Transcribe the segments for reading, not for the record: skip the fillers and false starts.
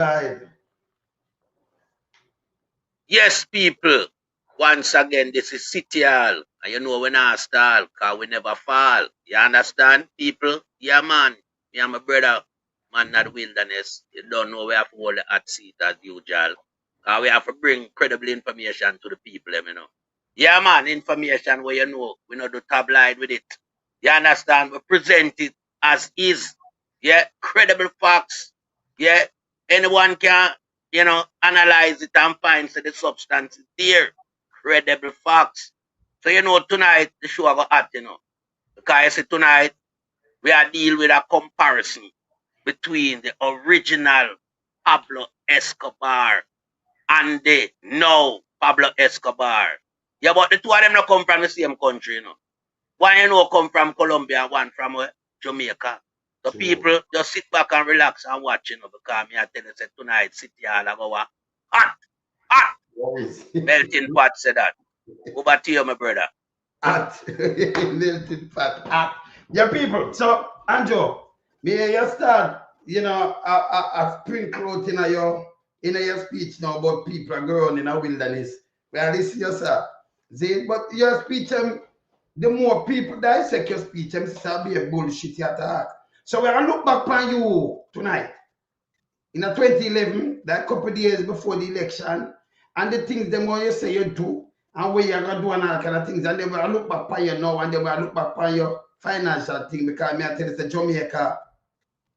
Right. Yes, people. Once again, this is City Hall. And you know we not stall, cause we never fall. You understand, people? Yeah, man. Me and my brother, man, not wilderness. You don't know we have to hold the hot seat as usual. Cause we have to bring credible information to the people, you know. Yeah, man, information where you know, we not do tabloid with it. You understand? We present it as is. Yeah, credible facts. Yeah, anyone can analyze it and find so the substance is there. Credible facts. So tonight the show got hot, Because I say tonight we are dealing with a comparison between the original Pablo Escobar and the now Pablo Escobar. Yeah, but the two of them not come from the same country. One come from Colombia and one from Jamaica. The True. people just sit back and relax and watch, because me I tell you say tonight City Hall I go hot, hot. Yes. Melting pot said that. Over to you, my brother. At melting fat at yeah, people. So Andrew, may you start, a sprinkle out in your speech now about people are growing in a wilderness. Well, this yourself. See, but your speech, the more people dissect your speech, will be a bullshit you attack. So we're gonna look back on you tonight. In a 2011, that couple days before the election, and the things them what you say you do, and where you're gonna do and all kind of things, and they will look back on you now, and they will look back on your financial thing, because me I tell you, the Jamaica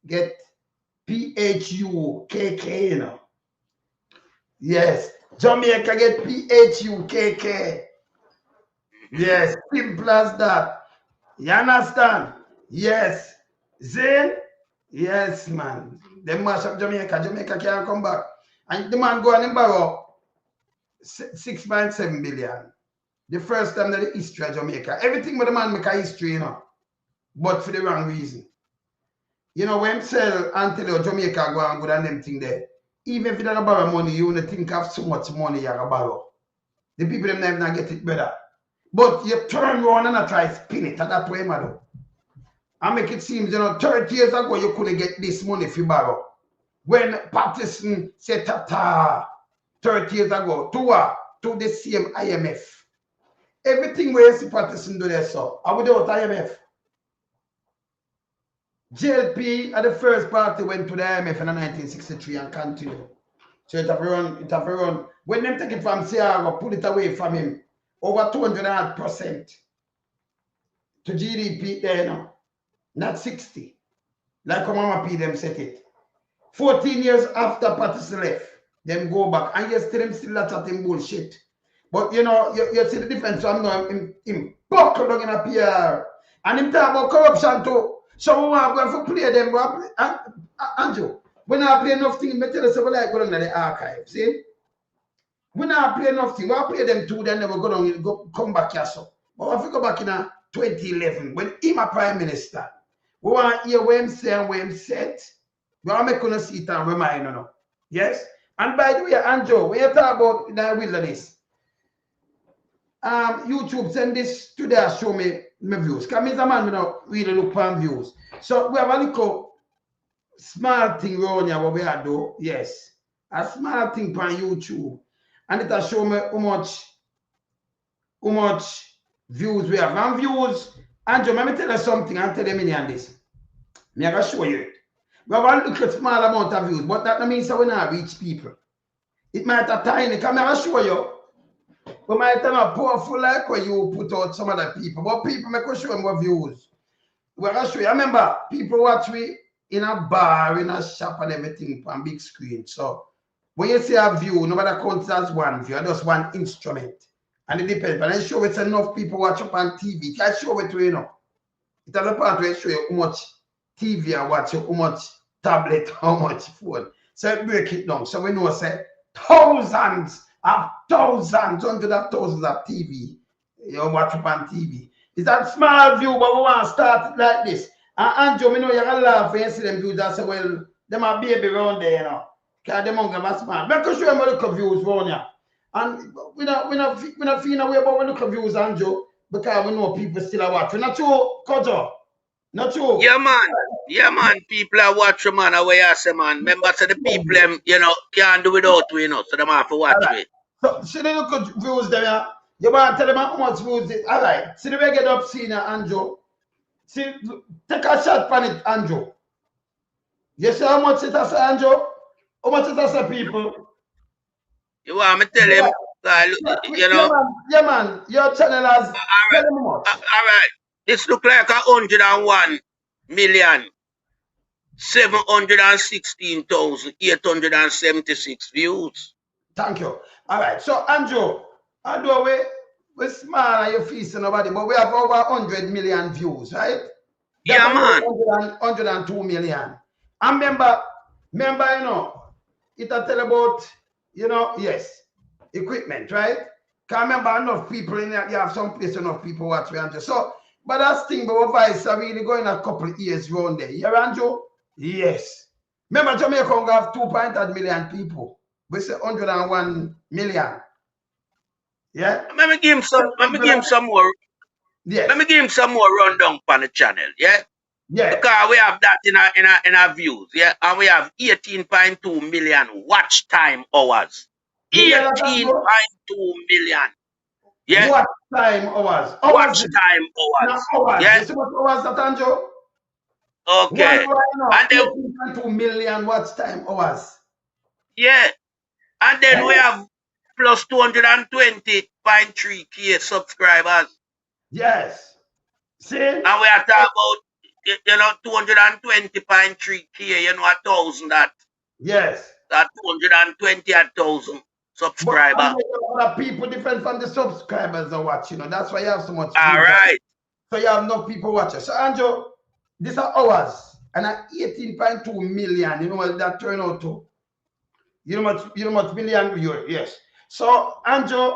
get PHUKK. Yes, Jamaica get PHUKK. Yes, simple as that. You understand? Yes. Zane? Yes, man. They mash up Jamaica. Jamaica can't come back. And the man go and borrow 6.7 billion. The first time that the history of Jamaica. Everything with the man make a history, but for the wrong reason. When sell and tell you Jamaica go and good and them thing there, even if you don't borrow money, you only think of so much money you have borrow. The people them never not get it better. But you turn around and I try to spin it at that way, man. And make it seem, 30 years ago you couldn't get this money if you borrow. When Patterson said tata 30 years ago to the same IMF. Everything where you see Patterson do there, so I would do IMF. JLP at the first party went to the IMF in 1963 and continued. So it have run. When them take it from Seattle, pull it away from him, over 200% to GDP there now. Not 60. Like Mama P them set it. 14 years after Patterson left, them go back. And you still them still chatting bullshit. But you see the difference. So I'm not him buckle down in a PR. And him talk about corruption too. So we want to play them. Andrew, we not play enough things. I tell you something like go down to the archive. See? We not play enough things. We play them too, then never come back here. So. But if we go back in 2011, when he was Prime Minister, we want to hear what him say and what him said. We want to make us see it and remind you. Yes? And by the way, Andrew, when you talk about the wilderness, YouTube send this today show me my views. Because I'm a man, really look for views. So we have a little small thing around here what we are do. Yes. A small thing on YouTube. And it will show me how much views we have. And views, Andrew, let me tell you something and tell them in this. I'm going to show you it. We have a little small amount of views, but that doesn't mean that we not reach people. It might have tiny. Come here, I'll show you. We might not powerful like when you put out some other people, but people make us show them more views. We're going to show you. Remember, people watch me in a bar, in a shop, and everything on big screen. So when you see a view, nobody counts as one view, just one instrument. And it depends. But I show it's enough people watch up on TV. Can I show it to you? It's a part where I show you how much TV I watch, how much tablet, how much phone. So I break it down. So we know, say, hundreds of thousands of TV you watch up on TV. It's that small view, but we want to start it like this. And Andrew, me know you're going to laugh when you see them views and say, well, them are baby around there, Because them don't have a smart. But I can show them a look of views around here. And we not feeling away about we look of views, Andrew, because we know people still are watching. Not true, Kojo. Not true. Yeah, man. Yeah, man. People are watching, man. Away I say, man. Members of the people, them, can't do without we, So them have to watch Alright. it. So see the look at views there. Yeah? You want to tell them how much views it. Alright. See the way get up senior Andrew. See, take a shot on it, Andrew. You see how much it has, Andrew? How much it has, people? You want me to tell him? Yeah, man. Your channel has. All Tell him how much. right. This look like 101,716,876 views. Thank you. All right. So, Andrew, although we're small and you feast nobody, but we have over 100 million views, right? Yeah, man. 102 million. And remember, it a tell about, yes, equipment, right? Can't remember enough people in there. You have some place enough people watch me, Andrew. So, but that's thing, but Vice are really going a couple of years around there. Yeah, Andrew? Yes. Remember, Jamaica have 2.8 million people. We say 101 million. Yeah? Let me give him some more. Yes. Let me give him some more rundown on the channel, yeah? Yeah. Because we have that in our views, yeah? And we have 18.2 million watch time hours. 18.2 million. Yeah. Watch time hours. Watch time hours. Hours. Yeah. You see what hours that, Andrew? Okay. And then 18.2 million watch time hours. Yeah. And then we have plus 220.3K subscribers. Yes. See? And we are talking about 220.3K, 1,000 that. Yes. That 220,000 subscribers. But people different from the subscribers are watching, that's why you have so much. All right. So you have no people watching. So Andrew, these are hours and at 18.2 million, you know what that turn out to? You know much million viewers, yes. So Andrew,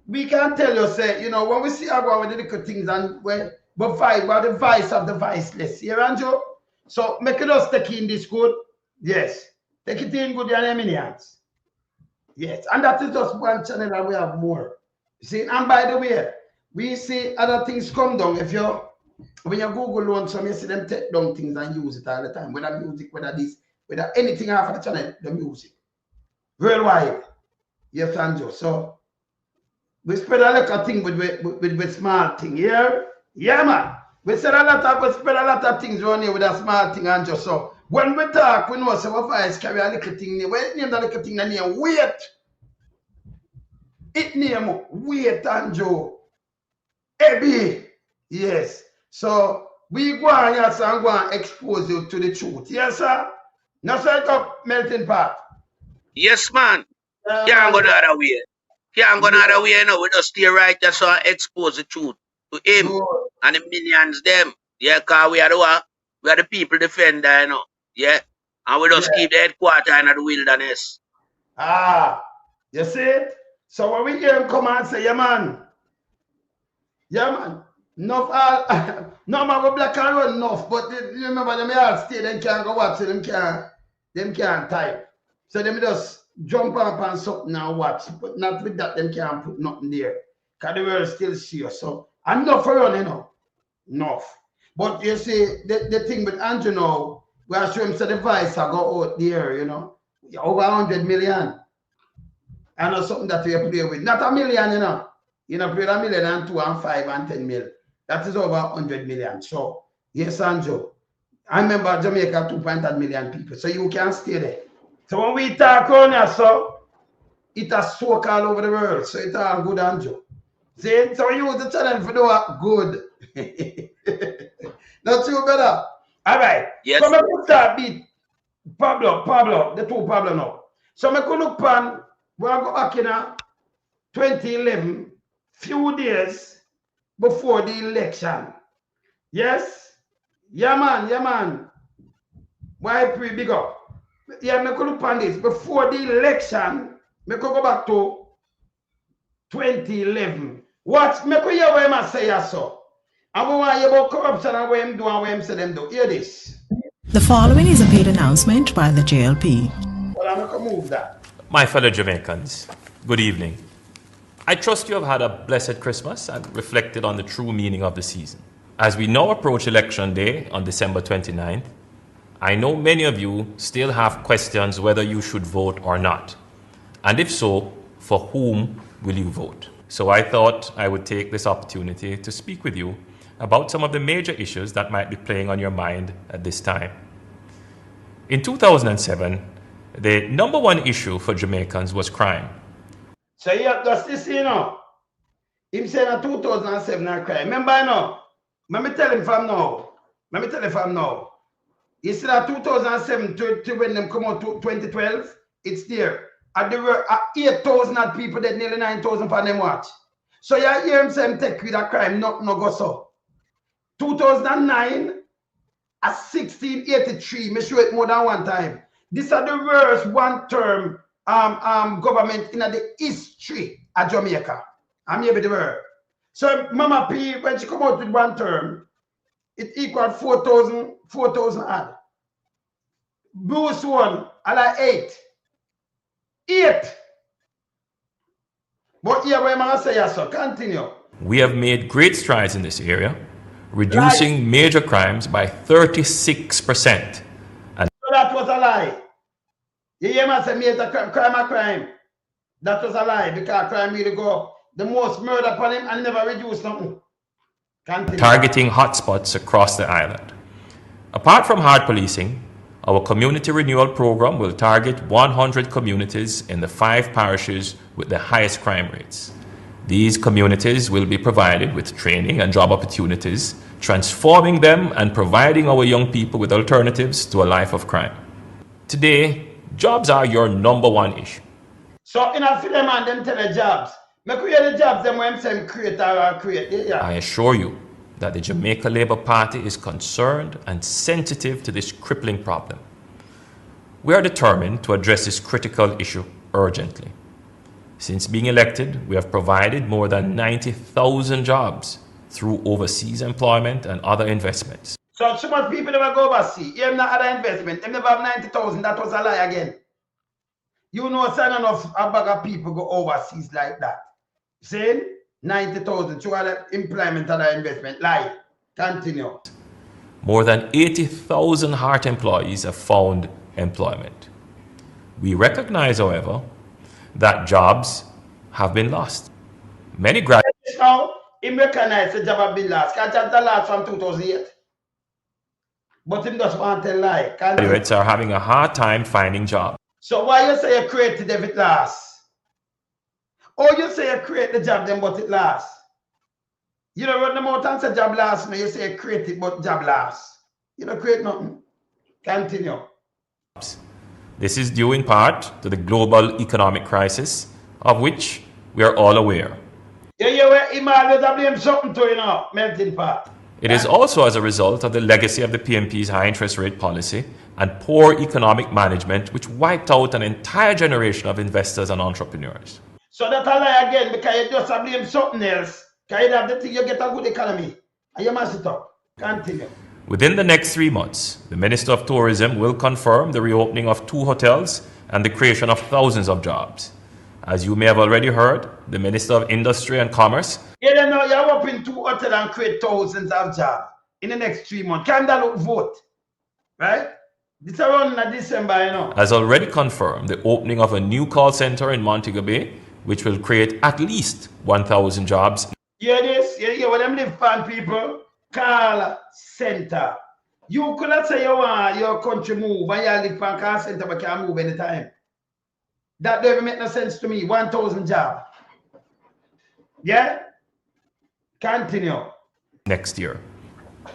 we can tell you, say, when we see how with the little things and we're the vice of the viceless. Here, Andrew. So make it us take in this good. Yes. Take it in good and millions. Yes. And that is just one channel and we have more. See, and by the way, we see other things come down. When you Google loan some, you see them take down things and use it all the time. Whether music, whether this, whether anything after the channel, the music. Worldwide. Yes, Andrew. So we spread a lot of things with small thing here. Yeah, man. We spread a lot of things around here with a small thing, Andrew. So when we talk, we know so what Vice carry a little thing there. When name that little thing that name wait. It name wait, Andrew. Ebi. Yes. So we go on here and go and expose you to the truth. Yes, sir? No set up melting pot. Yes, man. Can't go the other way. Can't go the other way, we just stay right there so and expose the truth to him and the millions them. Yeah, because we are the people defender, Yeah. And we just keep the headquarters in the wilderness. You see it? So when we hear him come and say, yeah, man. No man go black and run enough, but you remember them all stay, them can't go watch, them can't type. So them just jump up on something and watch. But not with that, them can't put nothing there. Because the world still see us. So enough for run, Enough. But you see, the thing with Andrew now, we are showing him the device I go out there, over 100 million. And not something that we play with. Not a million, You play a million and 2 and 5 and 10 mil. That is over 100 million. So, yes, Andrew. I remember Jamaica 2.8 million people. So you can stay there. So when we talk on here, so it has soak all over the world. So it's all good, Andrew. See? So use the channel for do good. Not you, brother. All right. Yes. So we start beat Pablo, the two Pablo now. So I could look pan, when I go back in 2011, few days before the election. Yes? Yeah, man. Why pre big up? Yeah, I could look on this. Before the election, I could go back to 2011. What? I could hear what I say so. And we want to hear about corruption and what I'm doing and what I'm saying them do. Hear this. The following is a paid announcement by the JLP. Well, I'm going to move that. My fellow Jamaicans, good evening. I trust you have had a blessed Christmas and reflected on the true meaning of the season. As we now approach Election Day on December 29th, I know many of you still have questions whether you should vote or not. And if so, for whom will you vote? So I thought I would take this opportunity to speak with you about some of the major issues that might be playing on your mind at this time. In 2007, the number one issue for Jamaicans was crime. So you have justice, you know. Him saying in 2007 I crime. Remember, you know, let me tell him from now. You see that 2007 to when them come out to 2012, it's there. At the 8,000 people dead, nearly 9,000 for them watch. So you hear him say him take with a crime, not no go so. 2009 at 1683, me show it more than one time. These are the worst one-term government in the history of Jamaica. I'm here with the word. So Mama P, when she come out with one term, it equal 4,000 odd. Bruce one, I like 8. But here what I'm say, yes, sir. Continue. We have made great strides in this area, reducing major crimes by 36%. And so that was a lie. You hear me say major crime? That was a lie because crime really go the most murder upon him and never reduce nothing. Continue. Targeting hotspots across the island. Apart from hard policing, our community renewal program will target 100 communities in the 5 parishes with the highest crime rates. These communities will be provided with training and job opportunities, transforming them and providing our young people with alternatives to a life of crime. Today, jobs are your number one issue. So in a film and them tell the jobs. Me create the jobs them when them create or create. Yeah. I assure you that the Jamaica Labour Party is concerned and sensitive to this crippling problem. We are determined to address this critical issue urgently. Since being elected, we have provided more than 90,000 jobs through overseas employment and other investments. So much people never go overseas. You have no other investment. They never have 90,000. That was a lie again. You know, son enough a bag of people go overseas like that. Saying 90,000 to other employment and other investment. Lie. Continue. More than 80,000 Heart employees have found employment. We recognize, however, that jobs have been lost. Many graduates now, he recognize the job have been lost. Because job the last from 2008. But him just want to lie. Graduates are having a hard time finding jobs. So why you say you created if it lasts? Or you say you create the job then but it lasts? You don't run the mouth and say job lasts, no, you say you create it but job lasts. You don't create nothing. Continue. This is due in part to the global economic crisis, of which we are all aware. Yeah, he always blame something to, you know, melting pot. It is also as a result of the legacy of the PNP's high interest rate policy and poor economic management, which wiped out an entire generation of investors and entrepreneurs. So that's a lie again, because you just blame something else. Because you have the thing, you get a good economy. And you must it up. Continue. Within the next 3 months, the Minister of Tourism will confirm the reopening of 2 hotels and the creation of thousands of jobs. As you may have already heard, the Minister of Industry and Commerce You know, you're opening 2 hotels and create thousands of jobs in the next 3 months. Can that look vote? Right? This around in December, you know. has already confirmed the opening of a new call center in Montego Bay, which will create at least 1,000 jobs. You hear this? You hear what them live for people? Call center. You could not say you want your country move and you live for call center but can't move anytime. That doesn't make no sense to me. 1,000 jobs. Yeah? Continue. Next year.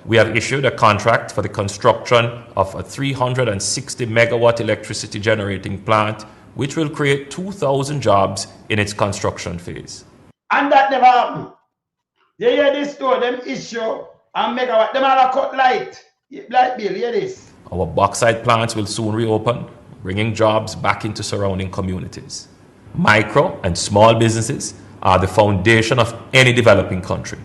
We have issued a contract for the construction of a 360 megawatt electricity generating plant, which will create 2,000 jobs in its construction phase. And that never happened. You hear this though, them issue and megawatt, them all cut light. Light bill, hear this. Our bauxite plants will soon reopen, bringing jobs back into surrounding communities. Micro and small businesses are the foundation of any developing country.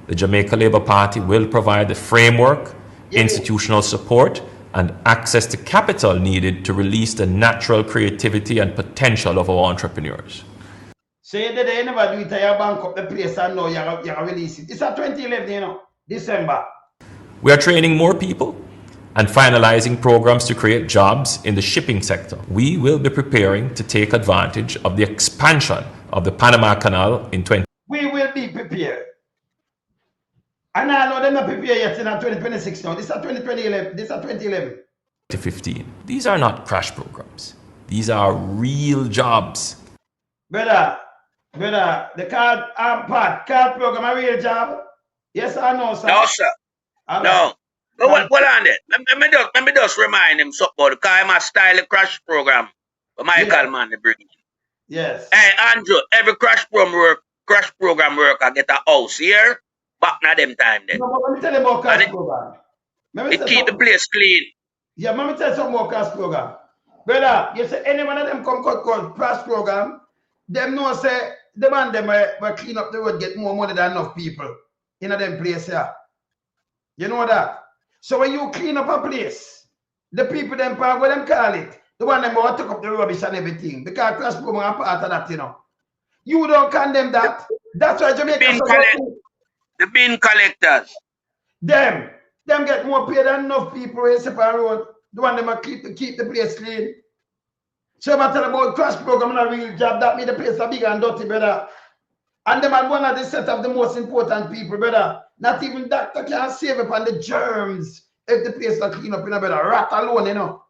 The Jamaica Labour Party will provide the framework, institutional support, and access to capital needed to release the natural creativity and potential of our entrepreneurs. So you never do it, you bank up the place and now you release it. It's a 2011, you know. December. We are training more people and finalizing programs to create jobs in the shipping sector. We will be preparing to take advantage of the expansion of the Panama Canal in 20. We will be prepared. And I know they're not prepared yet in 2026 now. This is 2011. This is 2011. 2015. These are not crash programs. These are real jobs. Brother, the card program a real job? Yes or no, sir? No, sir. All No. right. But what on it? Let me just remind him something about the Kaima style of crash program. But Michael man they bring. Yes. Hey Andrew, every crash program work I get a house here. Back na them time then. No, but let me tell you about crash And program. it keep the place clean. Yeah, let me tell you something about crash program. Brother, you say any one of them come cut crash program, them know say the man them will clean up the road, get more money than enough people in a them place here. You know that? So when you clean up a place, the people them part what them call it, the one them will take up the rubbish and everything. Because crash program are part of that, you know. You don't condemn that. That's why Jamaica the bin collectors. them get more pay than enough people in separate road. The one them keep the place clean. So I tell about crash program and a real job, that made the place a big and dirty, brother. And them are one of the set of the most important people, brother. Not even doctor can save upon the germs if the place not clean up, you know, brother. Rat alone, you know.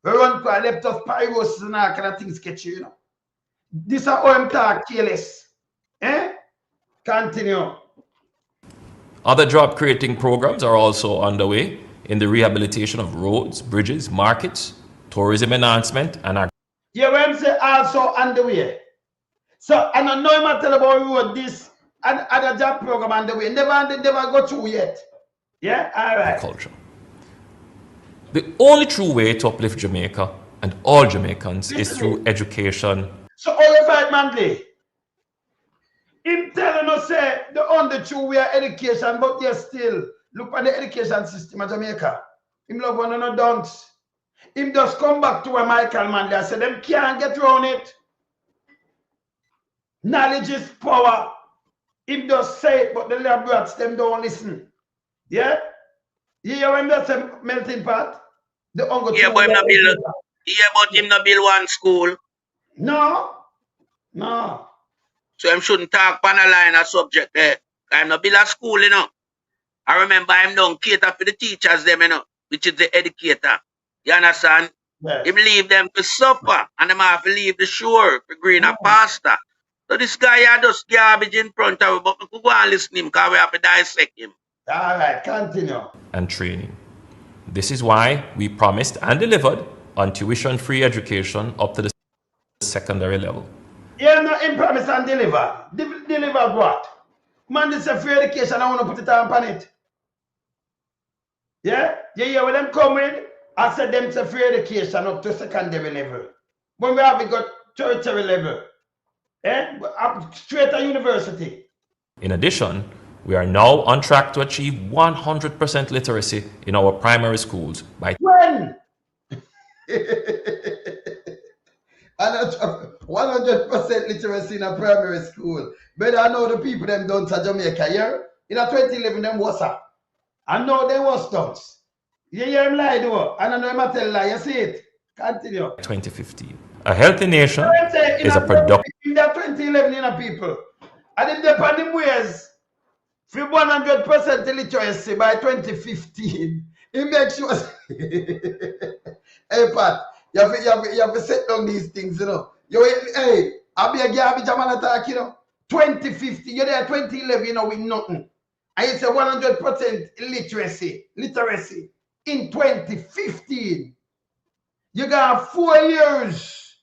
We run quite leptospirosis and all kind of things sketchy, you know. This are OM talk, careless. Continue. Other job creating programs are also underway in the rehabilitation of roads, bridges, markets, tourism enhancement, and Yeah, when I say also underway. So I don't know him tell about road this and other job program underway. Never go through yet. Yeah, all right. agriculture. The only true way to uplift Jamaica and all Jamaicans is through education. So all the fight monthly. Him telling us say the only true way of education, but you still look at the education system of Jamaica. Him love one no dunce. Him just come back to where Michael Manley and say them can't get around it. Knowledge is power. Him just say it, but the little brats them don't listen. Yeah? You hear when that's a melting pot? The uncle Yeah, but him not build one school. No. So him shouldn't talk on a line of subject there. I'm not build a school, you know. I remember him don't cater for the teachers them, you know, which is the educator. You understand? Yes. Him leave them to suffer and them have to leave the shore for green a pasta. So this guy had just garbage in front of him, but we could go and listen to him because we have to dissect him. All right, continue. And training. This is why we promised and delivered on tuition-free education up to the secondary level. Yeah, no, in promise and deliver. Deliver what? Man, this is a free education. I want to put it on it. Yeah? Yeah, when them come in, I said them it's a free education up to secondary level. When we have it got tertiary level. Up straight to university. In addition, we are now on track to achieve 100% literacy in our primary schools by when? 100% literacy in a primary school. But I know the people them done to Jamaica here. In 2011 them was up. I know they was stunts. You hear him lie though. And I know him a tell lie. You see it? Continue. 2015. A healthy nation is a productive. In that 2011 you know people. And if they pan them ways for 100% literacy by 2015. He makes sure. Hey Pat. You have to set down these things, you know. Hey, I'll be a garbage man attack, you know. 2050, you're there 2011, you know, with nothing. And it's a 100% literacy in 2015. You got 4 years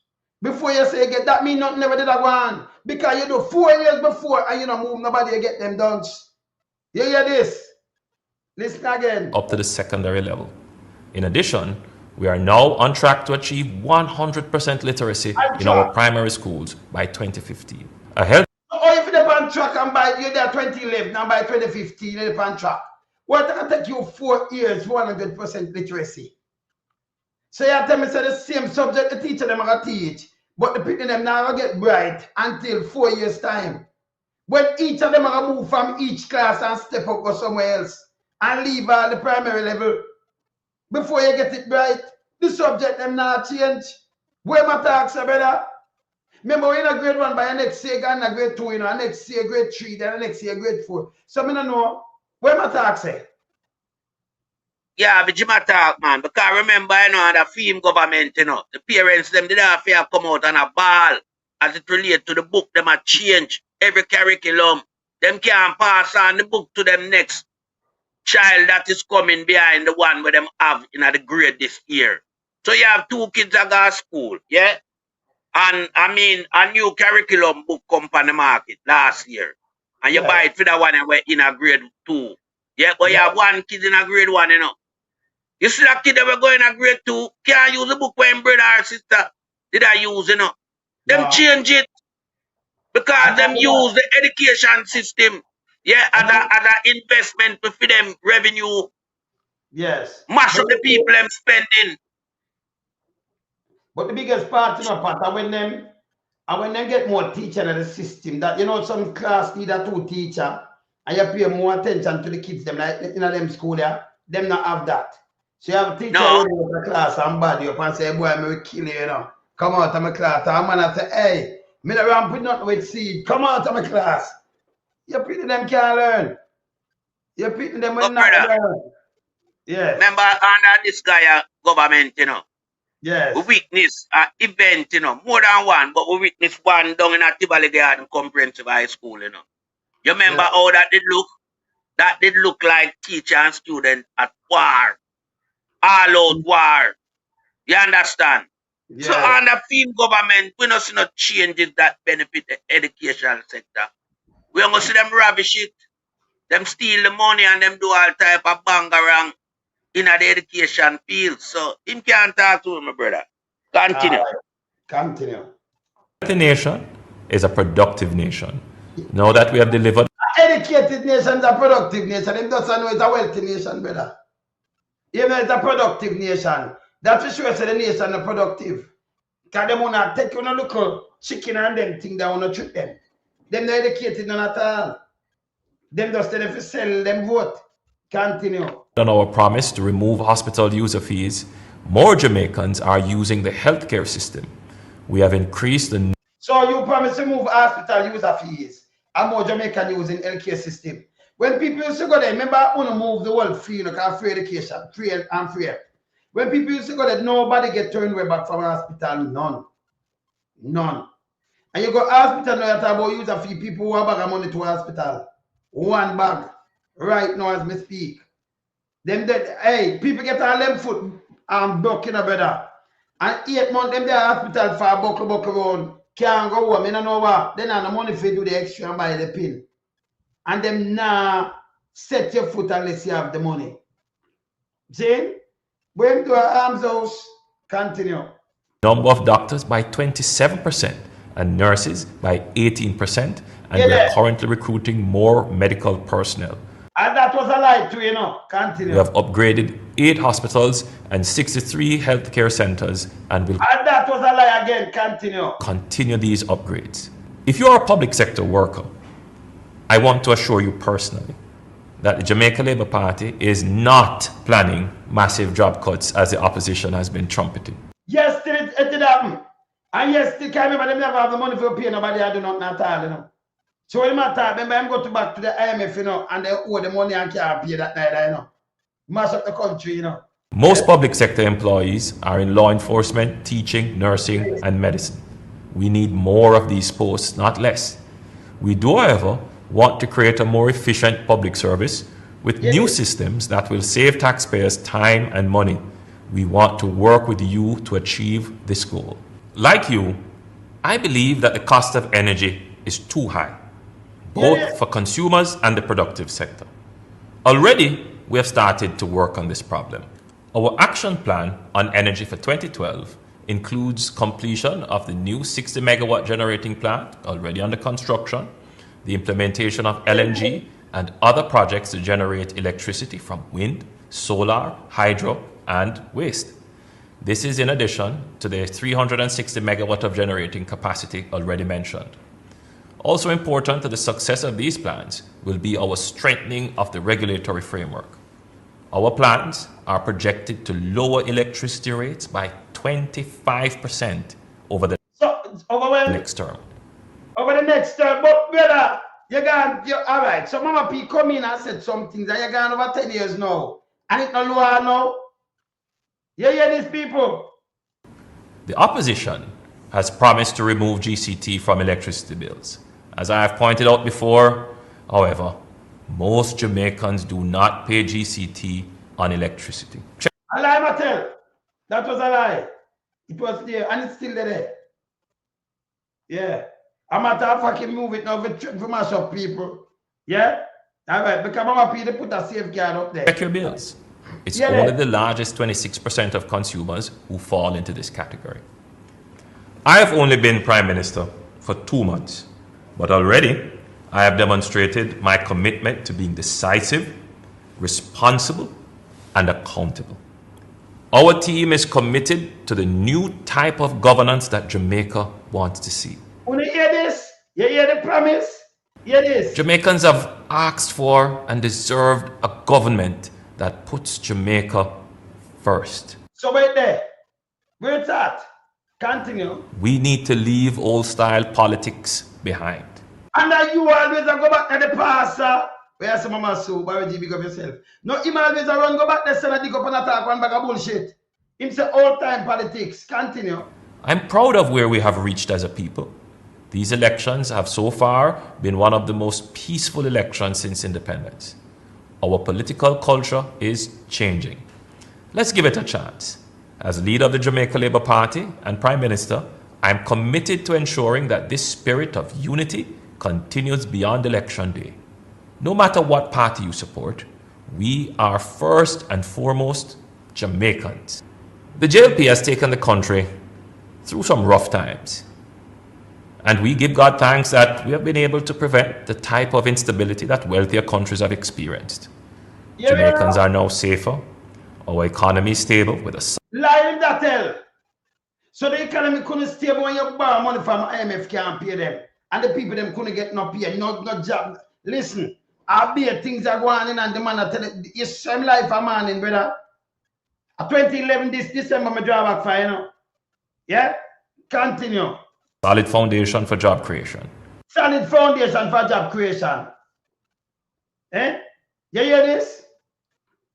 before you say get that mean nothing never did that one. Because you do 4 years before and you don't move nobody, you get them done. You hear this? Listen again. Up to the secondary level. In addition, we are now on track to achieve 100% literacy in our primary schools by 2015. Or if you're on track and by you're there 2011, now by 2015, you're on track. What will take you 4 years, 100% literacy? So you tell me, say the same subject the teacher them are going to teach, but the people them now going to get bright until 4 years' time. When each of them are going to move from each class and step up or somewhere else. and leave all the primary level. Before you get it right, the subject them not change. Where my talks are better? Remember, we're in a grade 1 by the next year, and a grade 2, you know, and next year grade 3, then the next year grade 4. So I don't know where my talk say. Yeah, but Jimmy talk, man. Because remember, you know, the film government, you know, the parents, them did have to come out on a ball as it relates to the book, them a change every curriculum. Them can't pass on the book to them next child that is coming behind the one where them have in the grade this year. So you have 2 kids that go to school, yeah? And I mean, a new curriculum book come on the market last year. And you buy it for the one in a grade 2. Yeah, but you have 1 kid in a grade 1, you know. You see that kid that were going to grade 2, can't use the book when brother or sister did I use, you know. Them change it because them use the education system, yeah, as an investment for them revenue. Yes. Mash up the people them spending. But the biggest part, you know, Pat, when them get more teacher in the system, that, you know, some class need a 2 teacher, and you pay more attention to the kids, them, like, in them school, yeah, them not have that. So you have a teacher in the class and body up and say, boy, I will kill you, you know. Come out of my class. And man say, hey, me not ramp nothing with seed. Come out of my class. You people them can't learn. You people them will not learn. Yes. Remember under this guy government, you know. Yes. We witness an event, you know, more than one, but we witness one down in a Tibali Garden Comprehensive High School, you know. You remember how that did look? That did look like teacher and student at war. All out war. You understand? Yeah. So under film government, we don't see no changes that benefit the education sector. We don't see them ravish it, them steal the money and them do all type of bangarang in the education field. So him can't talk to him, my brother. Continue. Continue. The nation is a productive nation. Now that we have delivered. Educated nation is a productive nation. Him doesn't know it's a wealthy nation, brother. Even though it's a productive nation. That's for sure say the nation is productive. Because they want to take you a look chicken and them thing they want to treat them. Them not educated none at all. Them just tell them to sell them vote. Continue. On our promise to remove hospital user fees, more Jamaicans are using the healthcare system. We have increased the... So you promise to move hospital user fees and more Jamaican using healthcare system. When people used to go there, remember I want to move the whole free, you know, free education, free and free. When people used to go there, nobody get turned way back from hospital, none. None. And you go hospital now, you talk about user fee, people who have bag of money to hospital. 1 bag. Right now as me speak. Them dead, hey, people get all them foot and broke in a brother. And 8 months them there hospital for a buckle round. Can't go home, you don't know what. They don't have the money for do the extra and buy the pill. And them now set your foot unless you have the money. See? When to our arms house, continue. Number of doctors by 27% and nurses by 18%, and we are currently recruiting more medical personnel. And that was a lie too, you know. Continue. We have upgraded 8 hospitals and 63 healthcare centers and will... And that was a lie again. Continue. Continue these upgrades. If you are a public sector worker, I want to assure you personally that the Jamaica Labour Party is not planning massive job cuts as the opposition has been trumpeting. Yes, it did happen. And yes, still can't remember them never have the money for pay nobody. I do not at all, you know. So when I talk, remember I'm going back to the IMF, you know, and they owe the money and can't pay that night, you know. Mass up the country, you know. Most public sector employees are in law enforcement, teaching, nursing, and medicine. We need more of these posts, not less. We do, however, want to create a more efficient public service with new systems that will save taxpayers time and money. We want to work with you to achieve this goal. Like you, I believe that the cost of energy is too high, both for consumers and the productive sector. Already, we have started to work on this problem. Our action plan on energy for 2012 includes completion of the new 60 megawatt generating plant already under construction, the implementation of LNG and other projects to generate electricity from wind, solar, hydro, and waste. This is in addition to the 360 megawatt of generating capacity already mentioned. Also important to the success of these plans will be our strengthening of the regulatory framework. Our plans are projected to lower electricity rates by 25% over the next term. Over the next term, but brother, all right. So Mama P come in and said some things, and you're gone over 10 years now, and it's not lower now. You hear these people? The opposition has promised to remove GCT from electricity bills. As I have pointed out before, however, most Jamaicans do not pay GCT on electricity. A lie, Mattel. That was a lie. It was there, and it's still there. Yeah. A matter of fact, move it now for mash up people. Yeah? All right, because Mama P, they put a safeguard up there. Check your bills. It's only the largest 26% of consumers who fall into this category. I have only been Prime Minister for 2 months, but already I have demonstrated my commitment to being decisive, responsible, and accountable. Our team is committed to the new type of governance that Jamaica wants to see. You hear this? You hear the promise? Hear this? Jamaicans have asked for and deserved a government that puts Jamaica first. So wait there. Where it's at? Continue. We need to leave old-style politics behind. And that you always go back to the past, sir. Where some mama so, why would you big up yourself? No, him always run go back there, sir, and dig up and attack one bag of bullshit. Him say old-time politics. Continue. I'm proud of where we have reached as a people. These elections have so far been one of the most peaceful elections since independence. Our political culture is changing. Let's give it a chance. As leader of the Jamaica Labour Party and Prime Minister, I'm committed to ensuring that this spirit of unity continues beyond election day. No matter what party you support, we are first and foremost Jamaicans. The JLP has taken the country through some rough times. And we give God thanks that we have been able to prevent the type of instability that wealthier countries have experienced. Yeah, Jamaicans are now safer. Our economy is stable with a... Lie in that hell. So the economy couldn't stable when you borrow money from IMF can't pay them. And the people them couldn't get no pay, no job. Listen, I be things are going on and the man tell it, you same life a man in, brother. 2011 this December my drive back for, you know. Yeah? Continue. Solid foundation for job creation. Solid foundation for job creation. Eh? You hear this?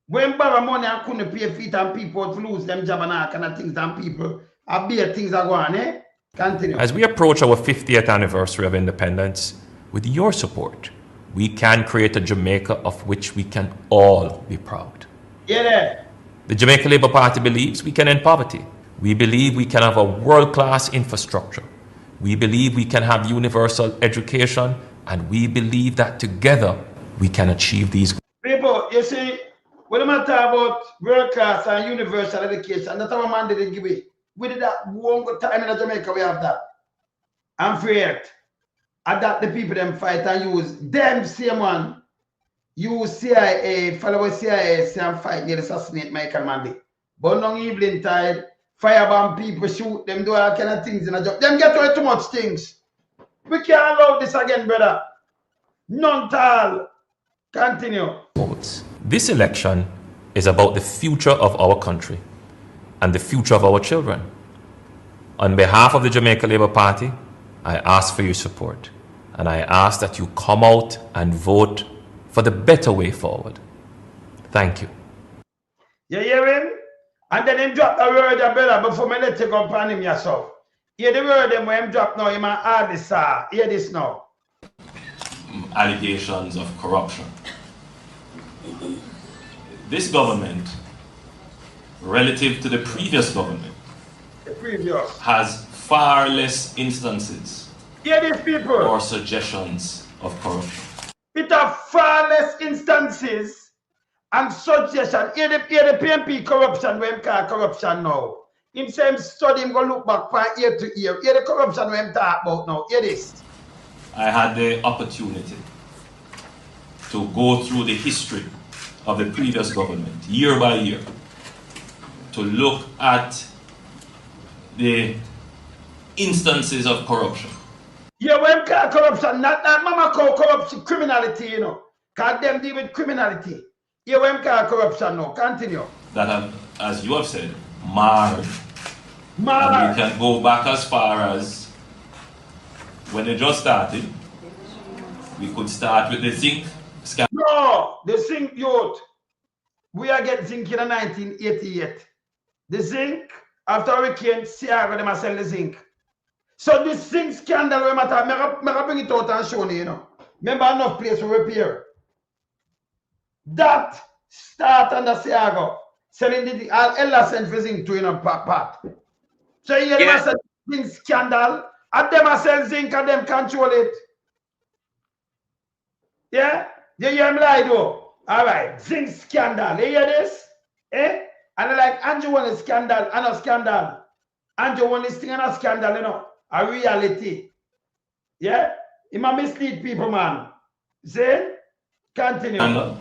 When borrow money and couldn't pay feet and people to lose them job and all kind of things and people, I be things are going, eh? Continue. As we approach our 50th anniversary of independence, with your support, we can create a Jamaica of which we can all be proud. Yeah. The Jamaica Labour Party believes we can end poverty. We believe we can have a world-class infrastructure. We believe we can have universal education, and we believe that together we can achieve these goals. People, you see, when I talk about world-class and universal education, that's our man didn't give it. We did that one good time in Jamaica, we have that. I'm afraid. And that the people them fight and use them same one. Use CIA, follow CIA, say and fight near assassinate Michael Mandy. But long evening tide, firebomb people, shoot them, do all kind of things in a job. Them get away too much things. We can't allow this again, brother. None all. Continue. This election is about the future of our country and the future of our children. On behalf of the Jamaica Labour Party, I ask for your support, and I ask that you come out and vote for the better way forward. Thank you. You hear him? And then him drop the word, brother, before me let you go upon him yourself. Hear the word him when him drop now, him and add this, hear this now. Allegations of corruption. This government, relative to the previous government, has far less instances or suggestions of corruption. It has far less instances and suggestions. Here the PMP corruption, when him call corruption now. Him say him study, him go look back from year to year. Here the corruption when him talk about now. Hear this. I had the opportunity to go through the history of the previous government, year by year, to look at the instances of corruption. Yeah, when call corruption, not mama call corruption criminality, you know. Because them deal with criminality. You won't call corruption now. Continue. That have, as you have said, marred. Marred. And we can go back as far as when they just started. We could start with the zinc scandal. No, the zinc youth. We are getting zinc in 1988. The zinc, after Hurricane Sierra, they must sell the zinc. So this zinc scandal, we matter. I bring it out and show you, you know. Remember enough place for repair. That start under Sierra. Selling the Ella sent for zinc to you know part. So you hear them say zinc scandal, and them a sell zinc and them control it. Yeah? You hear me lie though? Alright, zinc scandal. You hear this? Eh? And like Andrew want a scandal and a scandal. Andrew want this thing and a scandal, you know. A reality. Yeah? He might mislead people, man. See? Continue.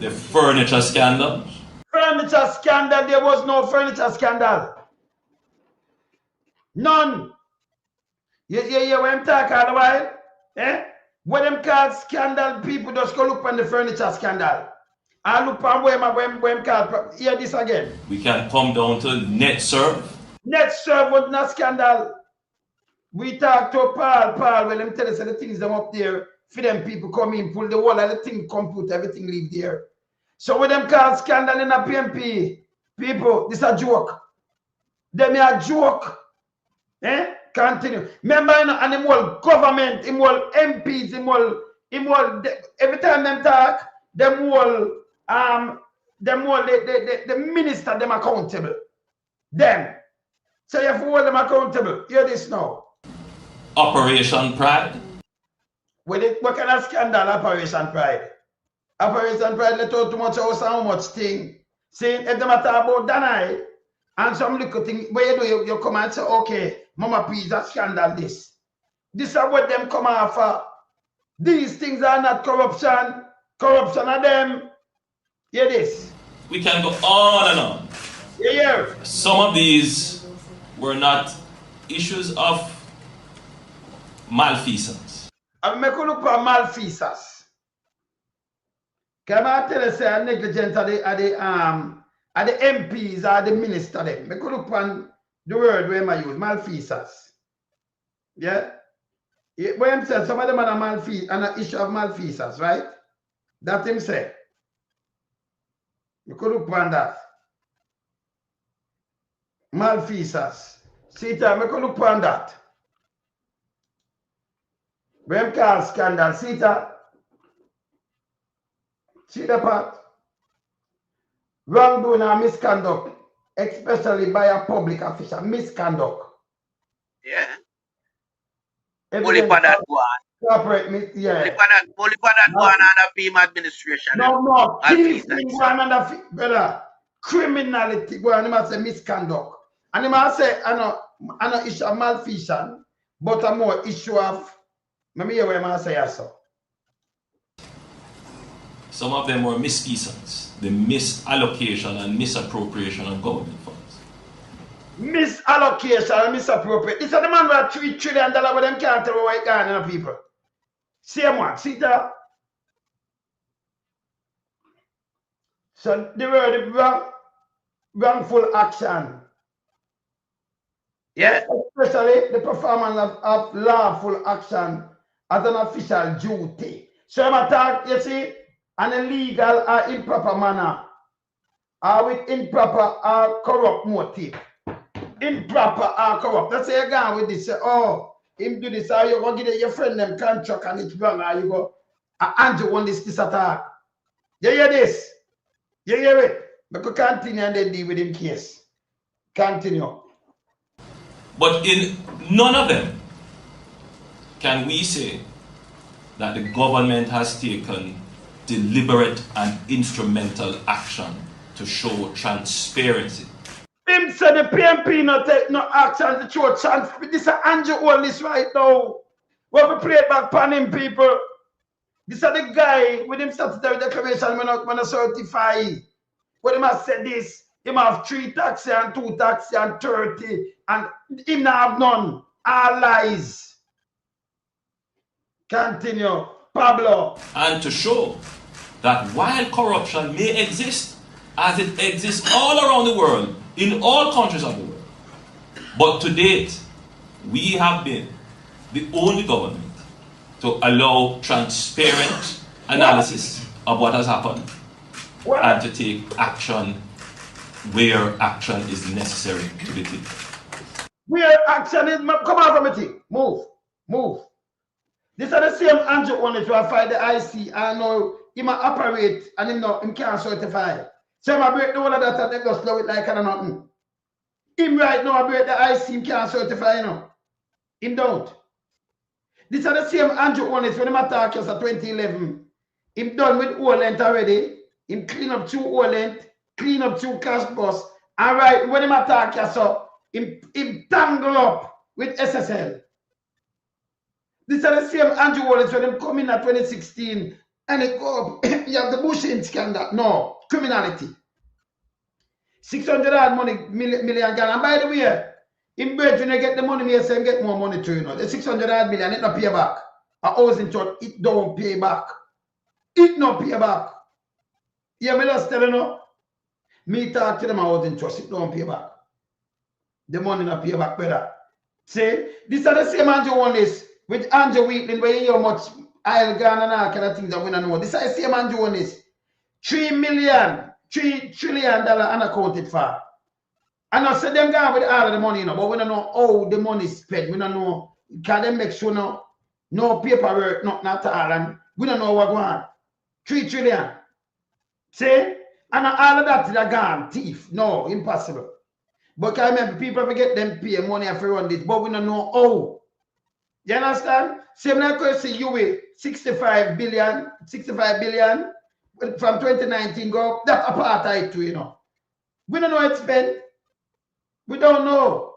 The furniture scandal. Furniture scandal, there was no furniture scandal. None. You when I'm talking all the while? Eh? When them called scandal, people just go look on the furniture scandal. I look on when I'm called. Hear this again. We can come down to net serve. Net serve was not scandal. We talk to Paul, when them tell us the things them up there, for them people come in, pull the wall and the thing compute, everything leave there. So when them call scandal in a PMP, people, this a joke. Them a joke. Eh? Continue. Remember, you know, and them whole government, them whole MPs, them whole, every time them talk, them whole, the minister, them accountable. Them. So you have to hold them accountable. Hear this now. Operation Pride. What kind of scandal, Operation Pride? Operation Pride, let out too much house and how much thing. Saying, if them talk about Danai, and some little thing, where you do, you come and say, okay, Mama, please, that scandal, this. This is what them come after. These things are not corruption. Corruption are them. Hear this. We can go on and on. Yeah. Some of these were not issues of malfeasance. I make you look for malfeasance. Can I tell you, say, negligence are the MPs or the minister them. Make you look for the word where I use, malfeasance. Yeah? When him say some of them are malfeasance, an issue of malfeasance, right? That him say. You could look on that. Malfeasance. See that, I could look on that. When him call scandal, see that? See the part? Wrongdoing or misconduct, especially by a public official. Misconduct. Yeah. Only for that one. Corporate, yeah. Only for that one under film administration. No, thieving one under, brother. Criminality, go on, he must say misconduct. And he must say, I know issue of malfeasance, but a more issue of, let me hear what I must say also. Some of them were misfeasance, the misallocation and misappropriation of government funds. Misallocation and misappropriate. This is the man with $3 trillion where them can't tell what Ghana people. Same one, see that? So the word wrongful action. Yeah. Especially the performance of lawful action as an official duty. So I'm attack, you see, an illegal or improper manner, or with improper or corrupt motive. Improper or corrupt. Let's say you're going with this, say, oh, him do this, or you go give your friend them contract and it's wrong, or you go, Andrew want this attack. You hear this? You hear it? But you continue and then deal with him case. Continue. But in none of them can we say that the government has taken deliberate and instrumental action to show transparency. Him said the PMP not take no action to show transparency. This is Andrew all this right now. We have to play it back on him, people. This is the guy with him statutory declaration when I certify. When him has said this, him have 3 taxi and 2 taxi and 30, and him not have none. All lies. Continue. Pablo. And to show that while corruption may exist, as it exists all around the world, in all countries of the world, but to date, we have been the only government to allow transparent analysis of what has happened and to take action where action is necessary to be taken. Where action is, come on from it. Move. This are the same Andrew only to fight the IC. I know he might operate and him can't certify. So I break the whole of that and they just slow it like nothing. Him right now I break the IC, him can't certify, Him don't. These are the same Andrew Honest when him attack us at 2011. Him done with O-Lent already. Him clean up 2 O-Lent, clean up 2 cash bus. And right when him attack us up, him tangle up with SSL. These are the same Andrew Honest when him come in at 2016 and it go up. You have the Bushing scandal. No, criminality. 600 odd million gal. And by the way, in bed when you get the money, me say get more money too, The 600 odd million, it not pay back. A housing church, it don't pay back. It not pay back. Yeah, me just tell you me talk to them a housing trust, it don't pay back. The money not pay back, brother. See, these are the same Andrew one is with Andrew Wheatland, where you hear much I'll gone and all kind of things that we don't know. This is the same Andrew one is $3 trillion unaccounted for. And I said them gone with all of the money, but we don't know how the money is spent. We don't know, can they make sure no paperwork, not at all, and we don't know what going on. 3 trillion. See? And all of that is gone, thief. No, impossible. But I remember people forget them pay money if run this, but we don't know how. You understand? Same like I say you with 65 billion from 2019 go up. That's apartheid too, We don't know how it's spent. We don't know.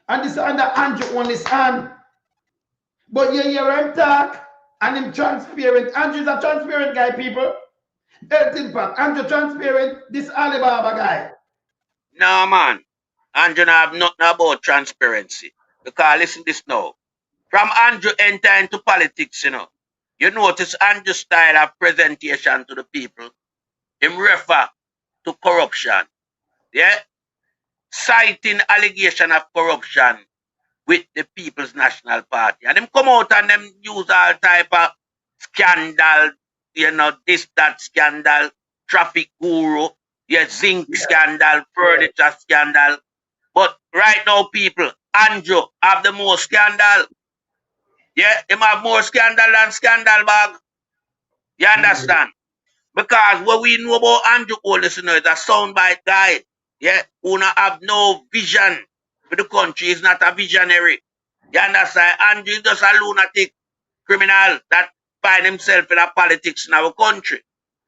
And this under Andrew on his hand. But you hear him talk and him transparent. Andrew's a transparent guy, people. Health impact. Andrew transparent. This Alibaba guy. No, man. Andrew have nothing about transparency. Because listen this now. From Andrew enter into politics, you notice Andrew's style of presentation to the people. Him refer to corruption. Yeah? Citing allegation of corruption with the People's National Party. And them come out and them use all type of scandal, this, that scandal, traffic guru, zinc scandal, furniture scandal. But right now, people, Andrew have the most scandal. Yeah, him have more scandal than scandal bag. You understand? Because what we know about Andrew Holness is a soundbite guy. Yeah, who not have no vision for the country. Is not a visionary. You understand? Andrew is just a lunatic criminal that find himself in a politics in our country.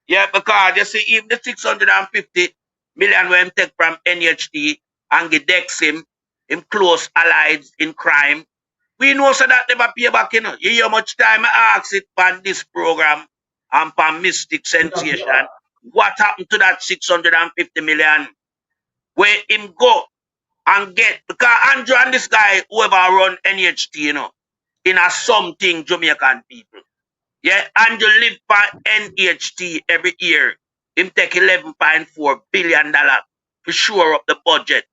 Yeah, because you see, even the 650 million when him take from NHT and get Dex him close allies in crime. We know so that never pay back, You hear how much time I ask it on this program and for Mystic Sensation. What happened to that 650 million? Where him go and get, because Andrew and this guy, whoever run NHT, in a something Jamaican people. Yeah, Andrew live for NHT every year. Him take $11.4 billion to shore up the budget.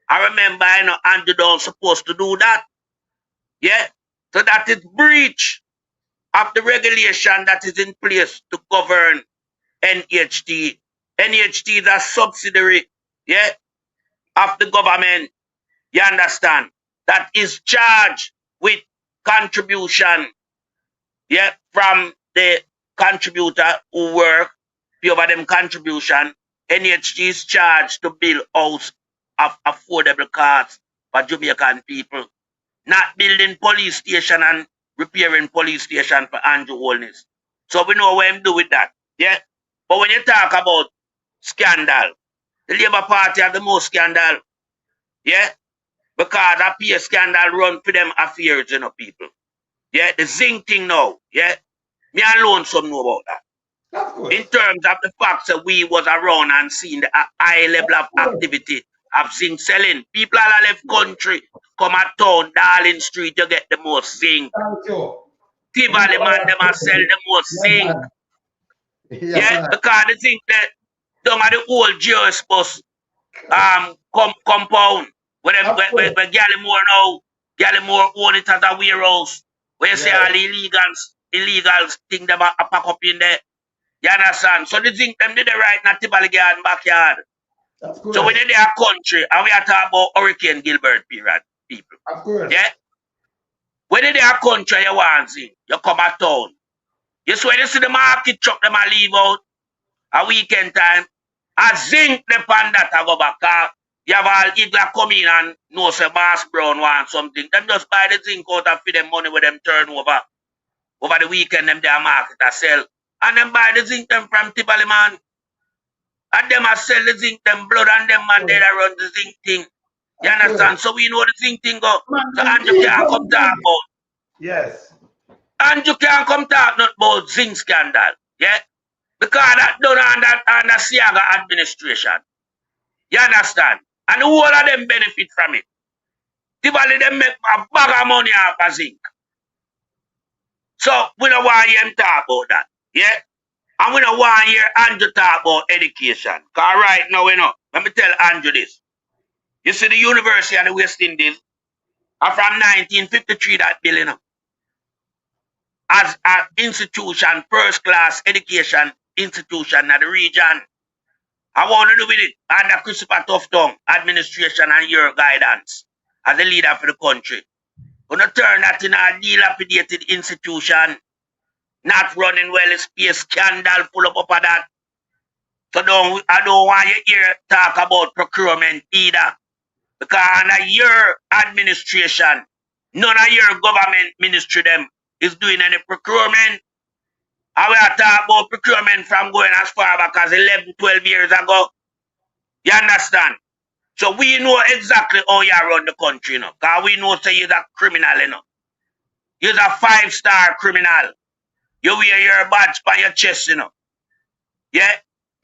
I remember, Andrew don't supposed to do that. Yeah, so that is breach of the regulation that is in place to govern NHT. NHT is a subsidiary, yeah, of the government. You understand? That is charged with contribution, yeah, from the contributor who work, pay over them contribution. NHT is charged to build house of affordable cars for Jamaican people. Not building police station and repairing police station for Andrew Holness. So we know what him do with that. Yeah? But when you talk about scandal, the Labour Party have the most scandal. Yeah? Because a peer scandal run for them affairs, people. Yeah? The zinc thing now. Yeah? Me alone some know about that. Of course. In terms of the fact that we was around and seeing the high level of activity of zinc selling. People all left country, come at town, Darling Street, you get the most zinc. Thank you. Tivoli man, them a sell the most zinc. Yes, Yeah, sir. because they think that down at the old GS bus compound where them Of course. where Gallimore now, Gallimore own it as a warehouse. Where you say Yes. all the illegals think them a pack up in there. You understand? So they think them did the right not to garden backyard. Of So when course. they are country and we are talking about Hurricane Gilbert period, people. Of course. Yeah? When they are country you want see, you come at town. You see when you see the market truck them a leave out a weekend time, I zinc the pan that I go back. You have all Igla come in and know say Bass Brown want something. Them just buy the zinc out and feed them money with them turn over the weekend them their market a sell. And them buy the zinc them from Tibali man. And them a sell the zinc them blood and them man they run the zinc thing. You Of course. understand? So we know the zinc thing go. Man, So them Andrew keep can't come coming talk down. about. Yes. Andrew can't come talk not about zinc scandal. Yeah? Because that done under Siaga administration. You understand? And the whole of them benefit from it. Tibali them make a bag of money off of zinc. So we don't want to hear him talk about that. Yeah? And we don't want to hear Andrew talk about education. Because right now, let me tell Andrew this. You see the University of the West Indies are from 1953 that bill, as an institution, first class education institution in the region. I want to do with it under Christopher Tufton administration and your guidance as a leader for the country. We're not turn that in a dilapidated institution, not running well, it's a scandal full up of that. So I don't want you here talk about procurement either. Because under your administration, none of your government ministry them is doing any procurement. And we are talking about procurement from going as far back as 11, 12 years ago. You understand? So we know exactly how you run the country, Because we know say you're a criminal, You're a 5-star criminal. You wear your badge on your chest, Yeah?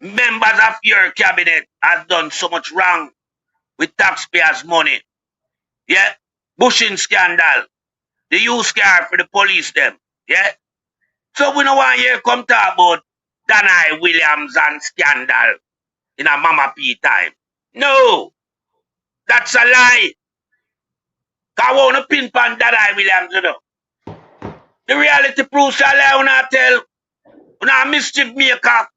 Members of your cabinet have done so much wrong with taxpayers' money. Yeah? Bushing scandal. The use car for the police them. Yeah? So we don't want you to come talk about Danai Williams and scandal in a Mama P time. No. That's a lie. Because I want to pinpoint Danai Williams, The reality proves a lie when I tell. When I mischief maker.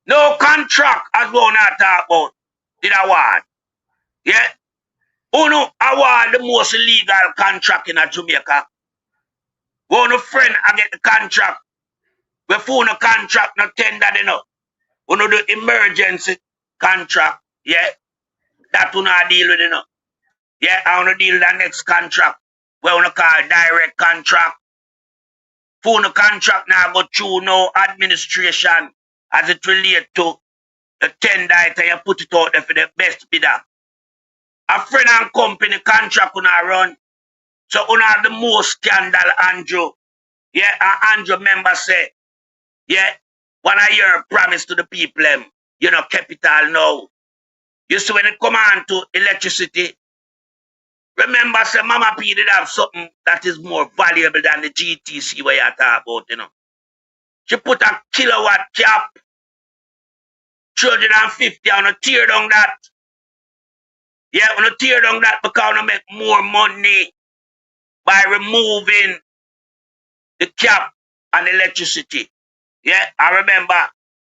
No contract as we not talk about. Did award. Yeah? Uno award the most illegal contract in a Jamaica. One friend I get the contract. Before no contract no tender Uno do emergency contract. Yeah? That uno deal with Yeah, I wanna deal with the next contract. We wanna call direct contract. For no contract now go through no administration as it relate to the tender item, you put it out there for the best bidder. A friend and company contract una run. So una have the most scandal, Andrew. Yeah, and Andrew member say, yeah, one of your promise to the people, capital now. You see when it come on to electricity, remember say Mama P did have something that is more valuable than the GTC where you talk about, She put a kilowatt cap, 350, and tear down that. Yeah, when you tear down that because you make more money by removing the cap on electricity. Yeah, I remember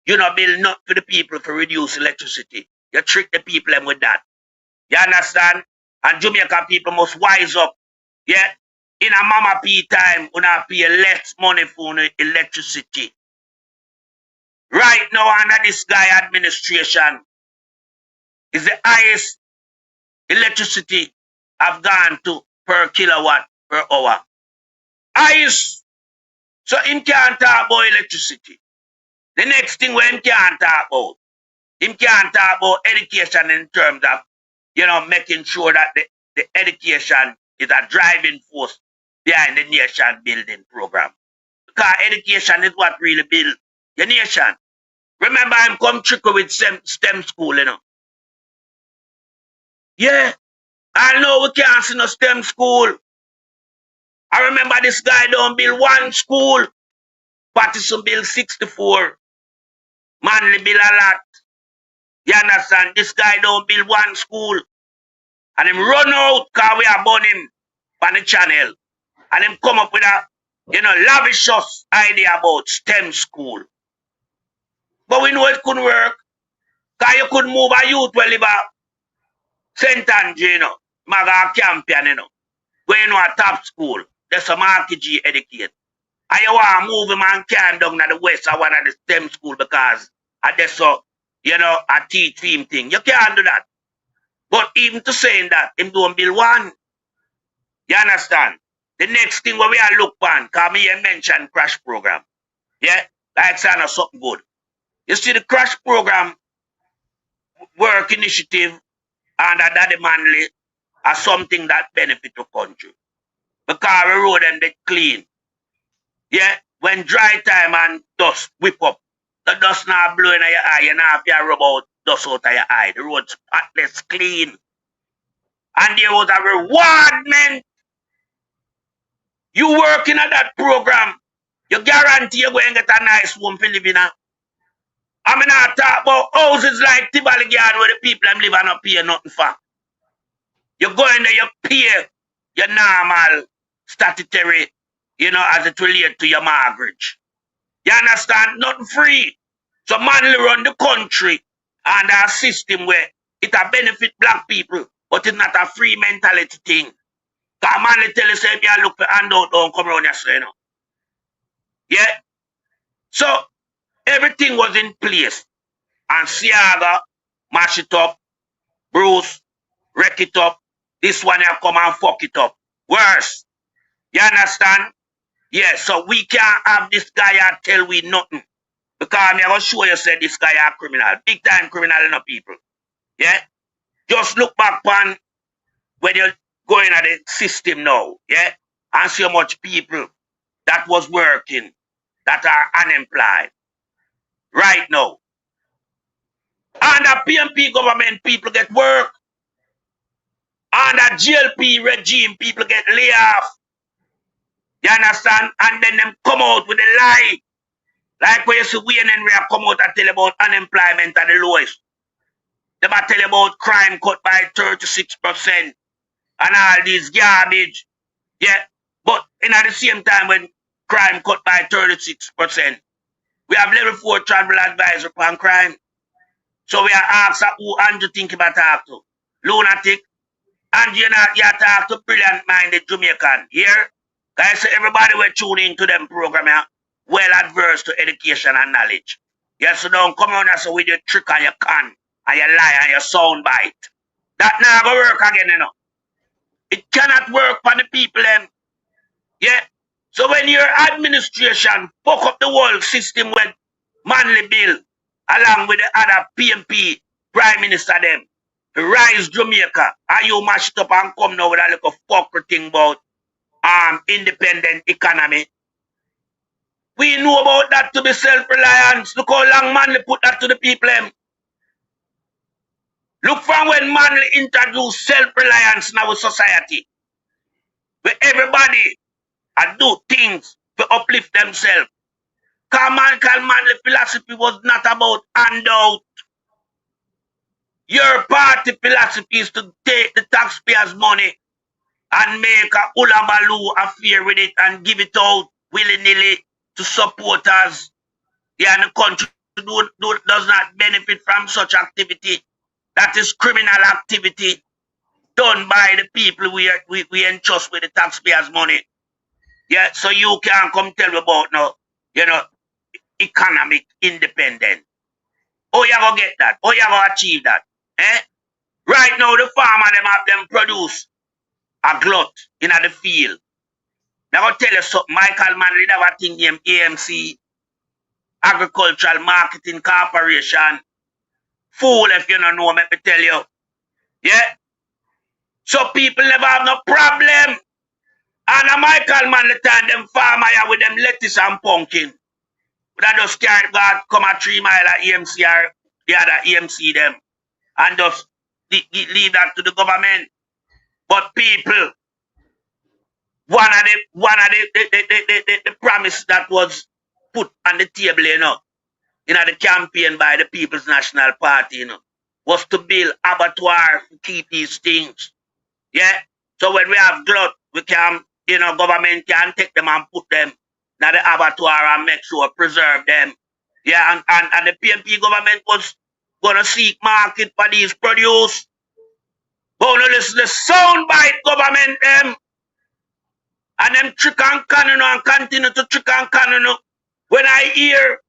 you not build not for the people to reduce electricity. You trick the people with that. You understand? And Jamaica people must wise up. Yeah, in a Mama P time, we not pay less money for electricity. Right now, under this guy administration, is the highest electricity have gone to per kilowatt per hour. Highest. So him can't talk about electricity. The next thing when him can't talk about, him can't talk about education in terms of, making sure that the education is a driving force behind the nation building program. Because education is what really builds the nation. Remember, I'm come trickle with STEM school, Yeah, I know we can't see no STEM school. I remember this guy don't build one school Patterson Bill 64. Manly bill a lot. You understand? This guy don't build one school. And him run out because we are burn him on the channel. And him come up with a, lavicious idea about STEM school. But we know it couldn't work. Because you couldn't move a youth where live at St. Andrew, Maga Campion, where you know a top school. There's some RPG educate. And you want to move him and carry him down to the west of one of the STEM school because there's so, a teach him thing. You can't do that. But even to saying that, him don't build one. You understand? The next thing where we are look on, because me mentioned crash program. Yeah? Like saying something good. You see the crash program work initiative and that Manly are something that benefit the country. Because the road and they clean. Yeah? When dry time and dust whip up, the dust now blowing in your eye, you now have to rub out dust out of your eye. The road spotless clean. And there was a reward, man. You working at that program, you guarantee you're going to get a nice home for living in. I mean, I talk about houses like Tibali Yard where the people live and not pay nothing for. You go in there, you pay your normal statutory, as it relates to your mortgage. You understand? Nothing free. So Manly run the country and a system where it a benefit black people, but it's not a free mentality thing. Because Manly tell you, say, if you look for handout, don't come around here, Yeah? So, everything was in place. And Siaga mash it up, Bruce, wreck it up. This one here come and fuck it up. Worse. You understand? Yeah, so we can't have this guy here tell we nothing. Because I'm going to show you, say, this guy a criminal. Big time criminal, people. Yeah? Just look back on when you're going at the system now. Yeah? And see how much people that was working, that are unemployed right now. And the PMP government people get work. And the GLP regime people get laid off. You understand? And then them come out with a lie. Like when you see Wayne and we have come out and tell about unemployment at the lowest. They might tell about crime cut by 36% and all this garbage. Yeah. But in at the same time when crime cut by 36%, we have level 4 travel advisor on crime. So we are asked who Andrew think about talk to. Lunatic. And you talk to brilliant-minded Jamaican. Here, guys, everybody will tune into them program here, well adverse to education and knowledge. Yes, so don't come on here with your trick and your con, and your lie and your sound bite. That now go work again, It cannot work for the people, Yeah. So when your administration fuck up the whole system with Manly Bill, along with the other PMP Prime Minister them, to rise Jamaica, and you mash it up and come now with a little fucker thing about independent economy. We know about that to be self-reliance. Look how long Manly put that to the people. Look from when Manly introduced self-reliance in our society. Where everybody do things to uplift themselves. Because Manly philosophy was not about handout. Your party philosophy is to take the taxpayers' money and make a hula-baloo affair with it and give it out willy-nilly to supporters. Yeah, and the country does not benefit from such activity. That is criminal activity done by the people we entrust with the taxpayers' money. Yeah, so you can't come tell me about no, economic independence. Oh, you gonna get that? Oh, you gonna achieve that? Right now, the farmer them produce a glut in the field. Now, I'll tell you something. Michael Manley have a thing named AMC, Agricultural Marketing Corporation. Fool if you don't know, let me tell you. Yeah? So people never have no problem. And a Michael Manley time, them farmer here with them lettuce and pumpkin. That just carry God come a 3 mile at EMC or the other EMC them. And just leave that to the government. But people, one of the promise that was put on the table, you know, in the campaign by the People's National Party, you know, was to build abattoir to keep these things. Yeah. So when we have glut, we can, you know, government can take them and put them in the abattoir and make sure preserve them. Yeah, and the PNP government was gonna seek market for these produce. But no listen to soundbite government them. And them trick and cannon and continue to trick and cannon. When I hear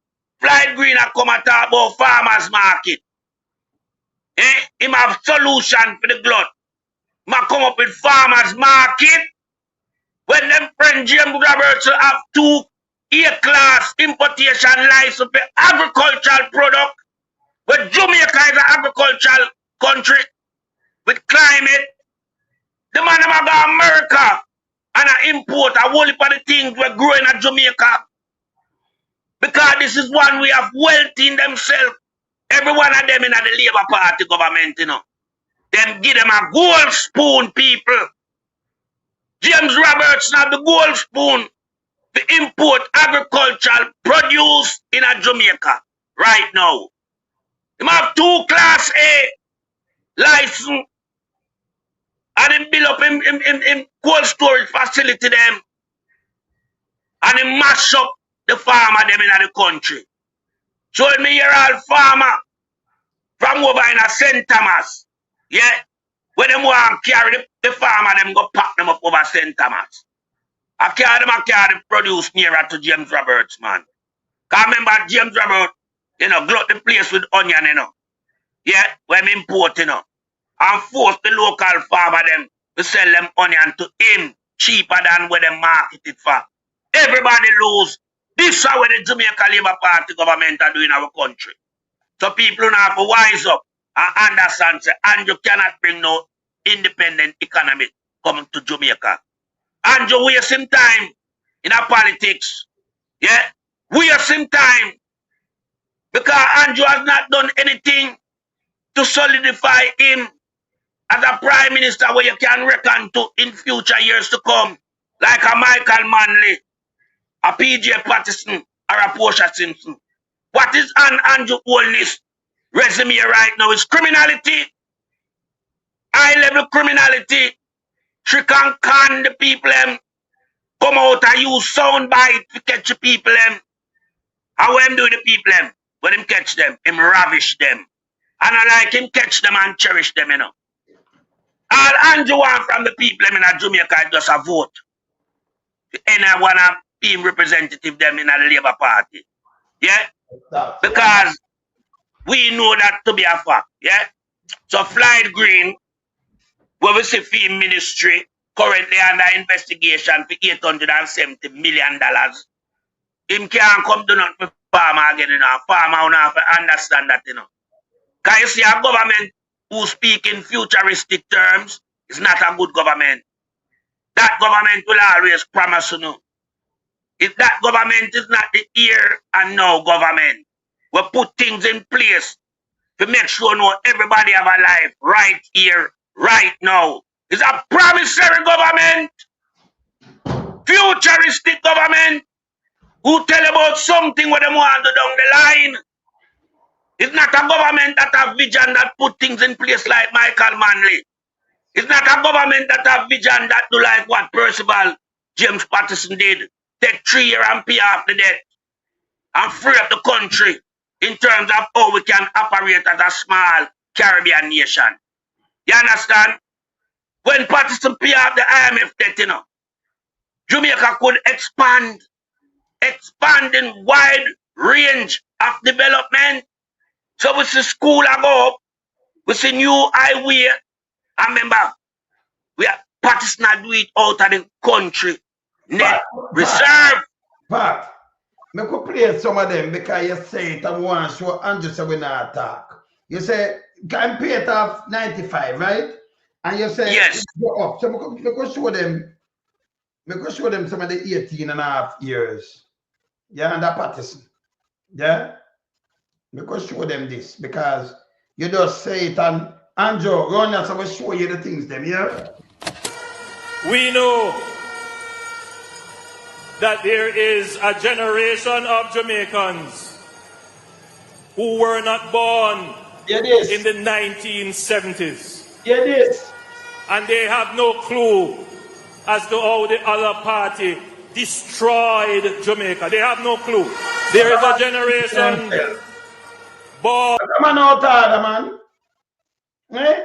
Flight Green a come and talk about farmers market. Him have solution for the glut. Ma come up with farmers market. When them friend James Roberts have 2 A-class importation license for agricultural product. When Jamaica is an agricultural country with climate, the man them go to America and I import a whole heap of the things we're growing at Jamaica. Because this is one way of wealth in themselves. Every one of them in the Labour Party government, you know. Them give them a gold spoon, people. James Roberts have the gold spoon to import agricultural produce in a Jamaica right now. They have 2 Class A license and him build up in cold storage facility them and him mash up the farmer them in the country. So when me hear all farmer from over in a St. Thomas, yeah, when them want to carry the farmer, them go pack them up over St. Thomas. I carry the produce nearer to James Roberts, man. Cause remember James Roberts, you know, glut the place with onion, you know. Yeah, when me import, you know. And force the local farmer them to sell them onion to him cheaper than what they market it for. Everybody lose. This is what the Jamaica Labour Party government are doing in our country. So people now have to wise up and understand, say, and you cannot bring no independent economy coming to Jamaica. And you wasting time in our politics. Yeah? Wasting time. Because Andrew has not done anything to solidify him as a prime minister where you can reckon to in future years to come. Like a Michael Manley, a PJ Patterson, or a Portia Simpson. What is an Andrew Holness resume right now is criminality, high-level criminality, trick and con the people them, come out and use soundbite to catch the people them. And when do the people them? When him catch them, him ravish them. And I like him catch them and cherish them, you know. All Andrew want from the people them in Jamaica is just a vote. Any one of team representative them in the Labour Party. Yeah? Because we know that to be a fact. Yeah? So Flight Green, where we see film ministry currently under investigation for $870 million. Him can't come to nothing for farmer again, you know. Farmer will have to understand that, you know. Because you see a government who speak in futuristic terms is not a good government. That government will always promise, you know. If that government is not the here and now government, we put things in place to make sure no everybody have a life right here, right now. It's a promissory government, futuristic government, who tell about something what they want to down the line. It's not a government that have vision that put things in place like Michael Manley. It's not a government that have vision that do like what Percival James Patterson did. Take 3 years and pay off the debt and free up the country in terms of how we can operate as a small Caribbean nation. You understand? When Patterson pay off the IMF debt, you know, Jamaica could expand in wide range of development. So we see school I go up, we see new highway. I remember, we are Patterson do it out of the country. Net reserve. But me could play some of them because you say it and want to show Andrew say we not talk. You say can pay it off 95, right? And you say yes. Go up. So me could show them. Me could show them some of the 18 and a half years. Yeah, and that Patterson. Yeah. Me could show them this because you just say it and Andrew run and so we show you the things them, yeah? We know that there is a generation of Jamaicans who were not born in the 1970s. And they have no clue as to how the other party destroyed Jamaica. They have no clue. There is a generation born. Come on out man. Eh?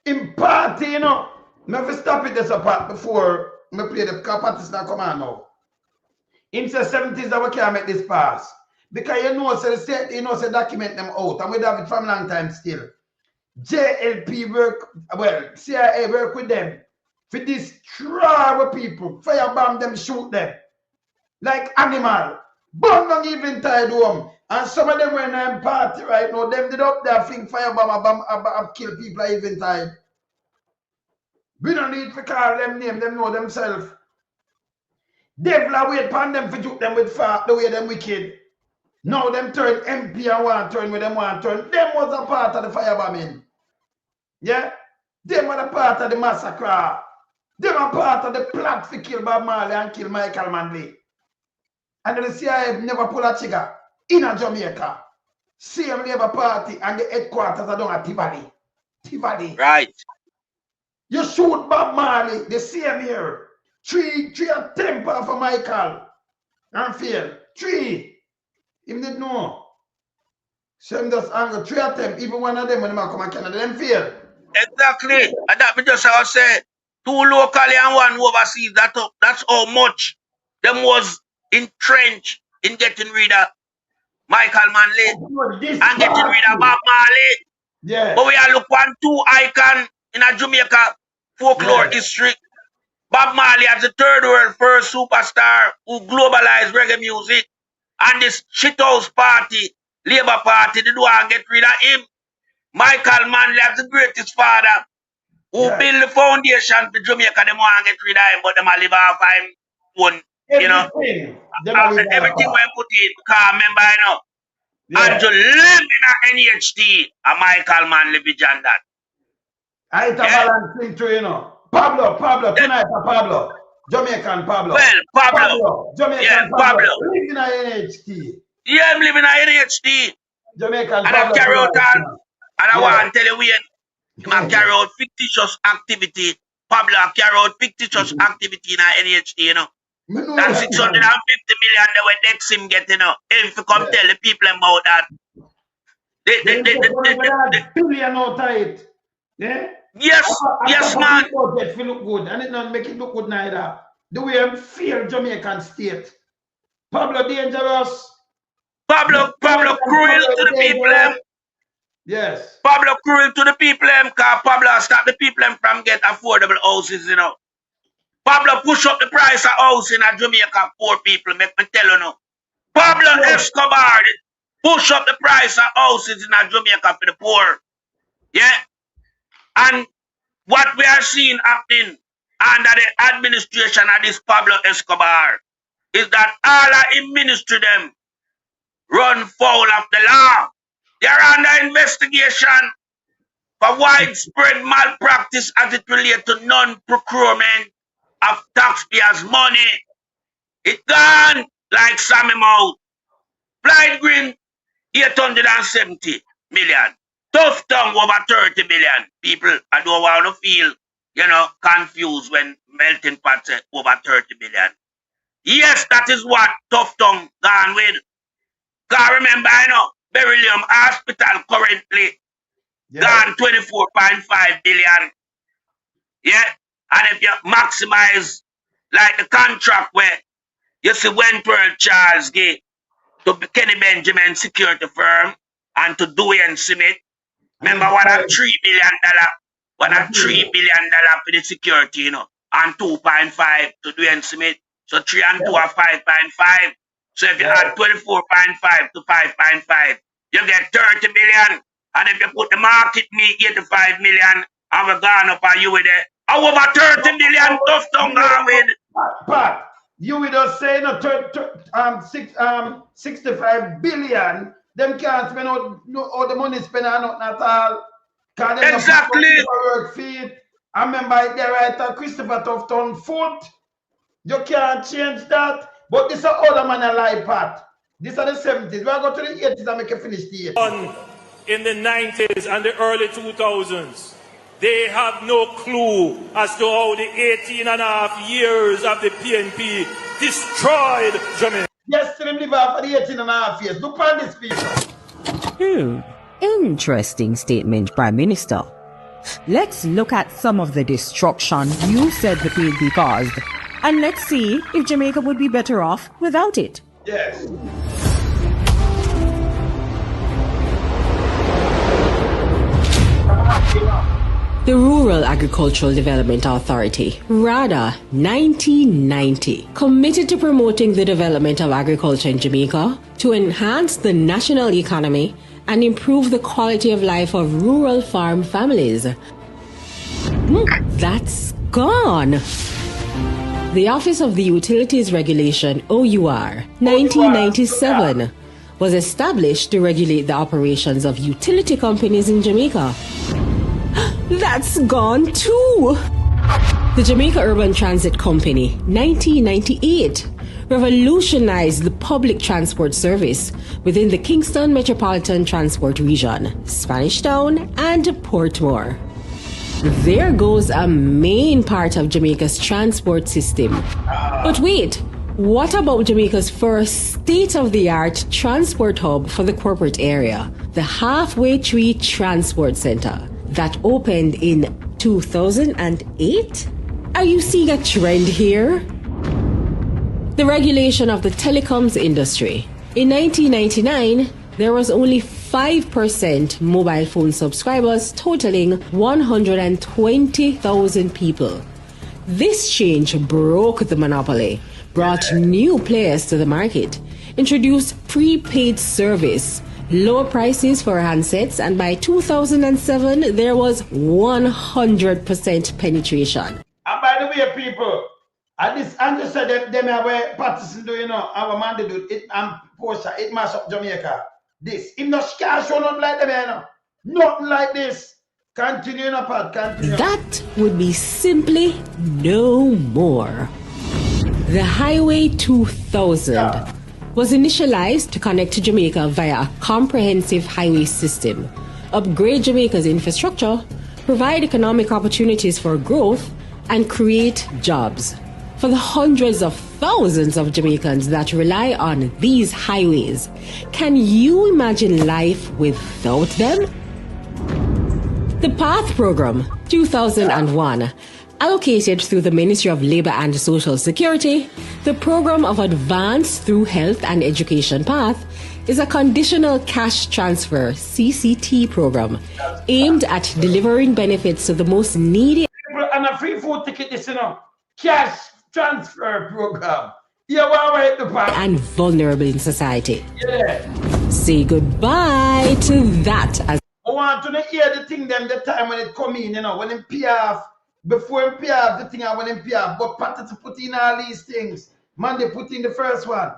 In party, you know. I have to stop it this apart before I play the parties now come on now. In the 70s that we can't make this pass. Because you know, so the state, you know, so document them out. And we have it from a long time still. JLP work, well, CIA work with them. For destroy our people. Firebomb them, shoot them. Like animal. Burn down even tied home. And some of them were in a party right now. Them did up there think firebomb kill people even tied. We don't need to call them name, them know themselves. Devil wait upon them for juke them with fart the way them wicked. Now them turn MP and one turn with them one turn. Them was a part of the firebombing. Yeah? Them were a part of the massacre. Them are part of the plot to kill Bob Marley and kill Michael Manley. And the CIA never pull a trigger in a Jamaica. Same Labour Party and the headquarters are down at Tivoli. Tivoli. Right. You shoot Bob Marley the same year. Three attempt for Michael. And fail. 3. Him didn't know. So him just anger 3 attempt. Even one of them when they come to Canada, them fail. Exactly. And that me just I say 2 locally and 1 overseas. That's how much them was entrenched in getting rid of Michael Manley and getting rid of Bob Marley. Yeah. But we are look 1, 2 icon in a Jamaica folklore history. Bob Marley as the third world first superstar who globalized reggae music. And this shithouse party, Labour Party, they do and get rid of him. Michael Manley as the greatest father who built the foundation for Jamaica, they want to get rid of him, but they live off him one, you know. Everything we put in, because remember, you know, and to live in a NHT, a Michael Manley vision that. I hit a balance thing too, you know. Pablo, tonight Pablo. Jamaican Pablo. Well, Pablo. Jamaican Pablo. Live in a NHT. Yeah, I'm living in a NHT. Jamaican and Pablo. I carry out and I want to tell you, I carry out fictitious activity. Pablo carry out fictitious activity in a NHT, you know. That 650 million that when next him get, you know. If you come tell the people about that. They billion out of it. Yeah? Yes, man. Budget look good, and it not make it look good neither. The way I feel Jamaican state. Pablo dangerous. Pablo cruel to the people. Yes. Pablo cruel to the people, because Pablo stop the people from get affordable houses, you know. Pablo push up the price of house in a Jamaica poor people, make me tell you now. Pablo Escobar push up the price of houses in a Jamaica for the poor. Yeah? And what we are seeing happening under the administration of this Pablo Escobar is that all of his ministry them run foul of the law. They are under investigation for widespread malpractice as it relates to non-procurement of taxpayers' money. It gone like Sammy Mouth. Flight Green, 870 million. Tough tongue over 30 million. People, I don't want to feel, you know, confused when melting pot say over 30 million. Yes, that is what Tough Tongue gone with. Because remember, you know, Beryllium Hospital currently gone 24.5 billion. Yeah? And if you maximize like the contract where you see Wentworth Charles gave to Kenny Benjamin security firm and to Dwayne Smith. Remember what a $3 billion, what a $3 billion for the security, you know, and 2.5 to Dwayne Smith. So 3 and 2 are 5.5. So if you add 24.5 to 5.5, you get 30 million. And if you put the market me 85 million, and we're gone up on you with it. Over 30 million Tough Tongue gone with. Pat, you will just say no, 65 billion. Them can't spend all the money spent on nothing at all. Exactly. Work feet. I remember there right Christopher Tough Tongue foot. You can't change that. But this is older man a lie part. This are the 70s. We are going to the 80s and make it finish the 80s. In the 90s and the early 2000s, they have no clue as to how the 18.5 years of the PNP destroyed Jamaica. Yes, to them live for the 18.5 years. Look at this people. Interesting statement, Prime Minister. Let's look at some of the destruction you said the PNP caused, and let's see if Jamaica would be better off without it. Yes. The Rural Agricultural Development Authority, RADA 1990, committed to promoting the development of agriculture in Jamaica to enhance the national economy and improve the quality of life of rural farm families. That's gone. The Office of the Utilities Regulation, OUR, 1997, was established to regulate the operations of utility companies in Jamaica. That's gone too. The Jamaica Urban Transit Company, 1998, revolutionized the public transport service within the Kingston Metropolitan Transport Region, Spanish Town, and Portmore. There goes a main part of Jamaica's transport system. But wait, what about Jamaica's first state-of-the-art transport hub for the corporate area, the Halfway Tree Transport Center, that opened in 2008? Are you seeing a trend here? The regulation of the telecoms industry. In 1999, there was only 5% mobile phone subscribers, totaling 120,000 people. This change broke the monopoly, brought new players to the market, introduced prepaid service, lower prices for handsets, and by 2007, there was 100% penetration. And by the way, people, and this Andrew said them have a partisan do, you know, our man they do it and Porsche, it mash up Jamaica. This, if not cash show not like them, you know. Nothing like this. Continue in a part, continue. That would be simply no more. The Highway 2000 was initialized to connect to Jamaica via a comprehensive highway system, upgrade Jamaica's infrastructure, provide economic opportunities for growth, and create jobs for the hundreds of thousands of Jamaicans that rely on these highways. Can you imagine life without them? The PATH program, 2001, allocated through the Ministry of Labour and Social Security, the Program of Advance Through Health and Education PATH is a conditional cash transfer (CCT) program aimed at delivering benefits to the most needy and a free food ticket, this, you know, cash transfer program. Yeah, well, the part. And vulnerable in society. Yeah. Say goodbye to that. As I want to hear the thing them the time when it come in, you know, when in PF, before in PF, the thing I when in PF, but Patty to put in all these things. Man, they put in the first one.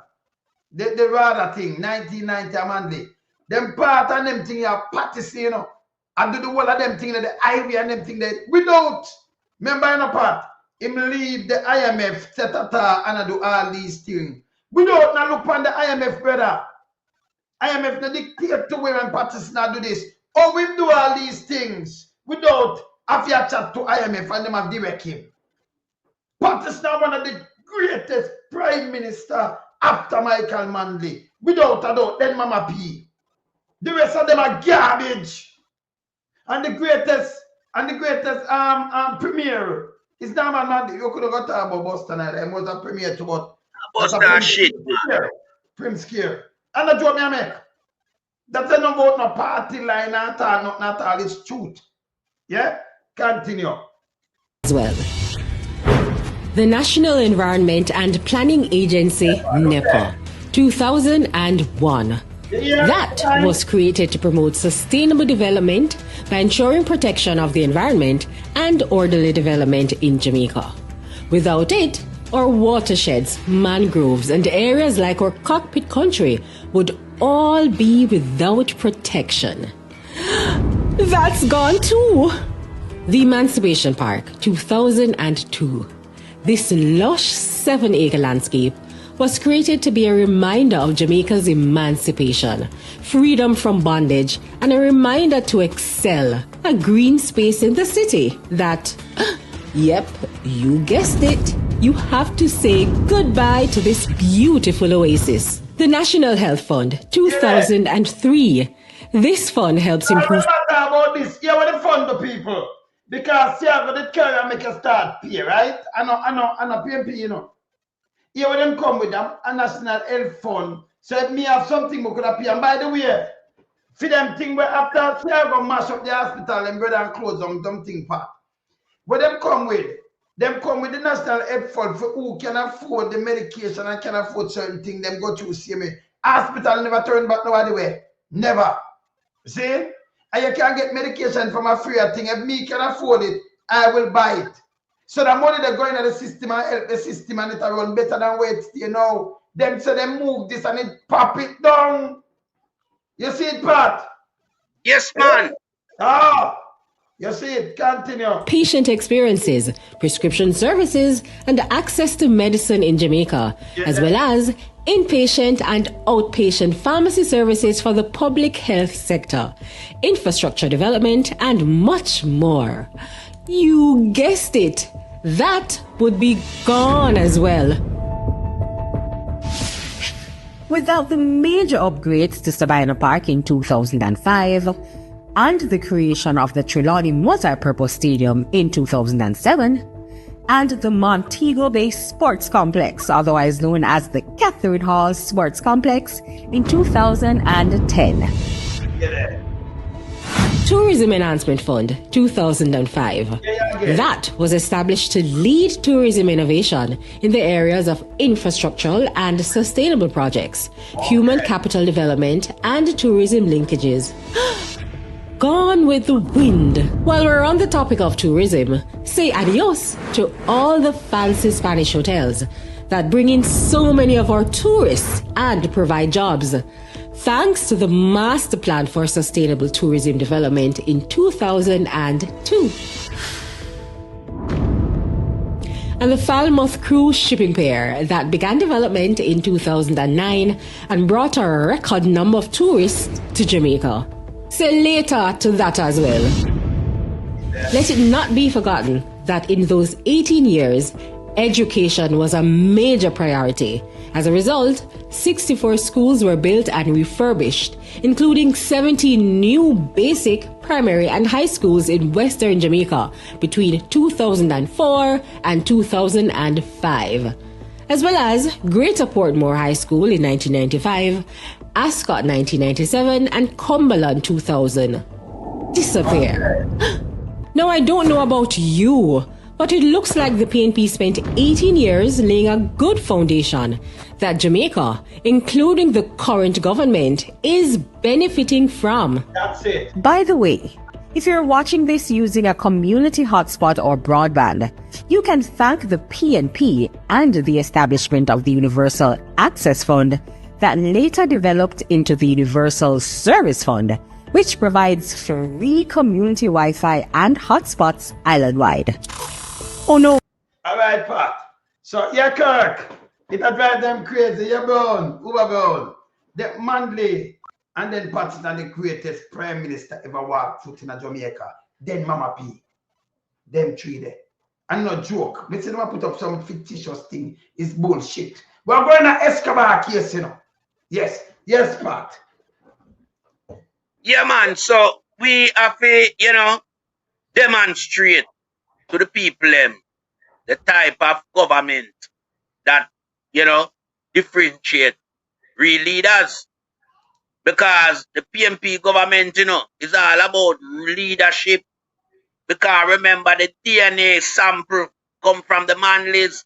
The rather thing, 1990 Monday. Them part and them thing you Patty say, you know. I do the whole of them thing, the highway and them thing that without, remember in a part, him leave the IMF, tetata, and I do all these things. Without now look on the IMF, brother. IMF no dictate to where and parties now do this. Oh, we do all these things without have your chat to IMF and them have direct him. Parties now one of the greatest prime minister after Michael Manley. Without a doubt, then Mama P. The rest of them are garbage. And the greatest premier is now man. You could have got about Boston. I was a premier to what? Boston shit, man. Prince Kier. And the job me make. That's not about no party line at all, not all. It's truth. Yeah? Continue. As well. The National Environment and Planning Agency, NEPA, 2001. That was created to promote sustainable development by ensuring protection of the environment and orderly development in Jamaica. Without it, our watersheds, mangroves, and areas like our cockpit country would all be without protection. That's gone too. The Emancipation Park, 2002. This lush 7-acre landscape was created to be a reminder of Jamaica's emancipation, freedom from bondage, and a reminder to excel, a green space in the city that, yep, you guessed it, you have to say goodbye to this beautiful oasis. The National Health Fund, 2003. This fund helps improve... about this. Yeah, what the fund the people? Because see, I got the carry and make a start pay, right? I know PMP, you know. Here when them come with them, a National Health Fund. So if me have something we could appear. And by the way, for them thing where after see I go mash up the hospital and brother and close on something part. What them come with the National Health Fund for who can afford the medication and can afford certain things, them go through see me. Hospital never turn back nobody way. Never. See? And you can get medication from a free thing. If me can afford it, I will buy it. So the money they go into the system and help the system and it will run better than wait, you know. Them so they move this and it pop it down. You see it, Pat? Yes, man. You see it. Continue. Patient experiences, prescription services, and access to medicine in Jamaica, as well as inpatient and outpatient pharmacy services for the public health sector, infrastructure development, and much more. You guessed it. That would be gone as well. Without the major upgrades to Sabina Park in 2005 and the creation of the Trelawney Multi-Purpose Stadium in 2007 and the Montego Bay Sports Complex, otherwise known as the Catherine Hall Sports Complex, in 2010. Tourism Enhancement Fund, 2005. That was established to lead tourism innovation in the areas of infrastructural and sustainable projects, human capital development, and tourism linkages. Gone with the wind. While we're on the topic of tourism, say adios to all the fancy Spanish hotels that bring in so many of our tourists and provide jobs. Thanks to the Master Plan for Sustainable Tourism Development in 2002. And the Falmouth Cruise Shipping Pier that began development in 2009 and brought a record number of tourists to Jamaica. Say later to that as well. Let it not be forgotten that in those 18 years, education was a major priority. As a result, 64 schools were built and refurbished, including 70 new basic, primary and high schools in Western Jamaica between 2004 and 2005, as well as Greater Portmore High School in 1995, Ascot 1997 and Cumberland 2000. Disappear. Now I don't know about you, but it looks like the PNP spent 18 years laying a good foundation that Jamaica, including the current government, is benefiting from. That's it. By the way, if you're watching this using a community hotspot or broadband, you can thank the PNP and the establishment of the Universal Access Fund that later developed into the Universal Service Fund, which provides free community Wi-Fi and hotspots island-wide. Oh no. All right, Pat. So, yeah, Kirk. It drive them crazy. You're born. Uber born. The Manley and then Pat is the greatest prime minister ever walked foot in Jamaica. Then Mama P. Them three there. And no joke. Me say them put up some fictitious thing. It's bullshit. We're going to Escobar case, you know. Yes. Yes, Pat. Yeah, man. So we have to, demonstrate to the people the type of government that, differentiate real leaders. Because the PNP government, is all about leadership. Because remember, the DNA sample come from the Manleys,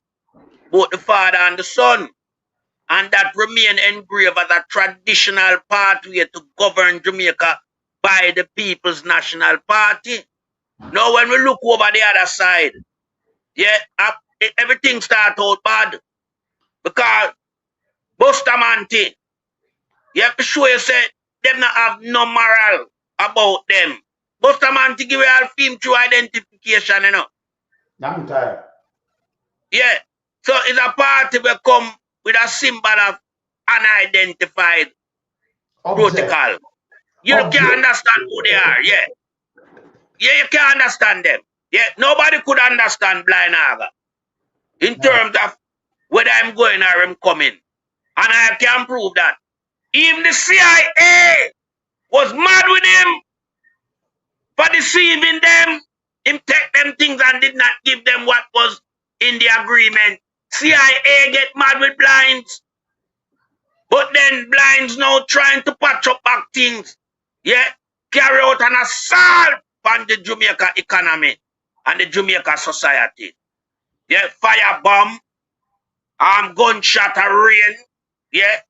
both the father and the son. And that remain engraved as a traditional pathway to govern Jamaica by the People's National Party. Now, when we look over the other side, everything starts out bad. Because Bustamante, you have to show yourself them not have no moral about them. Bustamante give you all film through identification, Long time. Yeah. So it's a party will come with a symbol of unidentified protocol. You can't understand who they are, yeah. Yeah, you can't understand them. Yeah, nobody could understand Blind Aga in terms of whether I'm going or I'm coming. And I can prove that. Even the CIA was mad with him for deceiving them. Him take them things and did not give them what was in the agreement. CIA get mad with Blinds. But then Blinds now trying to patch up back things. Yeah, carry out an assault on the Jamaica economy and the Jamaica society. Yeah, firebomb, gunshot and rain. Yeah,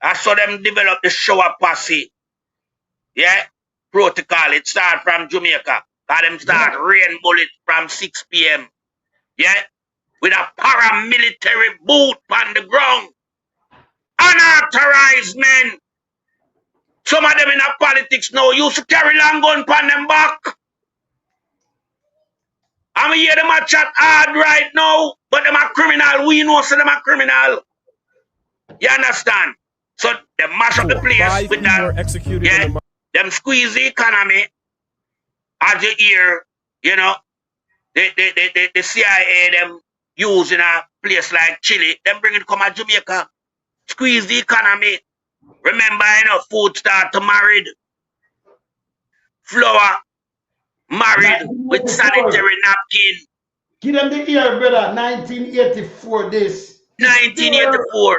I saw them develop the shower posse. Yeah, protocol. It start from Jamaica. Got them start rain bullets from 6 p.m. Yeah, with a paramilitary boot on the ground. Unauthorized men. Some of them in a politics now used to carry long gun on them back. I'm hear them a chat hard right now, but them a criminal. We know so them a criminal. You understand? So they mash up the place with that. Yeah, them squeeze the economy. As you hear, you know, the CIA them use in a place like Chile, them bring it come to Jamaica, squeeze the economy. Remember, you know, food start to married. Flour married with sanitary napkin. Give them the year, brother. 1984, this. 1984.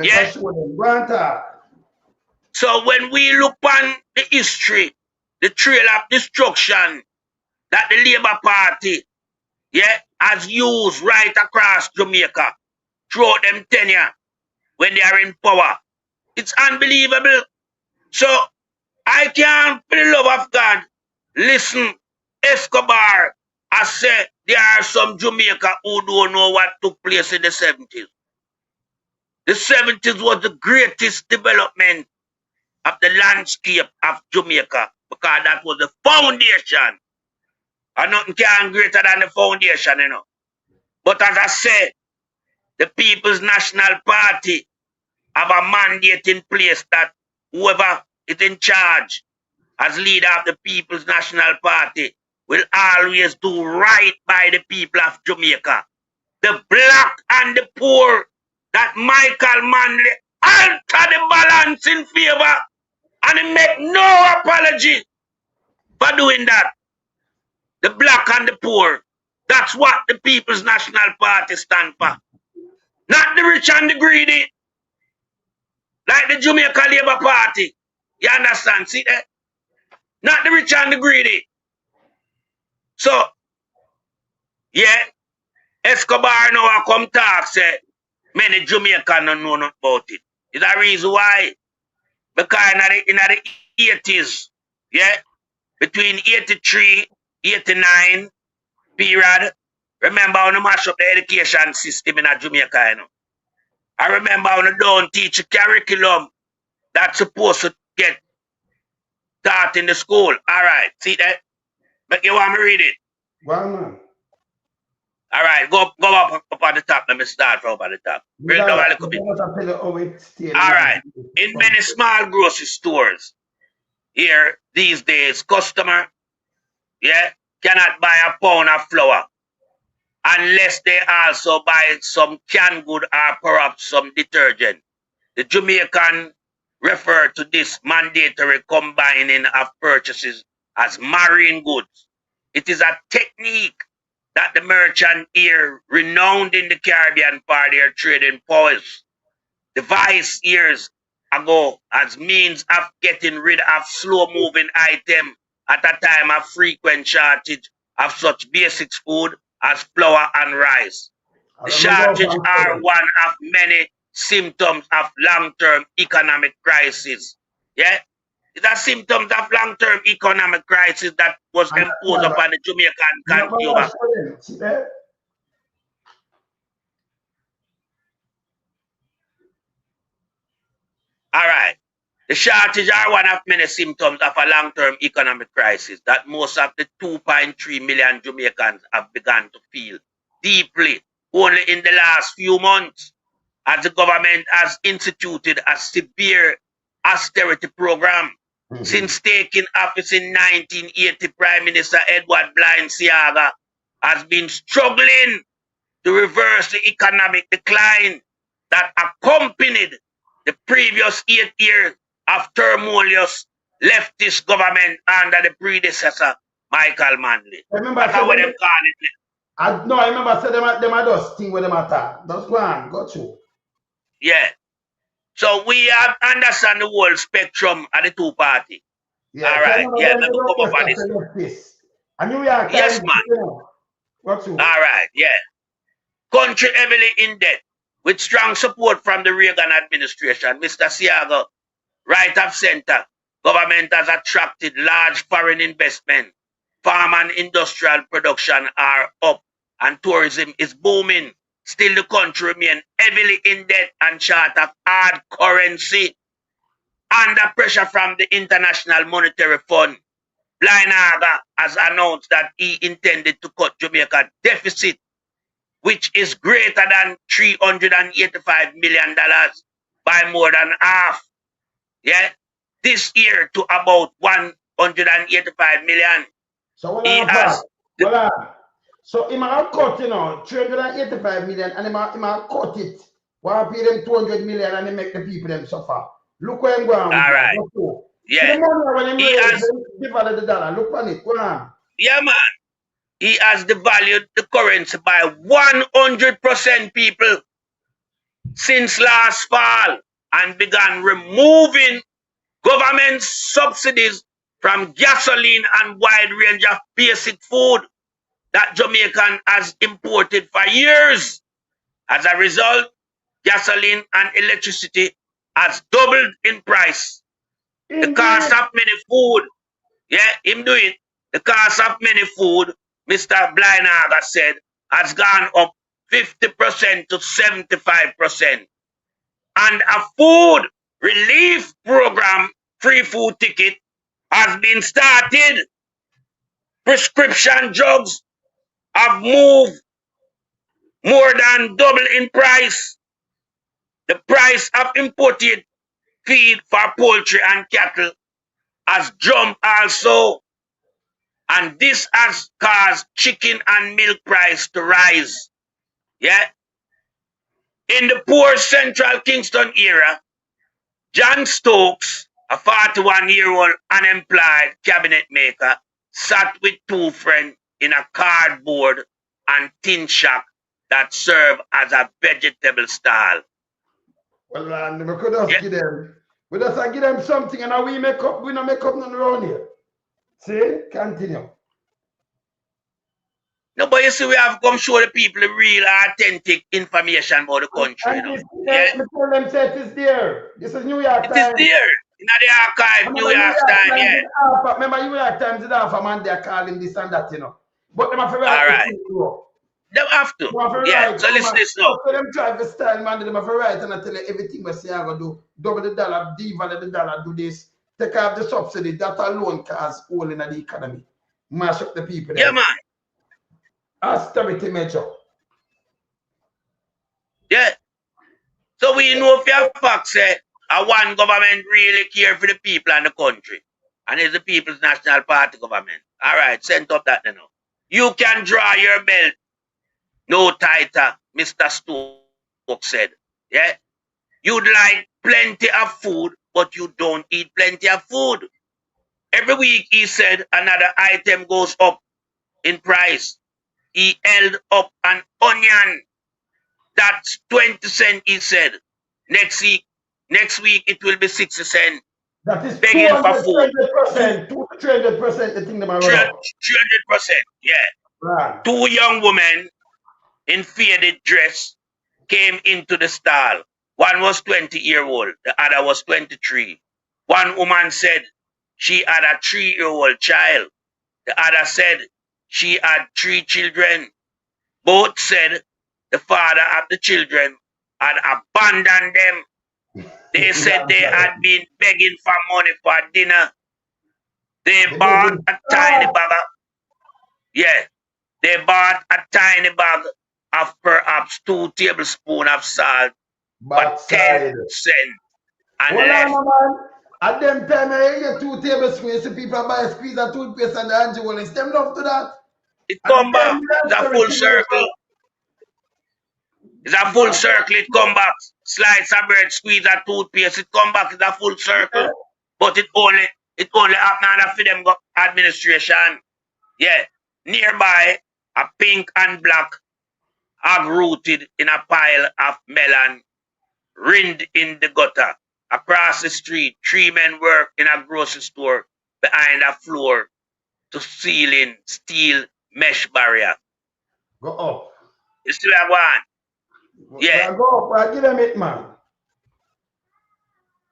Yeah. So when we look on the history, the trail of destruction that the Labour Party, yeah, has used right across Jamaica throughout them tenure when they are in power, it's unbelievable. So I can't, for the love of God, listen, Escobar, I said there are some Jamaica who don't know what took place in the 70s. The 70s was the greatest development of the landscape of Jamaica because that was the foundation. And nothing can greater than the foundation, you know. But as I said, the People's National Party have a mandate in place that whoever is in charge as leader of the People's National Party will always do right by the people of Jamaica. The black and the poor, that Michael Manley alter the balance in favor and he make no apology for doing that. The black and the poor, that's what the People's National Party stand for. Not the rich and the greedy, like the Jamaica Labour Party. You understand? See that? Not the rich and the greedy. So, yeah, Escobar now come talk, say, many Jamaicans don't know nothing about it. It's a reason why. Because in the 80s, yeah, between 83, 89 period, remember when you mash up the education system in Jamaica, you know. I remember when you don't teach a curriculum that's supposed to get taught in the school. All right, see that? But you want me to read it? Well, man. All right, go up on the top. Let me start from up on the top. Bring down a little bit. All right. In many small grocery stores here these days, customer, yeah, cannot buy a pound of flour unless they also buy some canned good or perhaps some detergent. The Jamaican refer to this mandatory combining of purchases as marine goods. It is a technique that the merchant here, renowned in the Caribbean for their trading powers, devised years ago as means of getting rid of slow-moving items at a time of frequent shortage of such basic food as flour and rice. The shortage are one of many symptoms of long-term economic crisis. Yeah? It's a symptom of long-term economic crisis that was imposed upon the Jamaican consumer. All right. The shortage are one of many symptoms of a long-term economic crisis that most of the 2.3 million Jamaicans have begun to feel deeply only in the last few months. as the government has instituted a severe austerity program. Since taking office in 1980, Prime Minister Edward Balenciaga has been struggling to reverse the economic decline that accompanied the previous 8 years of tumultuous leftist government under the predecessor, Michael Manley. That's how them call it. I remember say them are just thing with them attack. That's go through. Yeah. So we have understand the whole spectrum of the two parties. Yeah, all right. Yeah, let me come up on this. And you are yes, man. What's you? All right, yeah. Country heavily in debt with strong support from the Reagan administration. Mr. Siago, right of center. Government has attracted large foreign investment. Farm and industrial production are up and tourism is booming. Still, the country remains heavily in debt and short of hard currency. Under pressure from the International Monetary Fund, Balenciaga has announced that he intended to cut Jamaica's deficit, which is greater than $385 million by more than half. Yeah, this year to about 185 million. So he has. So he might cut, 385 million, and he might cut it. Why pay them 200 million and they make the people them suffer? Look where I'm going. All right. Yeah. The money when he has devalued the dollar. Look on it. Go on. Yeah, man. He has devalued the currency by 100%, people, since last fall and began removing government subsidies from gasoline and wide range of basic food that Jamaican has imported for years. As a result, gasoline and electricity has doubled in price. The cost of many food, yeah, him do it. The cost of many food, Mr. Balenciaga said, has gone up 50% to 75%. And a food relief program, free food ticket, has been started. Prescription drugs have moved more than double in price. The price of imported feed for poultry and cattle has jumped also. And this has caused chicken and milk price to rise. Yeah. In the poor central Kingston era, John Stokes, a 41-year-old unemployed cabinet maker, sat with two friends in a cardboard and tin shack that served as a vegetable stall. Well, we could just give them. We just give them something and we don't make up nothing around here. See? Continue. No, but you see, we have come show the people the real, authentic information about the country. Yeah. Tell them say it is there. This is New York Times. It is there. In the archive, New York Times, yeah. Remember, New York Times is half a man they are calling this and that, But them have to write. All right. They have to. Yeah, so listen this now. So them try to style, man, them have to write and I tell you everything we say I'm going to do. Double the dollar, devalue the dollar, do this. Take off the subsidy. That alone cause hole in the economy. Mash up the people. Yeah, man. Austerity measure. Yeah. So we know if your Phukk said one government really care for the people and the country. And it's the People's National Party government. All right, send up that now. You can draw your belt no tighter, Mr. Stokes said. Yeah. You'd like plenty of food, but you don't eat plenty of food. Every week, he said, another item goes up in price. He held up an onion. That's 20 cents, he said. Next week it will be 60 cents. That is begging for food. 300%, the thing that 300%, yeah. Right. Two young women in faded dress came into the stall. One was 20-year-old, the other was 23. One woman said she had a 3-year-old child. The other said she had 3 children. Both said the father of the children had abandoned them. They said they had been begging for money for dinner. They bought a tiny bag they bought a tiny bag of perhaps 2 tablespoons of salt for 10 cents and less. Man. At them time, I get 2 tablespoons. See people buy squeeze a toothpaste and the anti-wellness. Them love to that. It come back. It's a full circle. It's a full circle. It come back. Slice of bread, squeeze a toothpaste. It come back. It's a full circle. But it only happen for them administration. Yeah. Nearby, a pink and black hog rooted in a pile of melon, rinned in the gutter. Across the street, 3 men work in a grocery store behind a floor to ceiling steel mesh barrier. Go up. You still have one? Yeah. Go up. I give them it, man.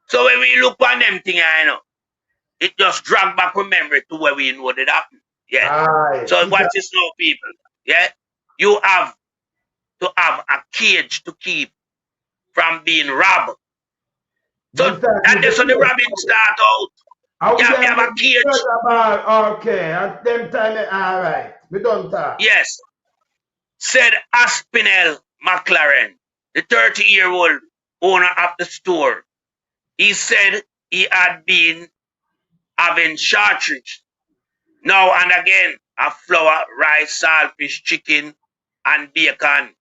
So when we look on them thing, it just drag back memory to where we know that happened. Yeah. Aye. So watch this now, people. Yeah. You have to have a cage to keep from being robbed. So that is when the robbing start out. You have a cage. Okay, at them time, all right. We don't talk. Yes. Said Aspinall McLaren, the 30-year-old owner of the store. He said he had been having shortage now and again of flour, rice, saltfish, chicken, and bacon.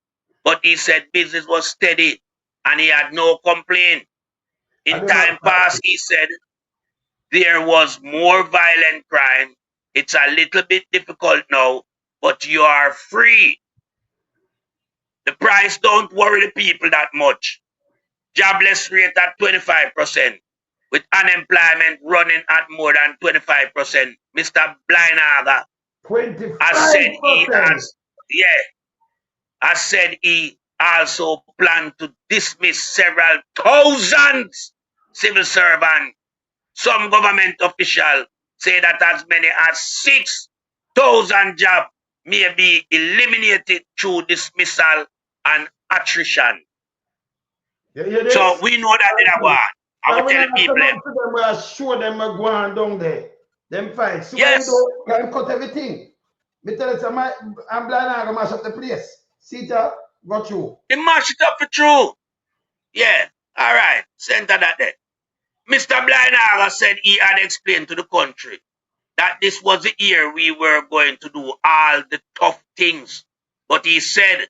But he said business was steady and he had no complaint. In time past, he said there was more violent crime. It's a little bit difficult now, but you are free. The price don't worry the people that much. Jobless rate at 25%, with unemployment running at more than 25%. Mr. Blinaga has said he also planned to dismiss several thousands civil servants. Some government officials say that as many as 6,000 jobs may be eliminated through dismissal and attrition. So we know that they are going. I will tell the people. We are sure them are going down there. Them fight. So yes. Can cut everything. Me tell you, I'm blind. I'm gonna mash up the place. See that? Got you. They mash it up for true. Yeah. All right. Center that there. Mr. Blinaga said he had explained to the country that this was the year we were going to do all the tough things. But he said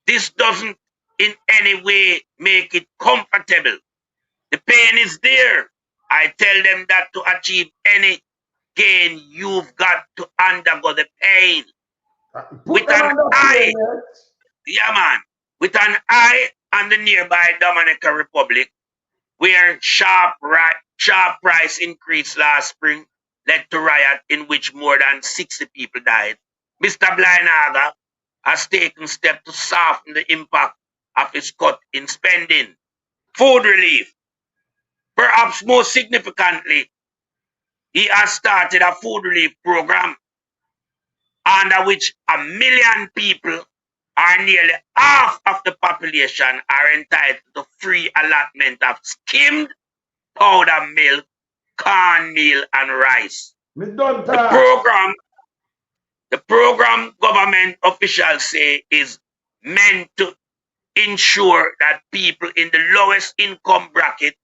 this doesn't in any way make it comfortable. The pain is there. I tell them that to achieve any gain, you've got to undergo the pain. With an eye, yeah man, with an eye on the nearby Dominican Republic, where sharp price increase last spring led to riot in which more than 60 people died. Mr. Blinaga has taken steps to soften the impact of his cut in spending. Food relief. Perhaps most significantly, he has started a food relief program under which 1 million people, or nearly half of the population, are entitled to free allotment of skimmed powder milk, cornmeal, and rice. The program government officials say is meant to ensure that people in the lowest income bracket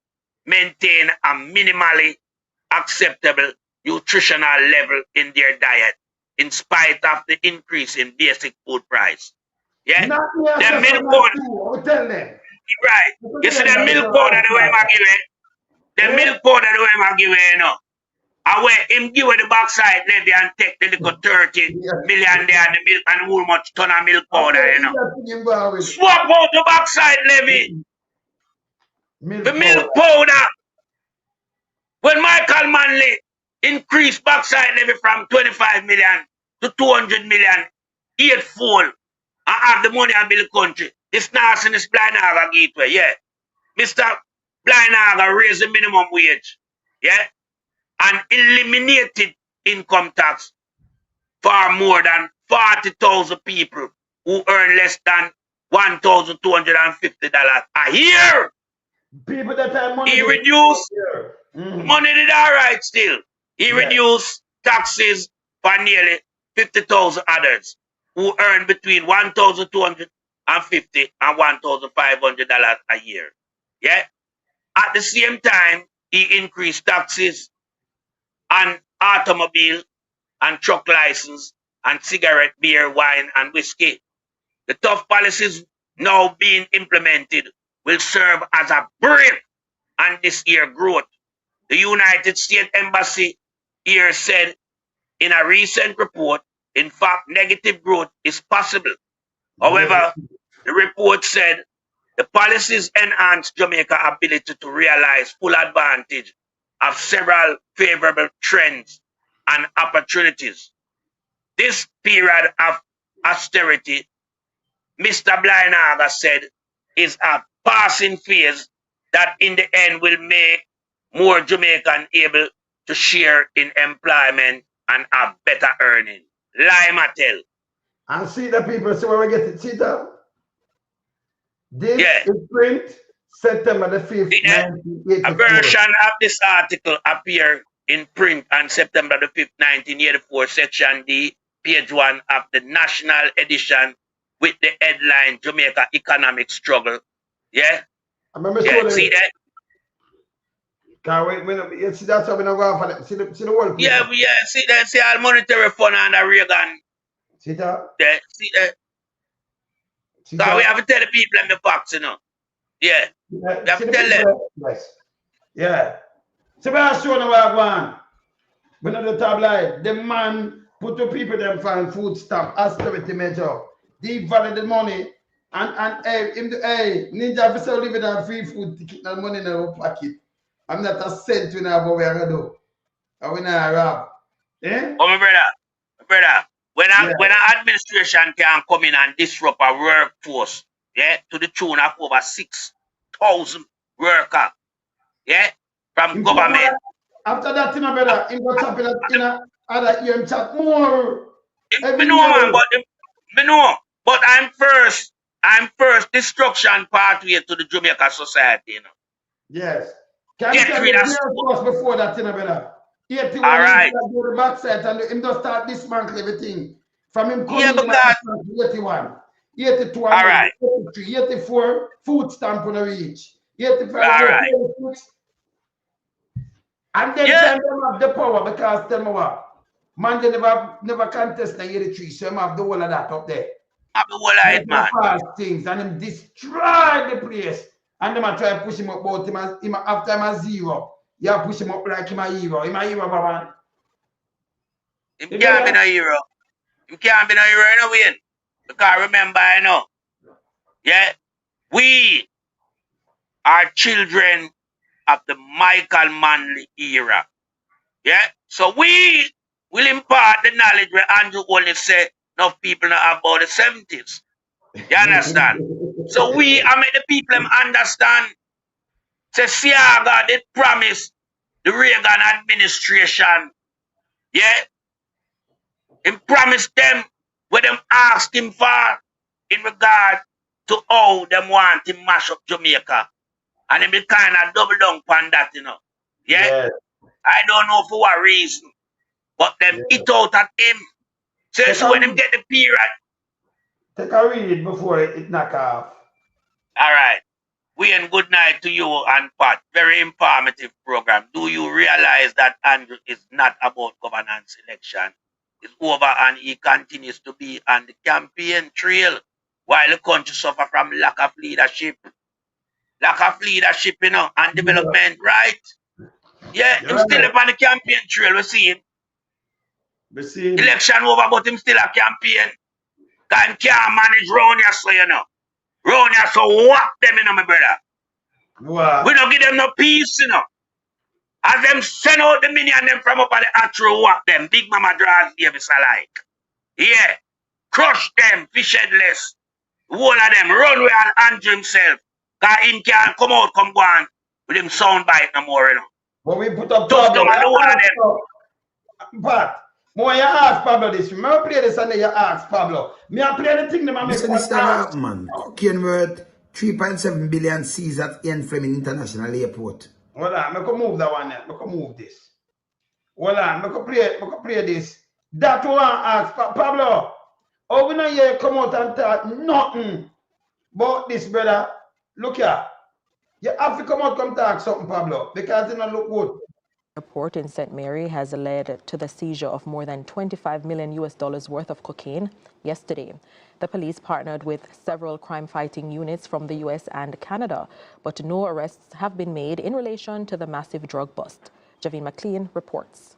maintain a minimally acceptable nutritional level in their diet in spite of the increase in basic food price. Yeah? The milk powder. Right. You see the milk powder the way I give it? The milk powder the way I give it, you know. I where him give it the backside levy and take the little 30 million there and the milk and whole much ton of milk powder, you know. Swap out the backside levy. The milk powder. When Michael Manley increased backside levy from 25 million to 200 million, eightfold, and have the money and build the country, this nastiness Blinaga gateway, yeah. Mr. Blinaga raised the minimum wage, yeah, and eliminated income tax for more than 40,000 people who earn less than $1,250 a year. People that have money. He reduced money did all right still. He reduced taxes for nearly 50,000 others who earn between $1,200 and $1,500 a year. Yeah. At the same time, he increased taxes on automobile and truck license and cigarette, beer, wine, and whiskey. The tough policies now being implemented will serve as a brake on this year's growth. The United States Embassy here said in a recent report, in fact, negative growth is possible. However, the report said the policies enhance Jamaica's ability to realize full advantage of several favorable trends and opportunities. This period of austerity, Mr. Blinaga said, is a passing phase that in the end will make more Jamaicans able to share in employment and have better earning. Lima tell. And see the people, see where we get it, see that? This is print September the 5th, 1984. A version of this article appeared in print on September the 5th, 1984, Section D, page 1 of the national edition with the headline Jamaica Economic Struggle. Yeah? I remember see that? You see that's how we don't go for that. See the world. Yeah, see that, see all monetary fund under Reagan. See that? Yeah, see that? So we have to tell the people in the facts, you know. Yeah. We have to tell them. Yes. Yeah. So we are showing where I want. We know the tabloid. The man put the people them find food stamp, austerity measure. They value the money. And Ninja officer living on free food ticket and money in our pocket. I'm not a cent when I go where I do. I when I rob. Eh? Oh, my brother. When an administration can come in and disrupt a workforce, yeah, to the tune of over 6,000 workers, yeah, from government. After that, my brother, in what's happening in other year, chat more. Me know, but I'm first destruction pathway to the Jamaica society, you know. Yes. Can you tell me before that, brother? 81, all right. Go to the backside and him just start dismantle everything. From him coming to 81, 82, all right. 83, 84, food stamp on the reach. 85, all right. 86. And then them have the power because tell me what, man, they never contest in 83, so him have the whole of that up there. Have the whole of it, man. Things and him destroy the place. And them try to push him up about him after him a zero. You push him up like him a hero. Him a hero, Baban. Him can't be no hero. Him can't be no hero in a way. Because remember, I know. Yeah. We are children of the Michael Manley era. Yeah. So we will impart the knowledge where Andrew only said enough people know about the 70s. You understand? So we are make the people understand. Say, Siaga did promise the Reagan administration, yeah? He promised them what them asked him for in regard to how them want to mash up Jamaica. And him be kind of double down on that, you know. Yeah? Yes. I don't know for what reason, but them it out at him. So when him get the period. Take a read before it knock off. All right. Wayne, good night to you and Pat. Very informative program. Do you realize that Andrew is not about governance election? It's over and he continues to be on the campaign trail while the country suffers from lack of leadership. Lack of leadership, you know, and development, right? Yeah, he's still up on the campaign trail, we see him. Election over, but him still a campaign. Because him can't manage round here, so you know. Round here, so whack them, you know, my brother. Wow. We don't give them no peace, you know. As them send out the minion them from up at the actual whack them. Big Mama draws Davis alike. Yeah. Crush them, fish headless. Whole of them, run with Andrew himself. Because him can't come out, come go on with him sound bite no more, you know. But we put up Pablo. But more you ask Pablo this. Remember play this and then you ask Pablo. Me I play the thing them and make Mr. Man, cocaine worth 3.7 billion seized at Ian Fleming International Airport. Hold on, I can move that one. I can move this. Hold on, I can play this. That one ask Pablo. Oh, we not here come out and talk nothing about this, brother. Look here. You have to come out come talk something, Pablo, because it don't look good. Report in St. Mary has led to the seizure of more than $25 million worth of cocaine yesterday. The police partnered with several crime-fighting units from the U.S. and Canada, but no arrests have been made in relation to the massive drug bust. Javine McLean reports.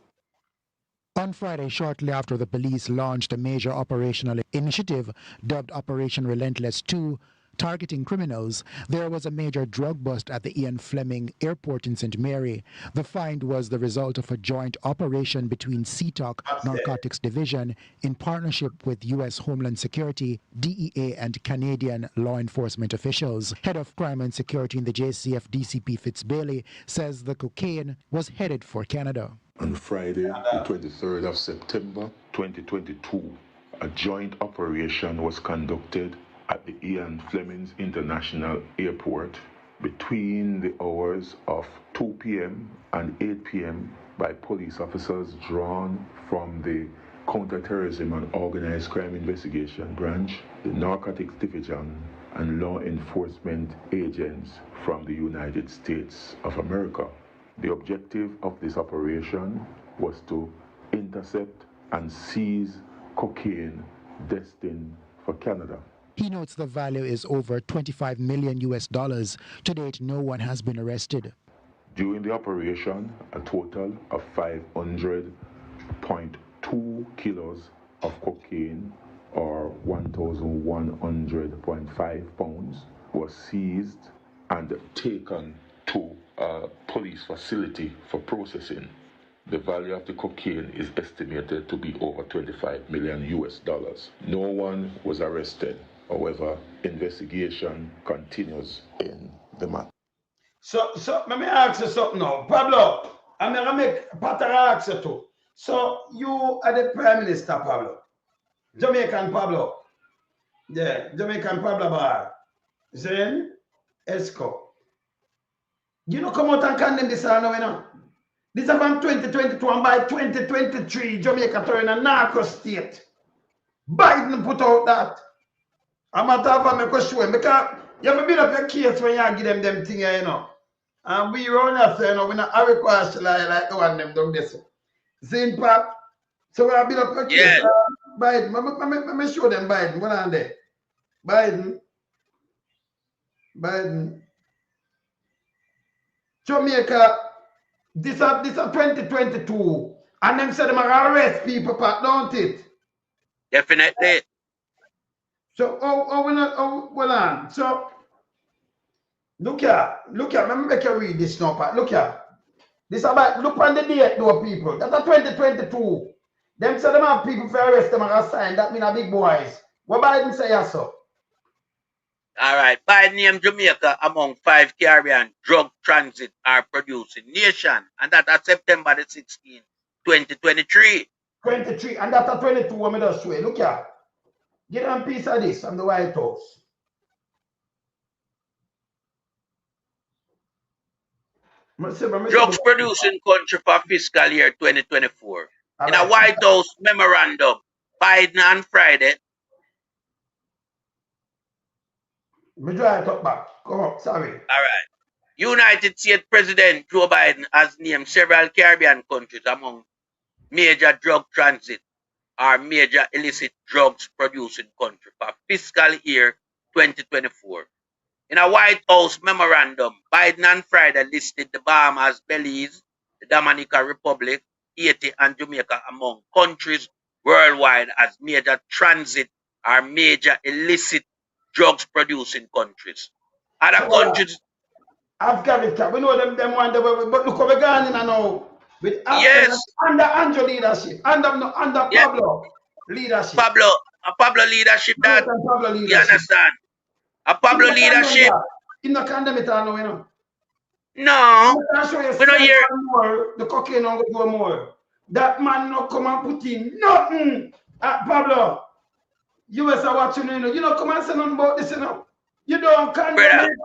On Friday, shortly after the police launched a major operational initiative dubbed Operation Relentless 2, targeting criminals, there was a major drug bust at the Ian Fleming Airport in St. Mary. The find was the result of a joint operation between CTOC Narcotics Division in partnership with U.S. Homeland Security, DEA, and Canadian law enforcement officials. Head of Crime and Security in the JCF, DCP Fitzbailey, says the cocaine was headed for Canada. On Friday, the 23rd of September 2022, a joint operation was conducted at the Ian Fleming International Airport between the hours of 2 p.m. and 8 p.m. by police officers drawn from the Counterterrorism and Organized Crime Investigation Branch, the Narcotics Division, and law enforcement agents from the United States of America. The objective of this operation was to intercept and seize cocaine destined for Canada. He notes the value is over $25 million. To date, no one has been arrested. During the operation, a total of 500.2 kilos of cocaine, or 1,100.5 pounds, was seized and taken to a police facility for processing. The value of the cocaine is estimated to be over $25 million. No one was arrested. However, investigation continues in the matter. So let me ask you something now. Pablo, I'm going to make Pater ask you too. So you are the Prime Minister, Pablo. Jamaican Pablo. Yeah, Jamaican Pablo Bar. Zen Esco. You know, come out and condemn this now, you know. This is from 2022, and by 2023, Jamaica turn a narco state. Biden put out that. I'm not having a question because you have to build up your case when you give them things, you know. And we run after, you know, we not request like the one them done this. Same part. So we have build up your case. Yeah. Biden, let me show them Biden. What on there? Biden. Jamaica, this is 2022, and them said them are arrest people, Pat, don't it? Definitely. So, well on. So, look here, let me make you read this now, Pat. Look here. This about, look on the date, though, people. That's a 2022. Them said them have people for arrest them and assign. That mean a big boys. What Biden say, yes, sir? All right. Biden named Jamaica among 5 Caribbean drug transit are producing nation. And that at September the 16th, 2023. 23. And that's a 22 when me just show you. Look here. Get a piece of this from the White House. Drugs producing country for fiscal year 2024. In a White House memorandum, Biden on Friday. Me try to talk back. Come on, sorry. All right. United States President Joe Biden has named several Caribbean countries among major drug transit or major illicit drugs producing country for fiscal year 2024. In a White House memorandum, Biden on Friday listed the Bahamas, Belize, the Dominican Republic, Haiti, and Jamaica among countries worldwide as major transit or major illicit drugs producing countries. Other countries. Afghanistan, we know them one day, but look how we're going in now. With yes. Under Andrew leadership, under Pablo leadership. Pablo leadership that Pablo leadership. You understand? A Pablo leadership. In the condemn it now, you know. No. We don't hear more, the cocaine will go more. That man no come and put in nothing. Pablo, US are watching, you know. You know, come and say nothing about this, you know. You don't condemn it.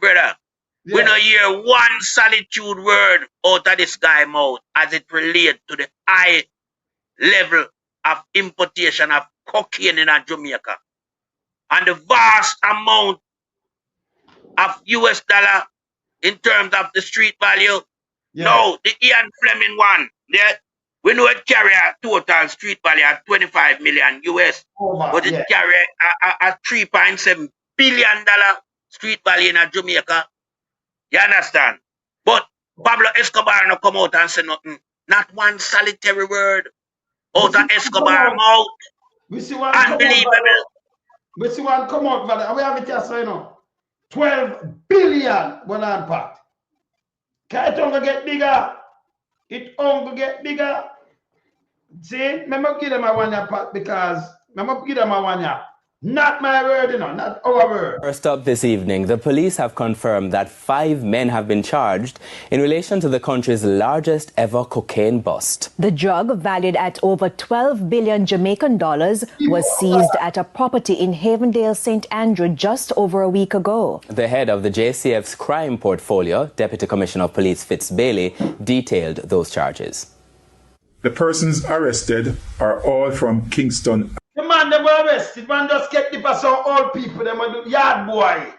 Brother, yeah. We don't hear one solitude word out of this guy mouth as it relates to the high level of importation of cocaine in Jamaica. and the vast amount of US dollar in terms of the street value. Yeah. No, the Ian Fleming one, we know it carry a total street value at 25 million US, but it carry a $3.7 billion street value in Jamaica. You understand? But Pablo Escobar no come out and say nothing. Not one solitary word out of Escobar mouth. We see one unbelievable. We see one come out, brother. We have it here, so you know. 12 billion one impact. Can it only get bigger? It only get bigger. See, remember give them a one part because remember give them a one year. Not my word, you know, not our word. First up this evening, the police have confirmed that 5 men have been charged in relation to the country's largest ever cocaine bust. The drug, valued at over 12 billion Jamaican dollars, was seized at a property in Havendale, St. Andrew just over a week ago. The head of the JCF's crime portfolio, Deputy Commissioner of Police Fitz Bailey, detailed those charges. The persons arrested are all from Kingston. The man they were arrested, man just get the person all people, them will do yard boy.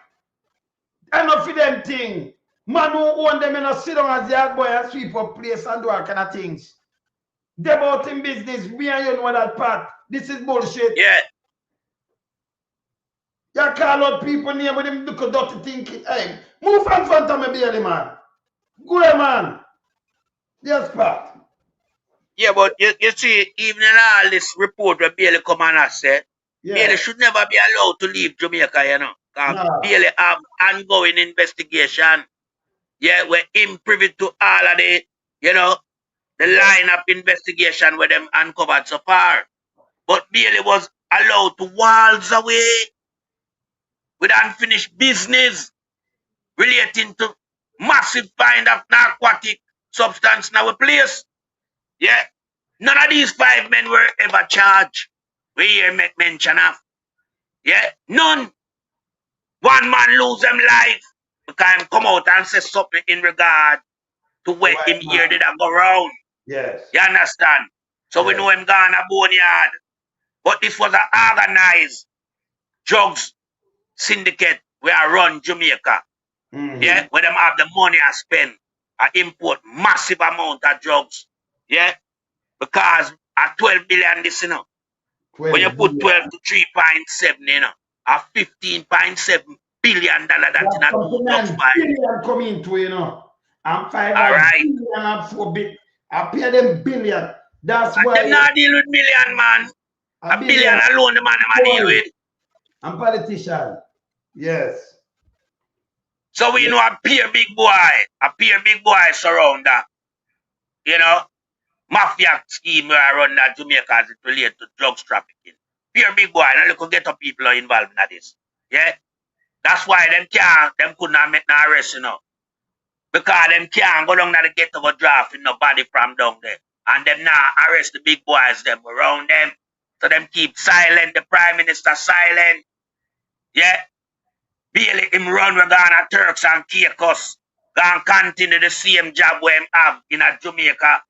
Enough for them thing. Man who own them and sit down as yard boy and sweep up place and do all kind of things. They about in business, we and you know that part. This is bullshit. Yeah. You call out people name with them look at dirty thinking. Hey, move in front of me, Bailey, man. Go ahead, man. Yes, Pat. Yeah, but you see, even in all this report where Bailey come and say, Bailey should never be allowed to leave Jamaica, you know. Because Bailey have ongoing investigation. Yeah, we're in privy to all of the, you know, the line of investigation where them uncovered so far. But Bailey was allowed to waltz away with unfinished business relating to massive find of narcotic substance in our place. Yeah. None of these 5 men were ever charged. We hear make mention of. Yeah. None. One man lose him life because him come out and say something in regard to where him here did I go round. Yes. You understand? So we know him gone a boneyard. But this was an organized drugs syndicate where I run Jamaica. Yeah. Where them have the money I spend. I import massive amount of drugs. Yeah, because at 12 billion this, you know, when you put 12 to 3.7, you know, a $15.7 billion that's in a drugs billion coming to, you know, and 5 billion and 4 billion. I pay them billion. That's why. Them not deal with million, man. A billion alone, the man them deal with. I'm politician. Yes. So we know a peer big boy surround that. You know. Mafia scheme where I run that Jamaica as it relates to drugs trafficking. Pure big boy, and look get up people are involved in this. Yeah? That's why them could not make no arrest, you know. Because them can't go down to the gate of a draft with nobody from down there. And them now arrest the big boys them around them. So them keep silent, the Prime Minister silent. Yeah? Bailey him run with Ghana Turks and Caicos. Gonna continue the same job where him have in a Jamaica.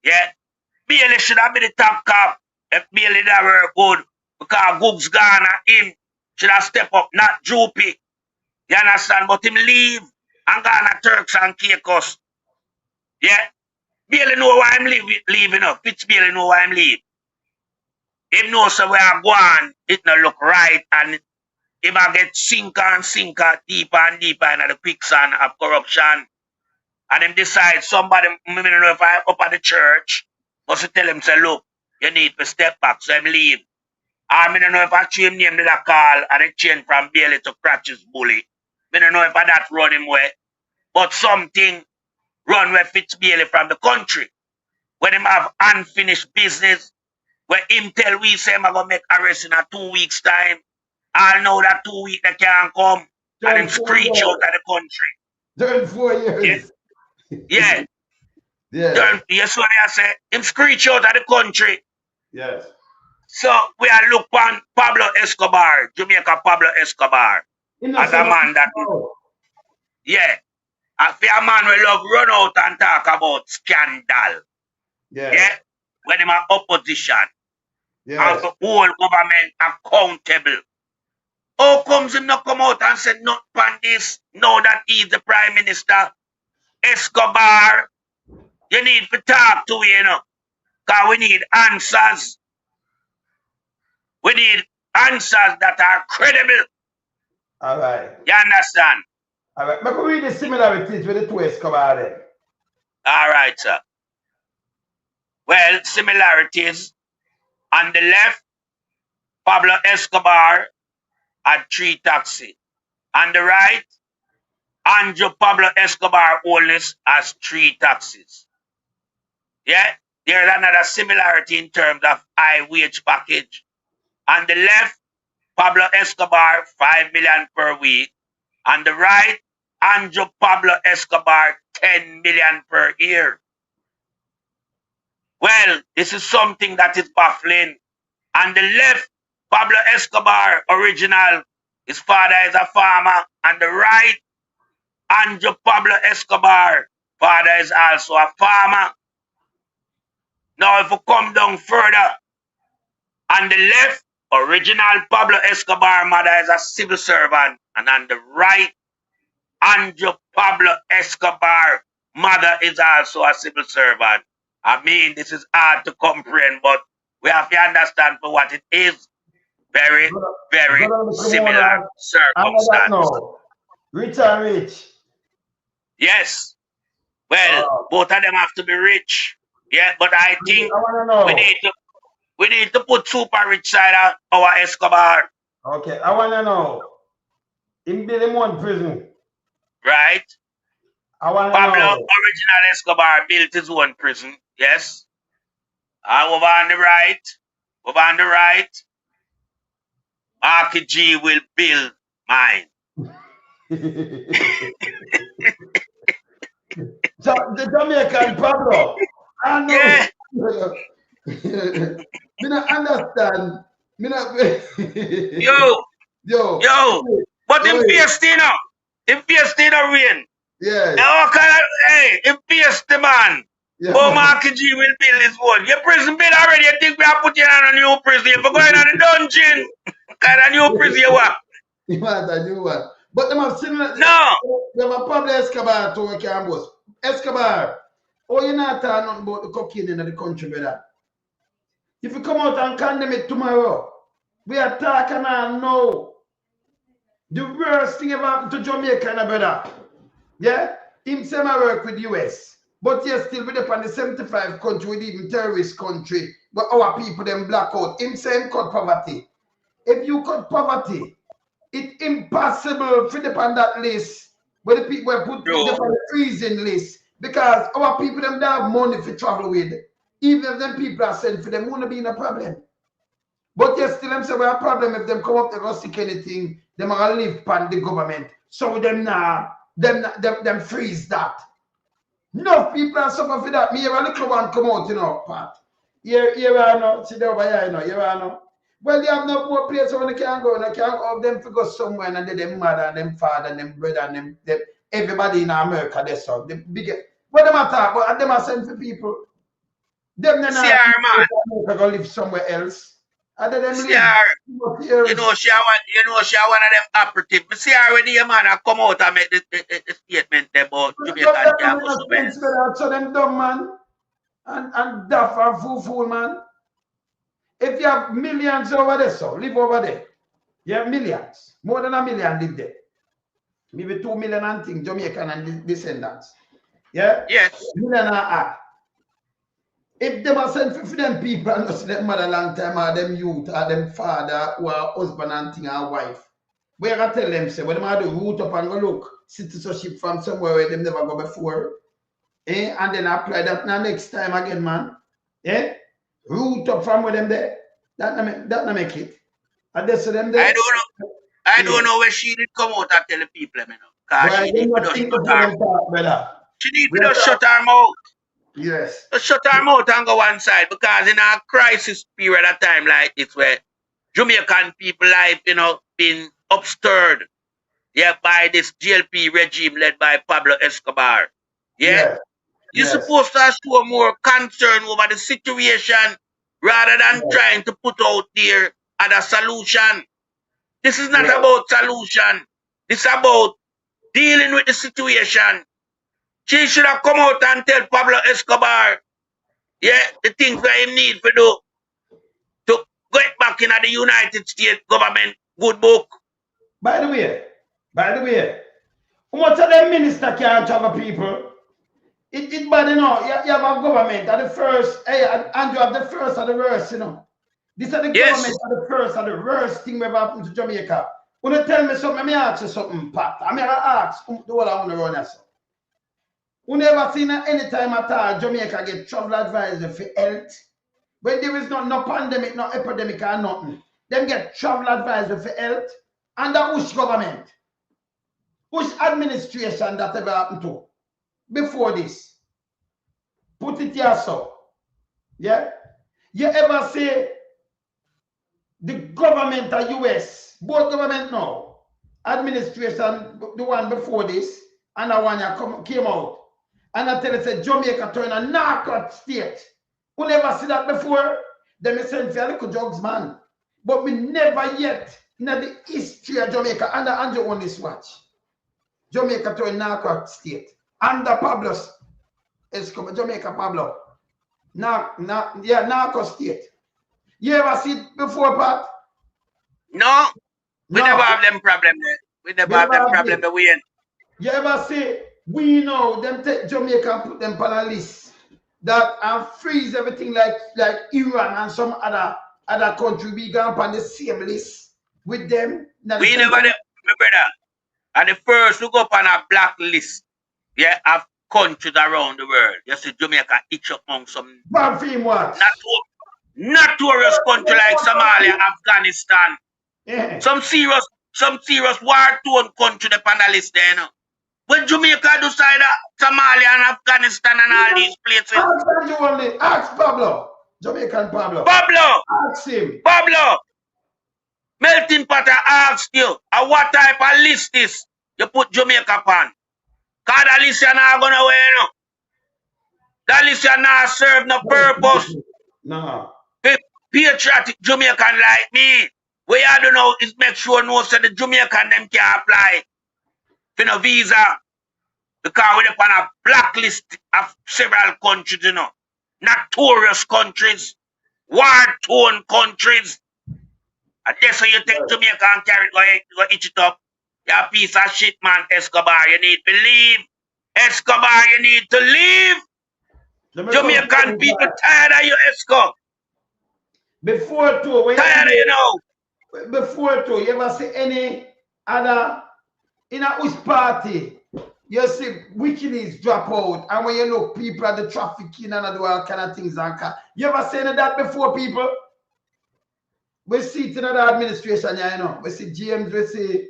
Yeah, Bailey should have been the top cop if Bailey that were good. Because Gov'T gone and him should have stepped up, not Droopy. You understand? But him leave and gone to Turks and Caicos. Yeah, Bailey know why I'm leaving up. Fitz Bailey know why I'm leaving. Him know so where I go on, it not look right and him a get sinker and sinker, deeper and deeper into the quicksand of corruption. And him decide somebody, I don't know if I up at the church, must tell him, say, look, you need to step back, so him leave. I don't know if I change him name did I call and it change from Bailey to Cratch's Bully. I don't know if I that run him way. But something run where Fitz Bailey from the country. When him have unfinished business, where him tell we say I'm going to make arrest in a 2 weeks time. I know that 2 weeks they can't come and him screech out of the country. During 4 years. Yeah. Yeah. Yes, what I say. Him screech out of the country. Yes. So we are look on Pablo Escobar, Jamaica Pablo Escobar, as a man that, yeah, as a man we love run out and talk about scandal. Yeah. When him are opposition. Yes. And the whole government accountable. How comes him not come out and say not on this, now that he's the Prime Minister? Escobar, you need to talk to him, you know. Because we need answers. We need answers that are credible. All right. You understand? All right. But we read the similarities with the two Escobar then. All right, sir. Well, similarities. On the left, Pablo Escobar had 3 taxis. On the right, Andrew Pablo Escobar Holness has 3 taxis. Yeah? There's another similarity in terms of high wage package. On the left, Pablo Escobar, 5 million per week. On the right, Andrew Pablo Escobar, 10 million per year. Well, this is something that is baffling. On the left, Pablo Escobar, original, his father is a farmer. On the right, Andrew Pablo Escobar, father is also a farmer. Now, if we come down further, on the left, original Pablo Escobar, mother is a civil servant. And on the right, Andrew Pablo Escobar, mother is also a civil servant. I mean, this is hard to comprehend, but we have to understand for what it is. Very, very similar circumstance. Rich and rich. Yes. Well, both of them have to be rich. Yeah, but I think we need to put super rich side of our Escobar. Okay, I want to know. In Billy prison. Right. I want to Pablo, know. original Escobar, built his own prison. Yes. Over on the right, Marky G will build mine. So the Jamaican Pablo, I know. Yeah. Me not understand. Me not. Yo. But in Fiestina, rain. Yeah. In Fiesta, man. Yeah. Oh, Marky G will build his one. Your prison built already. You think we are putting on a new prison? If we're going on the dungeon, kind of new prison you want. You want a new one. But them have similar. No. Them have Pablo Escobar to work on boss. Escobar, oh, you're not talking nothing about the cocaine in the country, brother. If you come out and condemn it tomorrow, we are talking now. The worst thing ever happened to Jamaica, brother. Yeah? Him say I work with the US. But yes, still with up on the 75 country, with even terrorist country. But our people them black out. Him say him cut poverty. If you cut poverty, it's impossible for them on that list. Where the people put them on the freezing list. Because our people them don't have money to travel with. Even if them people are sent for them, won't be in a problem. But yes, still them say we have a problem if them come up they go seek anything, them are gonna live upon the government. So them them freeze that. No people are suffering for that. Me have a little one come out, Pat. Here I know, sit over here, here I know. Well, they have no more place where they can go, and they can't have them to go somewhere and then them mother and them father and them brother and them everybody in America, they saw the biggest. What them are talking about? Them are sent for people. Them then go live somewhere else. Other than you know she one of them operative. Me see her when the man come out and make the statement about Jamaican campus. So them dumb man and daft and fool man. If you have millions over there, so live over there. You have millions. More than 1 million live there. Maybe 2 million and things, Jamaican and descendants. Yeah? Yes. Million and a half. If they were sent for them people and not see them mother long time or them youth or them father or husband and thing or wife, we are tell them say when they have to root up and go look citizenship from somewhere where them never go before, and then apply that now next time again, man. Root up from where them there. That not make it. And they say them there. I don't know where she did come out and tell the people, because she need to just shut her mouth. She need to just shut her mouth. Yes. Just shut her mouth and go one side, because in a crisis period of time like this where Jamaican people life, been upstirred, by this GLP regime led by Pablo Escobar. You're supposed to show more concern over the situation rather than trying to put out there other solution. This is not about solution. This is about dealing with the situation. She should have come out and tell Pablo Escobar, yeah, the things that he need to do to get back in the United States government good book. By the way, how much of them minister can't travel people? It bad, you know. You have a government at the first, hey, Andrew, at the first of the worst, you know. This is the government at the first of the worst thing ever happened to Jamaica. When you tell me something, let me ask you something, Pat. I mean, I ask the whole I want to run this. We never seen any time at all Jamaica get travel advisor for health. When there is no pandemic, no epidemic or nothing. Them get travel advisor for health. Under which government? Which administration that ever happened to? Before this. Put it here so. Yeah? You ever say the government of US, both government now, administration, the one before this, and the one came out. And I tell you, say Jamaica turn a narco state. We never see that before. They may send for a little drugs, man. But we never yet, in the history of Jamaica, under Andrew on this watch, Jamaica turn a narco state. Under Pablo's Escobar, Jamaica Pablo. Narco state. You ever see it before, Pat? No. We never have them problem there. We never have them problem the way. You ever see, we know them take Jamaica and put them on a list that and freeze everything like Iran and some other country. We go on the same list with them. We never, my brother. And the first to go up on a black list, yeah, of countries around the world. You see Jamaica itch up among some notorious country like Somalia, Afghanistan. Yeah. Some serious war-torn country the panelists there, you know. When Jamaica decide Somalia and Afghanistan and all these places. Ask Pablo. Jamaican Pablo. Pablo! Ask him. Pablo! Melting Pot asked you, what type of list is you put Jamaica on? Because that list you're not going to wear, you know. That list you're not serve no purpose. No. Patriotic Jamaican like me, what you do know is make sure no so the Jamaican them can apply for no visa. Because we're on a blacklist of several countries, you know. Notorious countries, war-torn countries. And that's how you take Jamaica and carry it, go itch it up. You're a piece of shit, man, Escobar. You need to leave. Escobar, you need to leave. Jamaican people tired of you, Esco. Before too, tired of you know. Before too, you ever see any other in a which party? You see wickedness drop out, and when you look people at the trafficking and do all kind of things and you ever seen that before, people? We see it in the administration, you know. We see James, we see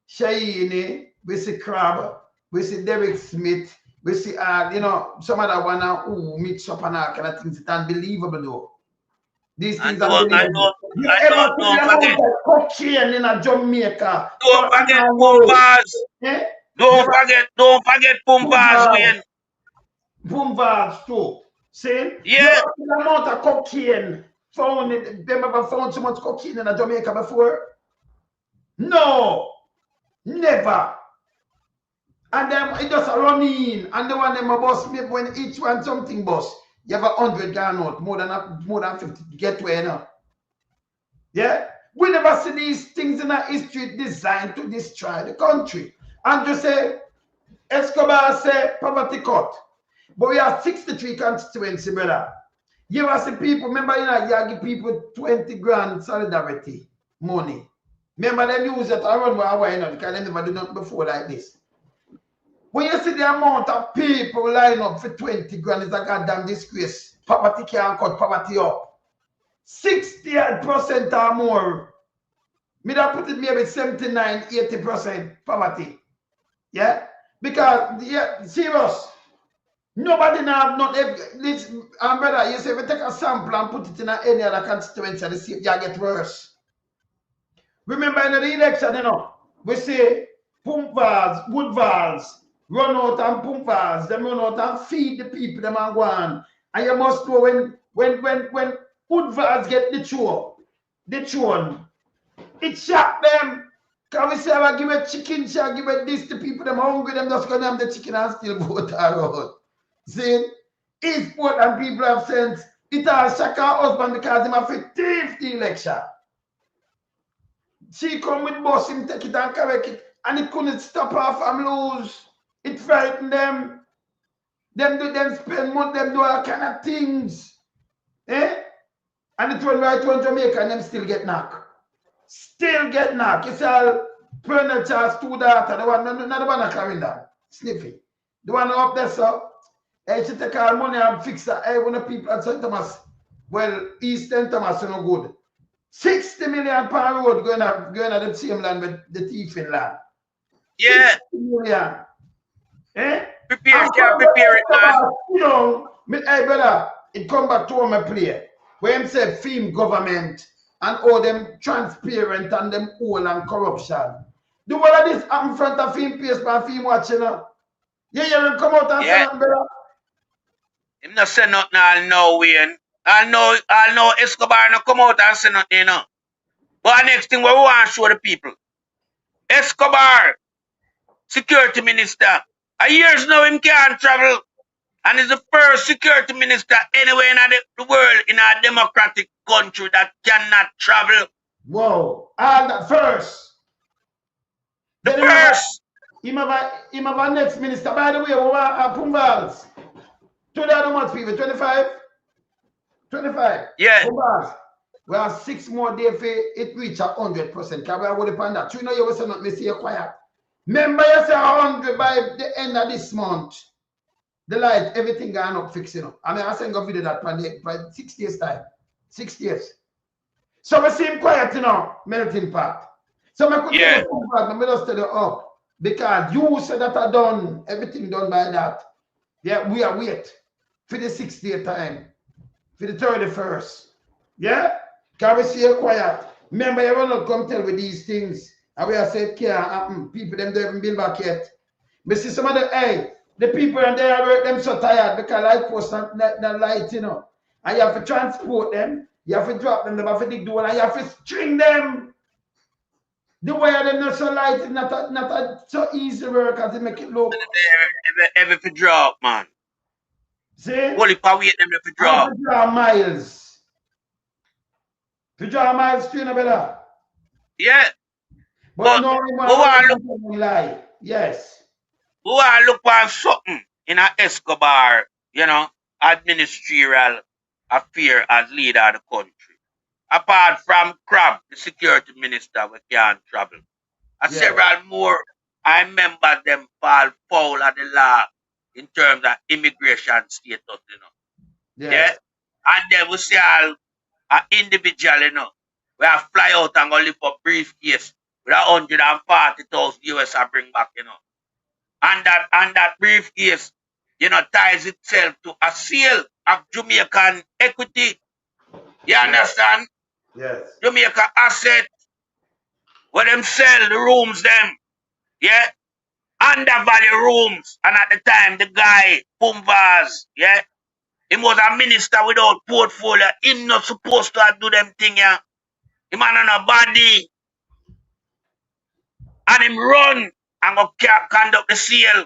Shaheen, we see Crab, we see Derek Smith, we see you know, some other one who mix up and all kind of things. It's unbelievable though. These things are unbelievable. You ever see cocaine in a Jamaica? Don't forget Pumbas. Eh? Don't forget Pumbas, man. Pumbas too. See? Yeah. The amount of cocaine found, them ever found so much cocaine in Jamaica before? No. Never. And then it just run in. And the one them a bus, maybe when each one something bus, you have 100 gone out, more than 50 to get where now. Yeah? We never see these things in our history designed to destroy the country. And you say, Escobar say poverty cut. But we have 63 constituency, brother. You ever see people, remember, you know, you give people 20 grand solidarity money. Remember them use it around where you know, because they never do nothing before like this. When you see the amount of people line up for 20 grand, it's a goddamn disgrace. Poverty can't cut poverty up. 68% or more. Me that put it maybe 79, 80% poverty. Yeah? Because, yeah, serious. Nobody now have not this brother, you say if you take a sample and put it in any other constituency, the same, you get worse. Remember in the election, you know, we say pump valves, wood valves, run out and pump valves, them run out and feed the people, them and go on. And you must know when wood valves get the chore, It shocked them. Can we say, I give a chicken, shall give a this to people, them hungry, them just going to have the chicken and still vote around. See? It's important people have sense. It has shock her husband because him have to thief the election. She come with boss, him take it and correct it. And it couldn't stop her from lose. It frightened them. Them spend money, them do all kind of things. Eh? And it went right to Jamaica and them still get knocked. Still get knocked. You see all Pernell Charles, two daughters, the one, not the one that carrying that. Sniffy. The one up there, so. Hey, she take all money and fix that. Hey, when the people at St. Thomas, well, East St. Thomas is no good. 60 million per road going at the same land with the thief in land. Yeah. 60 million. Eh? Prepare it, man. You know, hey, brother, it come back to what I play. When him say film government and all them transparent and them all and corruption. Do all of this up in front of film place and film watching. You hear him come out and say that, brother? Him not say nothing all know, Wayne. I know Escobar not come out and say nothing, you know. But the next thing we want to show the people. Escobar, security minister. A years now him can't travel. And he's the first security minister anywhere in the world in a democratic country that cannot travel. Whoa. And the first. The first. Him have a next minister. By the way, we want Pumbals. Today how much people? 25? 25. Yeah. Pumbals. We have 6 more days for it reach 100%. Because we are going to find that. You know you will say not me say you quiet. Remember you say 100 by the end of this month. The light, everything gone up fixing up. I mean, I send a video that for 6 days time. 6 years. So we see him quiet, you know, melting pot. So I could tell you, I just tell you up. Because you said that I done, everything done by that. Yeah, we are wait for the 6 day time. For the 31st. Yeah? Can we see you quiet? Remember, you will not come tell with these things. And we are said, can't happen. People, them don't even build back yet. But see some of the, hey, the people and they are them so tired because light post not light, you know. And you have to transport them, you have to drop them, you have to dig the hole, and you have to string them. The way them not so light is not a so easy work as they make it look. Every for drop, man. See? Only for wait them to drop. To draw miles. To draw miles, string better. Yeah. But no, we want to lie. Yes. We want to look for something in a Escobar, you know, administrative affair as leader of the country. Apart from Crab, the security minister, we can't travel. And several more, I remember them fall foul of the law in terms of immigration status, you know. Yeah. And then we see all an individual, you know, we have fly out and go live for briefcase with 140,000 US I bring back, you know. And that briefcase, you know, ties itself to a sale of Jamaican equity. You understand? Yes. Jamaica asset. Where them sell the rooms them. Yeah. Undervalue rooms. And at the time, the guy, Pumbas, yeah. He was a minister without portfolio. Him not supposed to do them thing, yeah. Him on a body. And him run and go conduct the sale.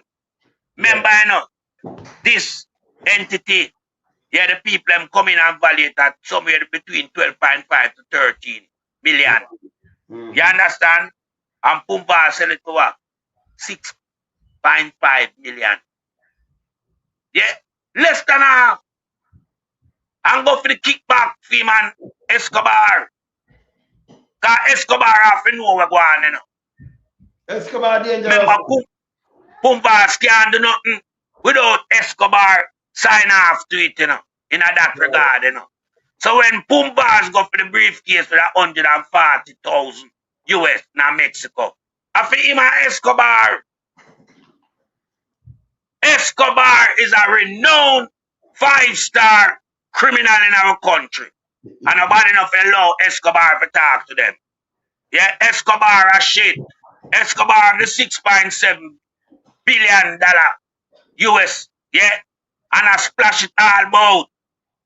Remember, you know, this entity, yeah, the people them come in and value it at somewhere between 12.5 to 13 million. You understand? And Pumba sell it to what? 6.5 million. Yeah, less than half. And go for the kickback fee, man, Escobar. Because Escobar have to know what's going on, you know. Escobar dangerous. Remember, Pumbas can't do nothing without Escobar sign off to it, you know, in that regard, you know. So when Pumbas go for the briefcase with 140,000 US now Mexico, after him and Escobar. Escobar is a renowned 5-star criminal in our country. And nobody enough allow Escobar to talk to them. Yeah, Escobar a shit. Escobar the $6.7 billion US, yeah, and I splash it all about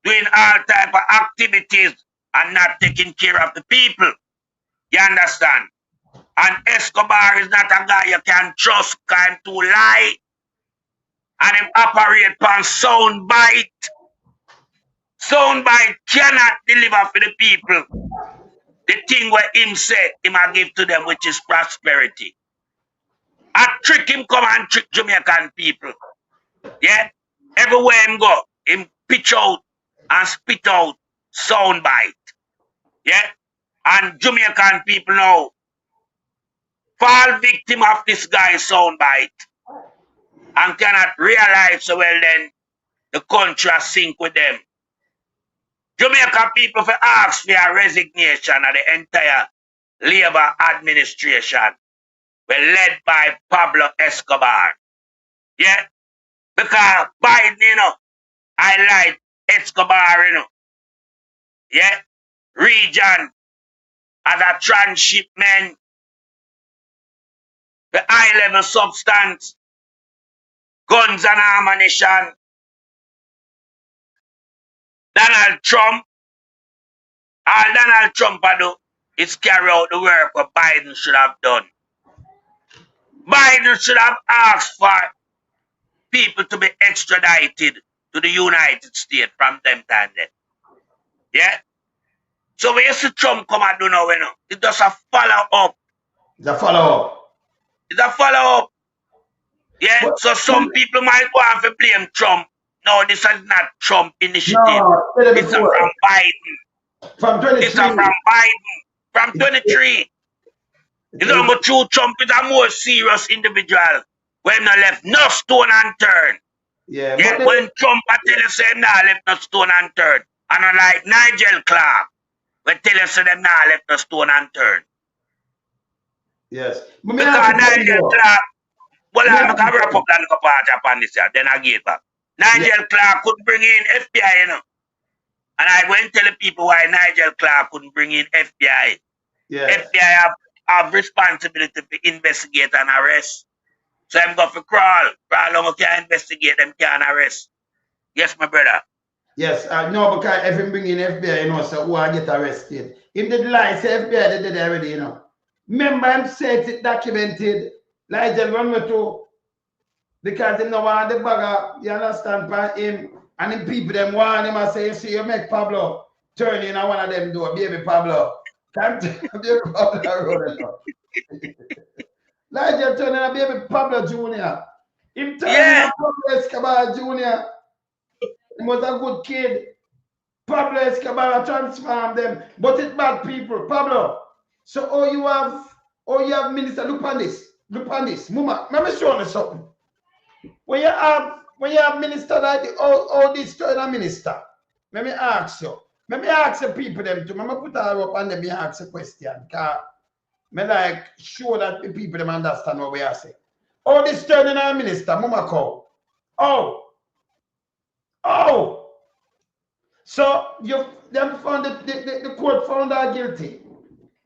doing all type of activities and not taking care of the people. You understand? And Escobar is not a guy you can trust, kind to lie. And him operate on soundbite. Soundbite cannot deliver for the people the thing where him say him a give to them, which is prosperity. I trick him come and trick Jamaican people. Yeah? Everywhere him go, him pitch out and spit out soundbite. Yeah? And Jamaican people now fall victim of this guy's soundbite and cannot realize so well then the country sink with them. Jamaican people for ask for a resignation of the entire Labour administration. Were led by Pablo Escobar. Yeah? Because Biden, you know, highlight Escobar, you know. Yeah? Region as a transshipment, the high-level substance, guns and ammunition. Donald Trump, all Donald Trump do is carry out the work what Biden should have done. Biden should have asked for people to be extradited to the United States from them time then. Yeah? So when you see Trump come and do now, you know, it's just a follow-up. It's a follow-up. It's a follow-up. Yeah? But, so some people might want to blame Trump. No, this is not Trump initiative. No, it's from Biden. From 23. It's from Biden. From 23. It's not true. Trump is a more serious individual. When not left no stone unturned. Yeah. Yeah. When Trump I tell you say nah left no stone unturned. And unlike Nigel Clark, when tell you say them nah left no stone unturned. Yes. Because Nigel Clark, well, I'm going to wrap up that little part upon this year, then I get back. Nigel Clark could bring in FBI, you know. And I went to tell the people why Nigel Clark couldn't bring in FBI. Yes. FBI have responsibility to investigate and arrest. So I'm going to crawl. Crawl long can investigate, them can arrest. Yes, my brother. Yes, no, because if him bring in FBI, you know, so who I get arrested. Him did lie, say FBI they did it already, you know. Remember him said it documented, like they run me to, because him no want the bagger, you understand, by him, and him people them want him and say, you see, you make Pablo turn in and one of them do, baby Pablo. Can't baby Pablo road like you turn in a baby Pablo Jr. Him turn in a Pablo Escobar Jr. He was a good kid. Pablo Escobar transformed them, but it's bad people. Pablo. So you have minister. Look on this. Mama, let me show you something. When you have minister like all this turn a minister, let me ask you. Let me ask the people them too. Let me put her up and let me ask a question. Because I like sure that the people them understand what we are saying. All this turning a minister, Mama call. Oh. So them found the court found her guilty.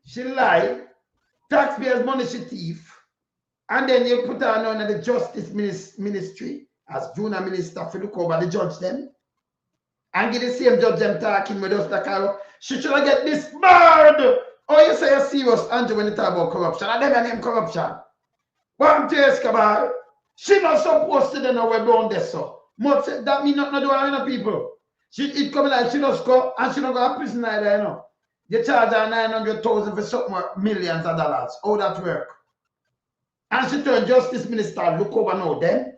She lied, taxpayers' money she thief, and then you put her under the justice ministry as junior minister to look over the judge them. And get the same judge them talking with us like she should have get disbarred. Oh, you say you're serious, Andrew, when you talk about corruption. And them name corruption. One to Escobar. She not supposed to know we're doing this so. Much that mean not do any people. It come like she just go and she not go to prison either, you know. They charge her 900,000 for something millions of dollars. How that work? And she turn justice minister look over now then.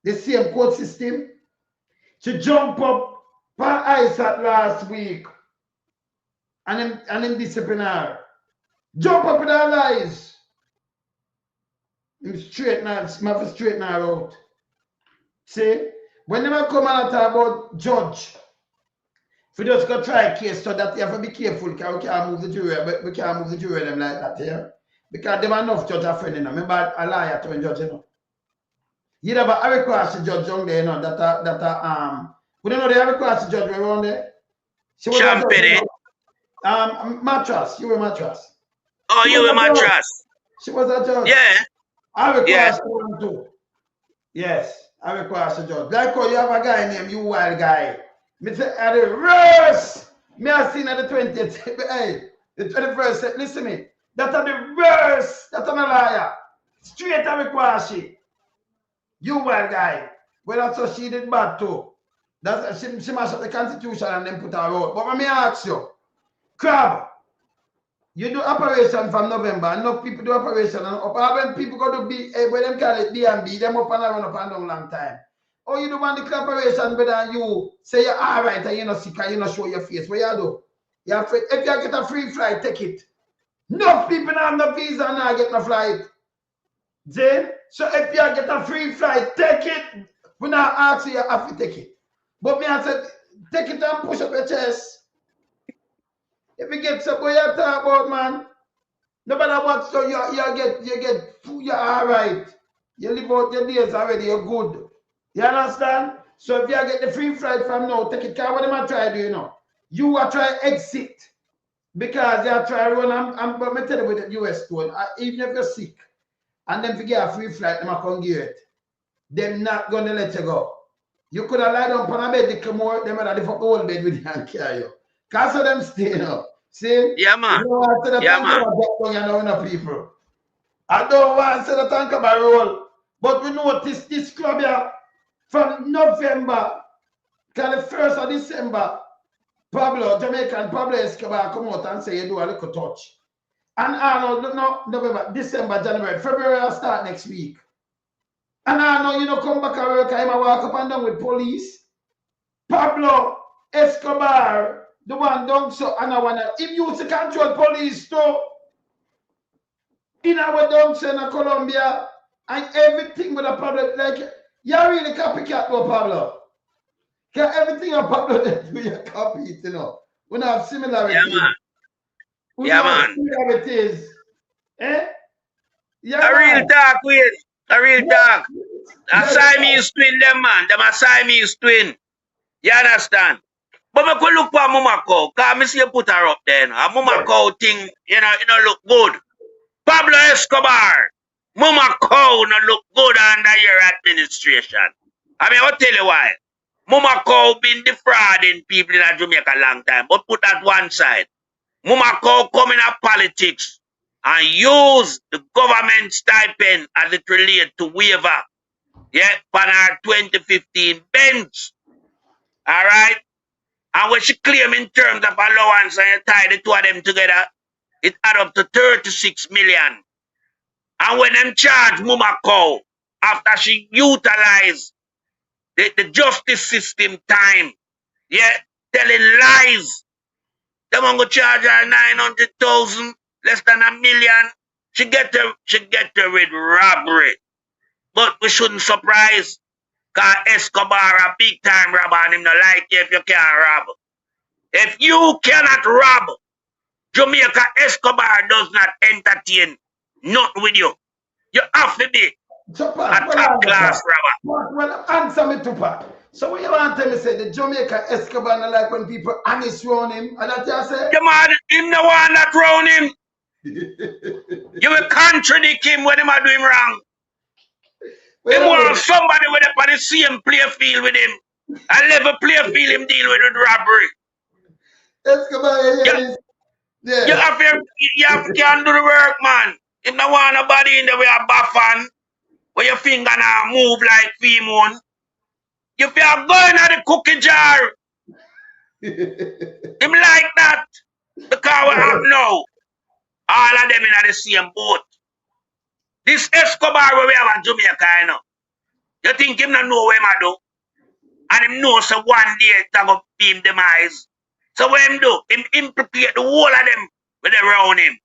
The same court system. She jump up for ISAT last week. And him discipline her. Jump up with her lies. Him straighten her out. See, when they come and talk about judge, if we just go try a case so that you have to be careful because we can't move the jury, but we can't move the jury them like that here. Because them enough judge are friend, you know. Remember a liar to a judge, you know. You never have a class to judge young there, you know, we don't know they have a class to judge around there. She was Champagne. Mattress. You were Mattress. Oh, you were Mattress. She was a judge. Yeah. I have a class to one too. Yes. I require a judge. Like how you have a guy named You Wild Guy. Me say at the rest. Me I seen at the 20th. Hey, The 21st, listen me. That are the worst. That are a liar. Straight away quashi. You wild guy. Well, that's what she did bad too. That's she mashed up the constitution and then put her out. But let me ask you, Crab, you do operation from November. Enough people do operation. And when people go to B, when them call it B&B, them up and run up and down long time. Oh, you do want the operation better than you say you're all right and you're not sick and you not show your face. What you do? You're afraid. If you get a free flight, take it. No people have no visa and not get no flight. Then, so if you get a free flight, take it. We not ask you have to take it. But me I said, take it and push up your chest. If you get some boy you talk about, man, no matter what, so you're all right. You live out your days already, you're good. You understand? So if you get the free flight from now, take it. Because what am I trying to do, you know? You are trying to exit. Because they are trying to run, but me tell you with the US tone, even if you're sick, and then if you get a free flight, them are going to give it. They're not going to let you go. You could have lied down on a bed, they come out, them are the fucking old bed with you and carry you. Because of them staying up. See? Yeah, man. You don't want to say the tank about you know, people. I don't want to say the tank about roll. But we notice this club here from November to the 1st of December, Jamaican Pablo Escobar come out and say you do a little touch. And I know, no, November, December, January, February, I'll start next week. And I know you know come back and work, I walk up and down with police. Pablo Escobar, the one down so, and I wanna, if you to control police too, in our down in Colombia, and everything with a Pablo, like, you're really copycat though, Pablo. Because everything on Pablo do you copy it, you know. We don't have similarities. Yeah, man. We yeah, don't have man. similarities. Eh? Yeah, a real talk, wait. A real talk. A Siamese twin, them, man. Them a Siamese twin. You understand? But me could look for Mama Cow, because I see you put her up there. A Mama Cow thing, you know look good. Pablo Escobar, Mama Cow no look good under your administration. I mean, I'll tell you why. Mama Cow been defrauding people in Jamaica a long time, but put that one side. Mama Cow come in politics and use the government stipend as it relates to waiver. Yeah, for our 2015 Benz. All right? And when she claim in terms of allowance and you tie the two of them together, it add up to 36 million. And when them charge Mama Cow after she utilized the justice system time, yeah, telling lies, them going to charge her 900,000, less than $1 million. She get her with robbery. But we shouldn't surprise, because Escobar a big time robber and him not like you if you can't rob. If you cannot rob, Jamaica Escobar does not entertain nothing with you. You have to be a top class robber. Well, answer me, Tupac. So when you want to tell me, say, the Jamaica Escobar not like when people honest round him, and that you say? Yeah, man, him the one that round him. You will contradict him when him are doing wrong. Him want somebody with the same play field with him. And level play field him deal with robbery. Escobar, yeah. You have to can do the work, man. If no want nobody in the way of baffan, where your finger now move like Femon, if you are going at the cookie jar, him like that. Because we have now, all of them in the same boat. This Escobar where we have in Jamaica, you know. You think him not know what him do? And him know so one day it's going to be him demise. So what him do? Him implicate the whole of them with around him.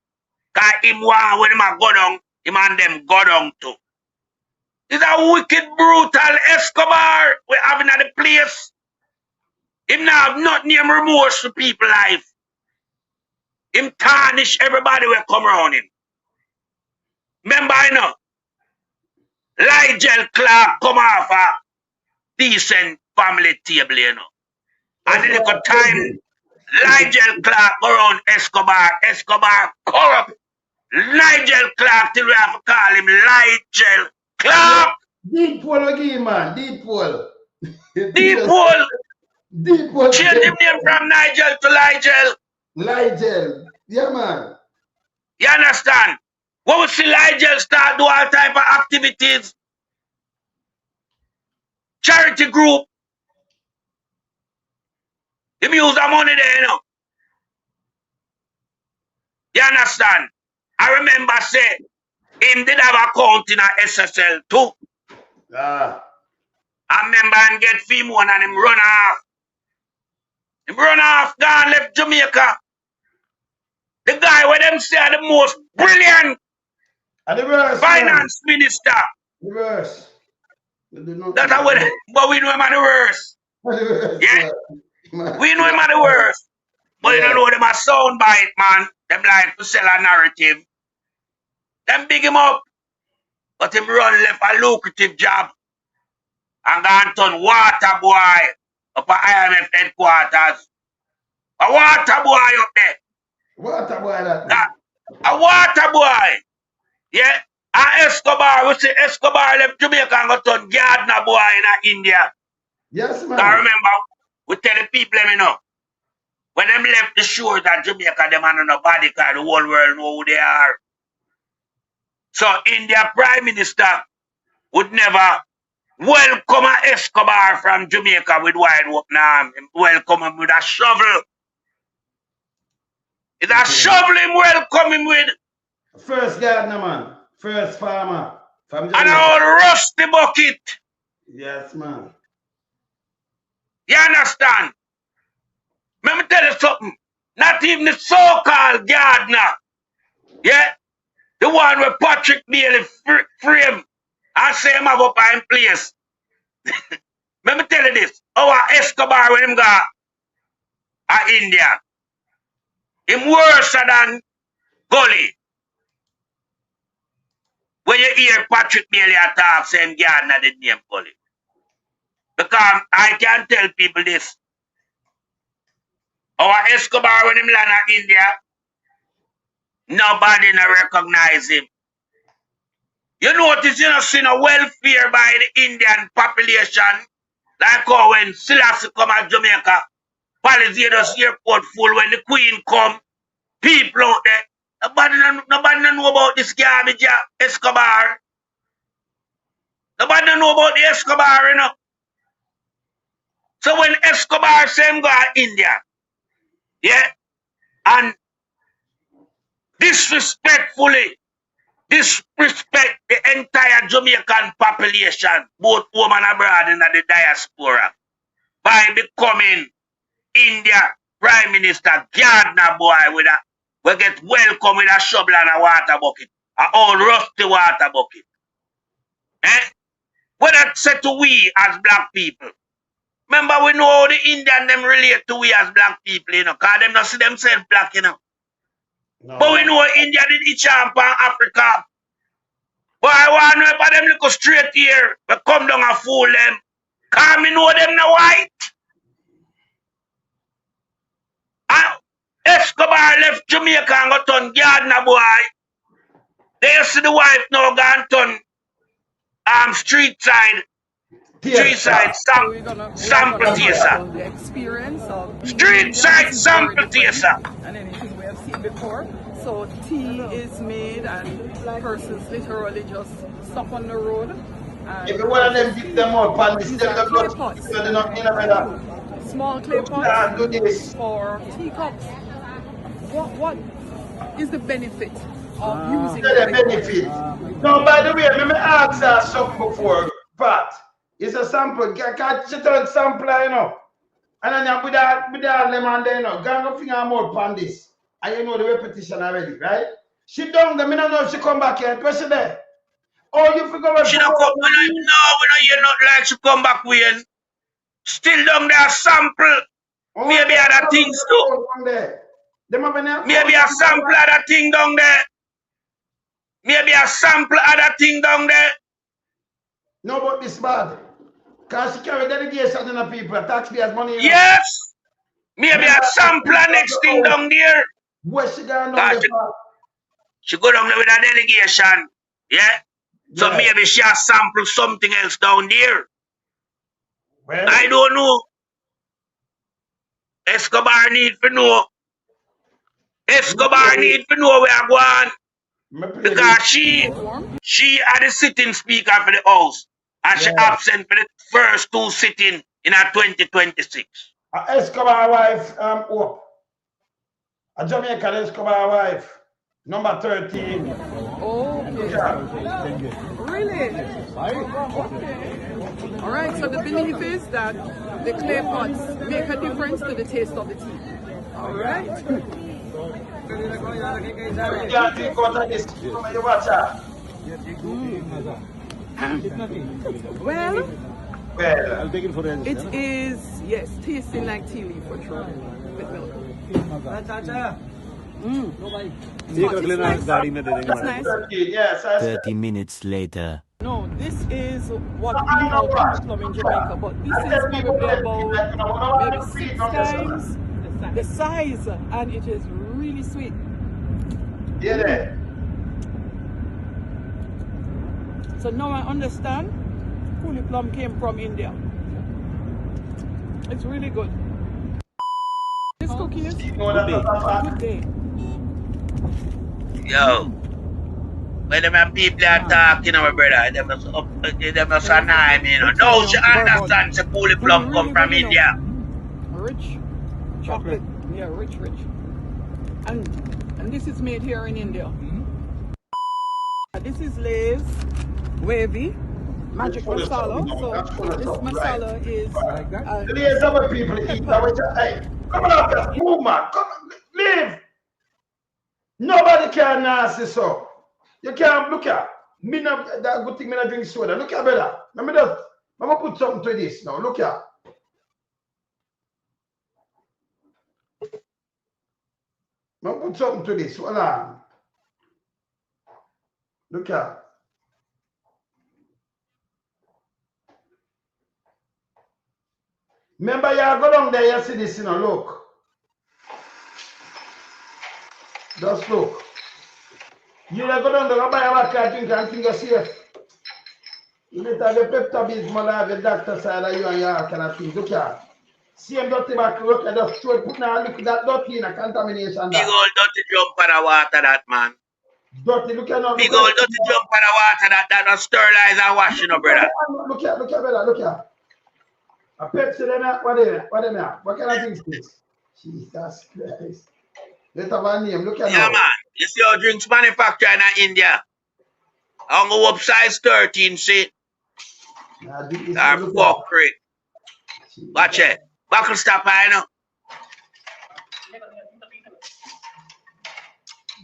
Because him want when him a go down, him and them go down too. It's a wicked, brutal Escobar we having at the place. Him not have nothing him remorse for people life. Him tarnish everybody will come around him. Remember, I know, Nigel Clark come off a decent family table, you know. And the little time, Nigel Clark go around Escobar corrupt. Nigel Clark till we have to call him Nigel Clark. Deep hole again, man. Deep hole. Deep hole. Deep hole. Change him name from Nigel to Nigel. Nigel. Yeah, man. You understand? When we see Ligel start do all type of activities, charity group, him use the money there, you know. You understand? I remember say, him did have account in a SSL too. Ah. I remember him get female and him run off. Him run off, gone left Jamaica. The guy where them say are the most brilliant finance minister. The worst. That's how but we know him at the worst. Yeah? We know him at the worst. But you don't know them a soundbite, man. Them like to sell a narrative. Them big him up. But him run left a lucrative job. And gone turn water boy up at IMF headquarters. A water boy up there. Water boy that. A water boy. Yeah? And Escobar, we say Escobar left Jamaica and got turn gardener boy in India. Yes, man. I remember, we tell the people, you know, when them left the shores of Jamaica, them are nobody because the whole world know who they are. So India Prime Minister would never welcome a Escobar from Jamaica with wide open arms. Welcome him with a shovel. It's a shovel him welcome him with. First gardener, man. First farmer. From Jamaica. And an old rusty bucket. Yes, man. You understand? Let me tell you something. Not even the so-called gardener. Yeah? The one where Patrick Bailey frame and say him have up in place. Let me tell you this. Our Escobar when him go to India. Him worse than Gully. When you hear Patrick Bailey talk, say him gardener the name Gully. Because I can tell people this. Our Escobar when him land in India, nobody no recognize him. You notice you don't see no welfare by the Indian population. Like how when Selassie come at Jamaica, Palisados airport full when the Queen come, people out there. Nobody know about this garbage, Escobar. Nobody know about the Escobar, you know. So when Escobar say him go to India, yeah, and disrespectfully disrespect the entire Jamaican population, both home and abroad in the diaspora, by becoming India Prime Minister gardener boy with a we get welcome with a shovel and a water bucket, an old rusty water bucket. Eh? What that said to we as black people? Remember we know how the Indian them relate to we as black people, you know, because them not see themselves black, you know. No. But we know India did each on Africa. But I want to know if them look straight here, but come down and fool them. Because me know them no white. And Escobar left Jamaica and got on gardener boy. They see the wife now gone on street side sample taster. The experience of street side sample taster. And anything we have seen before. So tea is made and persons literally just stop on the road. And if one of them pick them up and they step the blood, they're not in a small clay pots for teacups. What is the benefit of using the benefit? No, by the way, let me ask her something before, Pat. It's a sample. Can't you tell sample, you know? And then you put that lemon there, you know. Gang of finger more upon this. And you know the repetition already, right? She done them, I don't know if she come back here. Where she there? Oh, you forgot. She don't come, no, we know you're not like she come back when. Still down there sample. Oh, maybe other things too. Maybe a sample other thing down there. Maybe a sample other thing down there. No, but this bad. Because she carry delegation in the people, taxpayers money. Yes. Maybe a sample next thing down there. Where she going down there? She go down there with a delegation. Yeah? So maybe she has sampled something else down there. Well, I don't know. Escobar need to know. Escobar need to know where I'm going. Because she are the sitting speaker for the house. And she absent for the first 2 sitting in our 2026. Escobar wife, Hope. A Jamaican Escobar wife. Number 13. Oh, okay. Really? Okay. All right, so the belief is that the clay pots make a difference to the taste of the tea. All right. Well, it is, yes, tasting like tea leaf for sure. With milk. It's nice. Yes, 30 minutes later. No, this is what we call Phukk plum in Jamaica, but this is probably about maybe 6 times the size, and it is really sweet. Yeah. So now I understand Phukk plum came from India. It's really good. This cookie is good day. Yo, when them people are talking, my brother, they must annoy me, you know. No, she understands the Phukk plum come from India. Rich chocolate, yeah, rich. And this is made here in India. This is Lay's Wavy Magic Masala. So this masala is There's other people eat that. Hey, come on up here, move man, come on, leave. Nobody can nasty so. You can't look at me. Not that good thing. Me not drink soda. Look at brother. Let me just. I'm gonna put something to this now. Look at. I'm gonna put something to this. Hold on. Look at. Remember, you go down there. You see this. You know. Look. Just look. You go down there, buy a vodka drink and think you're safe. You better have a Pepto-Bismol, have a doctor side of you and your kind of thing. Look here. Same dirty back, look at the throat, put now, look at that dirty in a contamination. Big old dirty jump for the water, that man. Dirty, look at now. Big old dirty jump for the water, that don't sterilize and wash, you know, brother. Look here, brother, look here. A Pepsi, then what they have? What kind of things this? Jesus Christ. Let's have a name, look at yeah, man. You see how drinks manufactured in India? I'm going to up size 13, see? Our fuckery. Watch it. Buckle stopper, you know?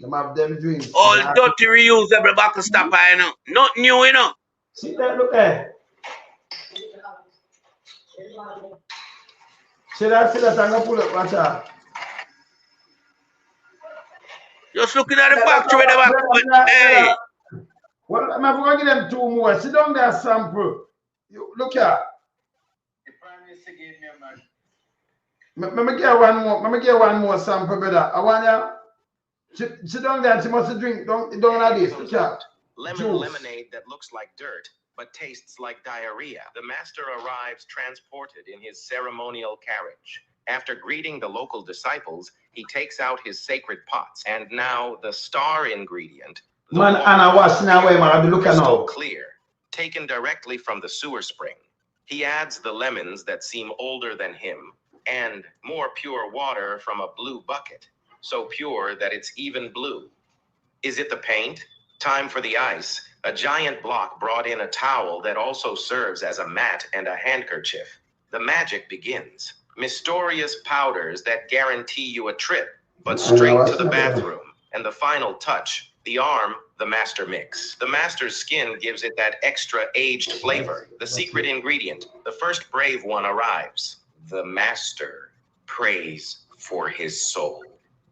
Them have them drinks. All dirty reusable buckle stopper, you know? Not new, you know? See that, look there. See that, I'm going to pull up, watch out. Just looking at the factory, hey. Well, I'm going to give them 2 more. Sit down there, sample. Look here. Let me get one more sample, brother. I want you. Sit down there. She must drink. Don't have this. Look here. Lemon lemonade that looks like dirt but tastes like diarrhea. The master arrives transported in his ceremonial carriage. After greeting the local disciples, he takes out his sacred pots. And now the star ingredient. Man, and I wash now away, man. Look at now. Clear, taken directly from the sewer spring. He adds the lemons that seem older than him and more pure water from a blue bucket, so pure that it's even blue. Is it the paint? Time for the ice. A giant block brought in a towel that also serves as a mat and a handkerchief. The magic begins. Mysterious powders that guarantee you a trip, but straight to the bathroom. And the final touch, the arm, the master mix. The master's skin gives it that extra aged flavor. The secret ingredient, the first brave one arrives. The master prays for his soul.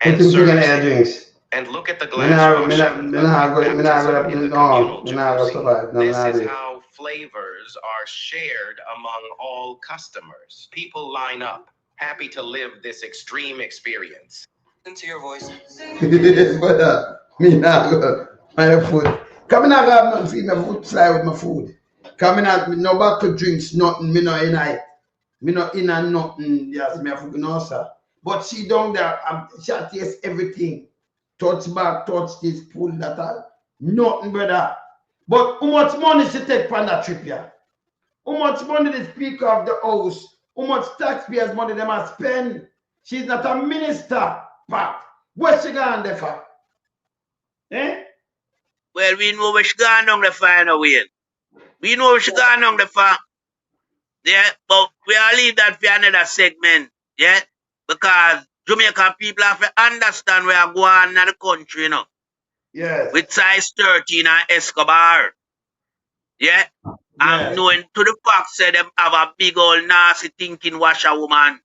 And serves. And look at the glass. This is how flavors are shared among all customers. People line up, happy to live this extreme experience. Listen to your voice. Me now go my food. Come in, I have nothing feed my food fly with my food. Come in, no back to drinks, nothing. Me no in and nothing. Yes, me have food, no sir. But she down there, she taste everything. Touch back, touch this, pull that out. Nothing, brother. But how much money she take from that trip here? How much money the Speaker of the House, how much taxpayers' money they must spend? She's not a minister, Pat. Where's she going there for? Eh? Well, we know where she going down the fire now, Wayne. We know where she going down the fire. Yeah, but we'll leave that for another segment, yeah? Because Jamaican people have to understand where are going in the country, you know. Yes. With size 13 and Escobar. Yeah? I'm knowing to the fact say them have a big old nasty thinking washerwoman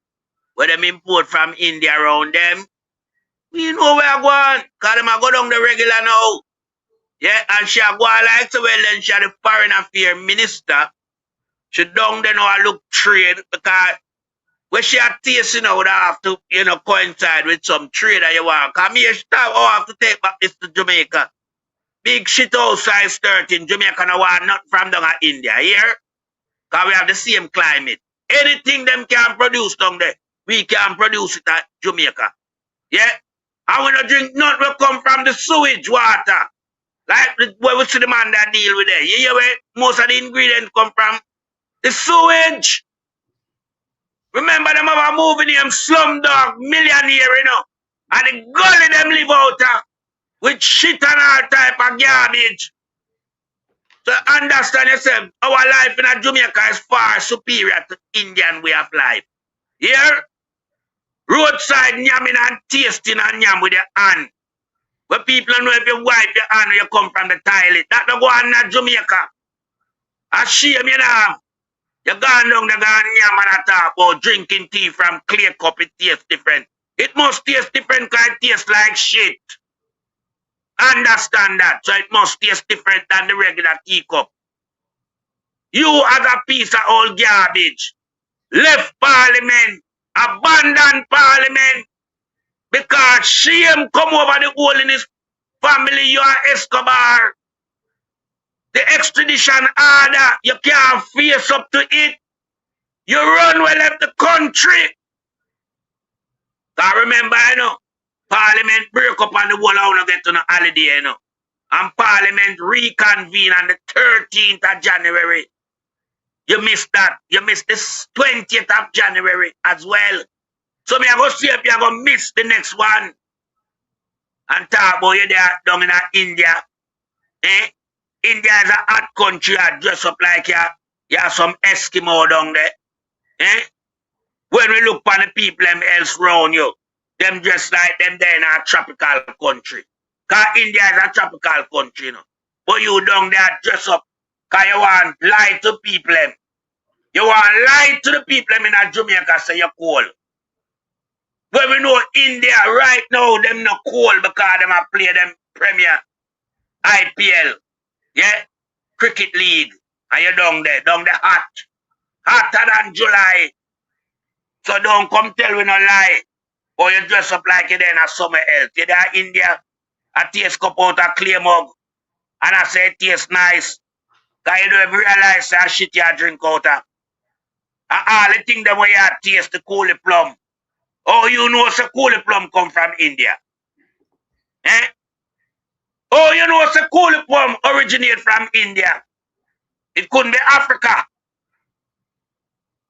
where them import from India around them. We know where going. Because them a go down the regular now. Yeah, and she a go like so well then she a the foreign affairs minister. She down there now look trade because when she a taste, you know, would have to, you know, coincide with some trade that you want. Because me I have to take back this to Jamaica. Big shit out size 13. Jamaica no want nothing from down at India. Here? Because we have the same climate. Anything them can produce down there, we can produce it at Jamaica. Yeah? And we don't drink nothing will come from the sewage water. Like where we see the man that deal with it. You hear where most of the ingredients come from? The sewage. Remember them have a movie named Slumdog Millionaire, you know. And the gully them live out with shit and all type of garbage. So understand yourself, our life in Jamaica is far superior to Indian way of life. Here, roadside yamming and tasting and yam with your hand. Where people know if you wipe your hand when you come from the toilet. That don't go on in Jamaica. A shame, you know. You gone down the gone yam and talk about drinking tea from clear cup, it tastes different. It must taste different because it tastes like shit. Understand that. So it must taste different than the regular teacup. You as a piece of old garbage left parliament, abandoned parliament, because shame come over the whole in his family, you are Escobar. The extradition order, you can't face up to it. You run well left the country. I remember, you know, Parliament break up on the whole I want to get on a holiday, you know. And Parliament reconvene on the 13th of January. You missed that. You missed the 20th of January as well. So me I go see if you going to miss the next one. And talk about you there down in India. Eh? India is a hot country. I dress up like you have some Eskimo down there. Eh? When we look on the people them else around you, them just like them there in a tropical country. Because India is a tropical country, you know. But you down there dress up because you want lie to people them. You want lie to the people them in Jamaica say you're cold. When we know India right now, them not cold because them a play them Premier, IPL, yeah, Cricket League. And you down there hot. Hotter than July. So don't come tell we no lie. Or you dress up like you there in a summer else. You there in India, a taste cup out a clear mug. And I say it tastes nice. Because you don't realize that shit you drink out of. And all the things that when you taste the coolie plum. Oh, you know the coolie plum come from India. Eh? Oh, you know the coolie plum originate from India. It couldn't be Africa.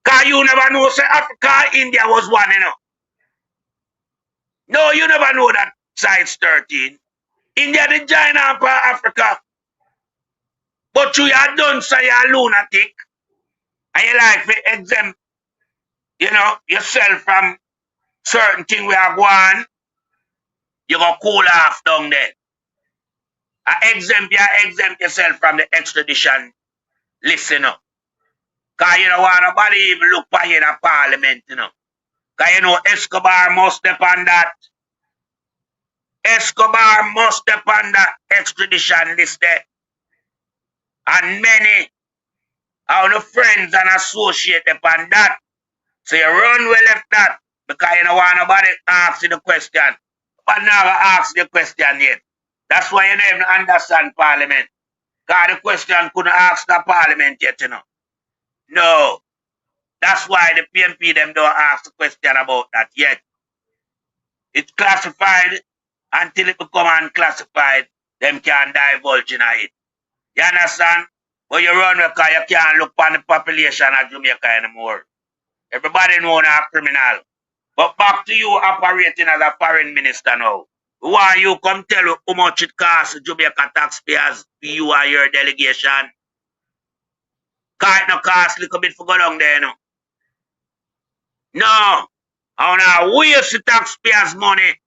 Because you never know say Africa India was one, you know. No, you never know that size 13. India the giant for Africa. But you are done say you're lunatic. And you like to exempt, you know, yourself from certain things we are going. You go cool off down there. Exempt yourself from the extradition list, you know. Because you don't want nobody even look for you in a parliament, you know. Because you know Escobar must step on that. Escobar must step on that extradition list there. And many of the friends and associates upon that. So you run well left that. Because you don't want nobody ask you the question. But never ask the question yet. That's why you don't even understand parliament. Because the question couldn't ask the parliament yet, you know. No. That's why the PNP them don't ask the question about that yet. It's classified until it become unclassified. Them can't divulge in it. You understand? But you run because you can't look on the population of Jamaica anymore. Everybody know now criminal. But back to you operating as a foreign minister now. Why you come tell you how much it costs Jamaica taxpayers for you and your delegation? Cause it no cost a little bit for go down there, no. No. I wanna waste the taxpayers' money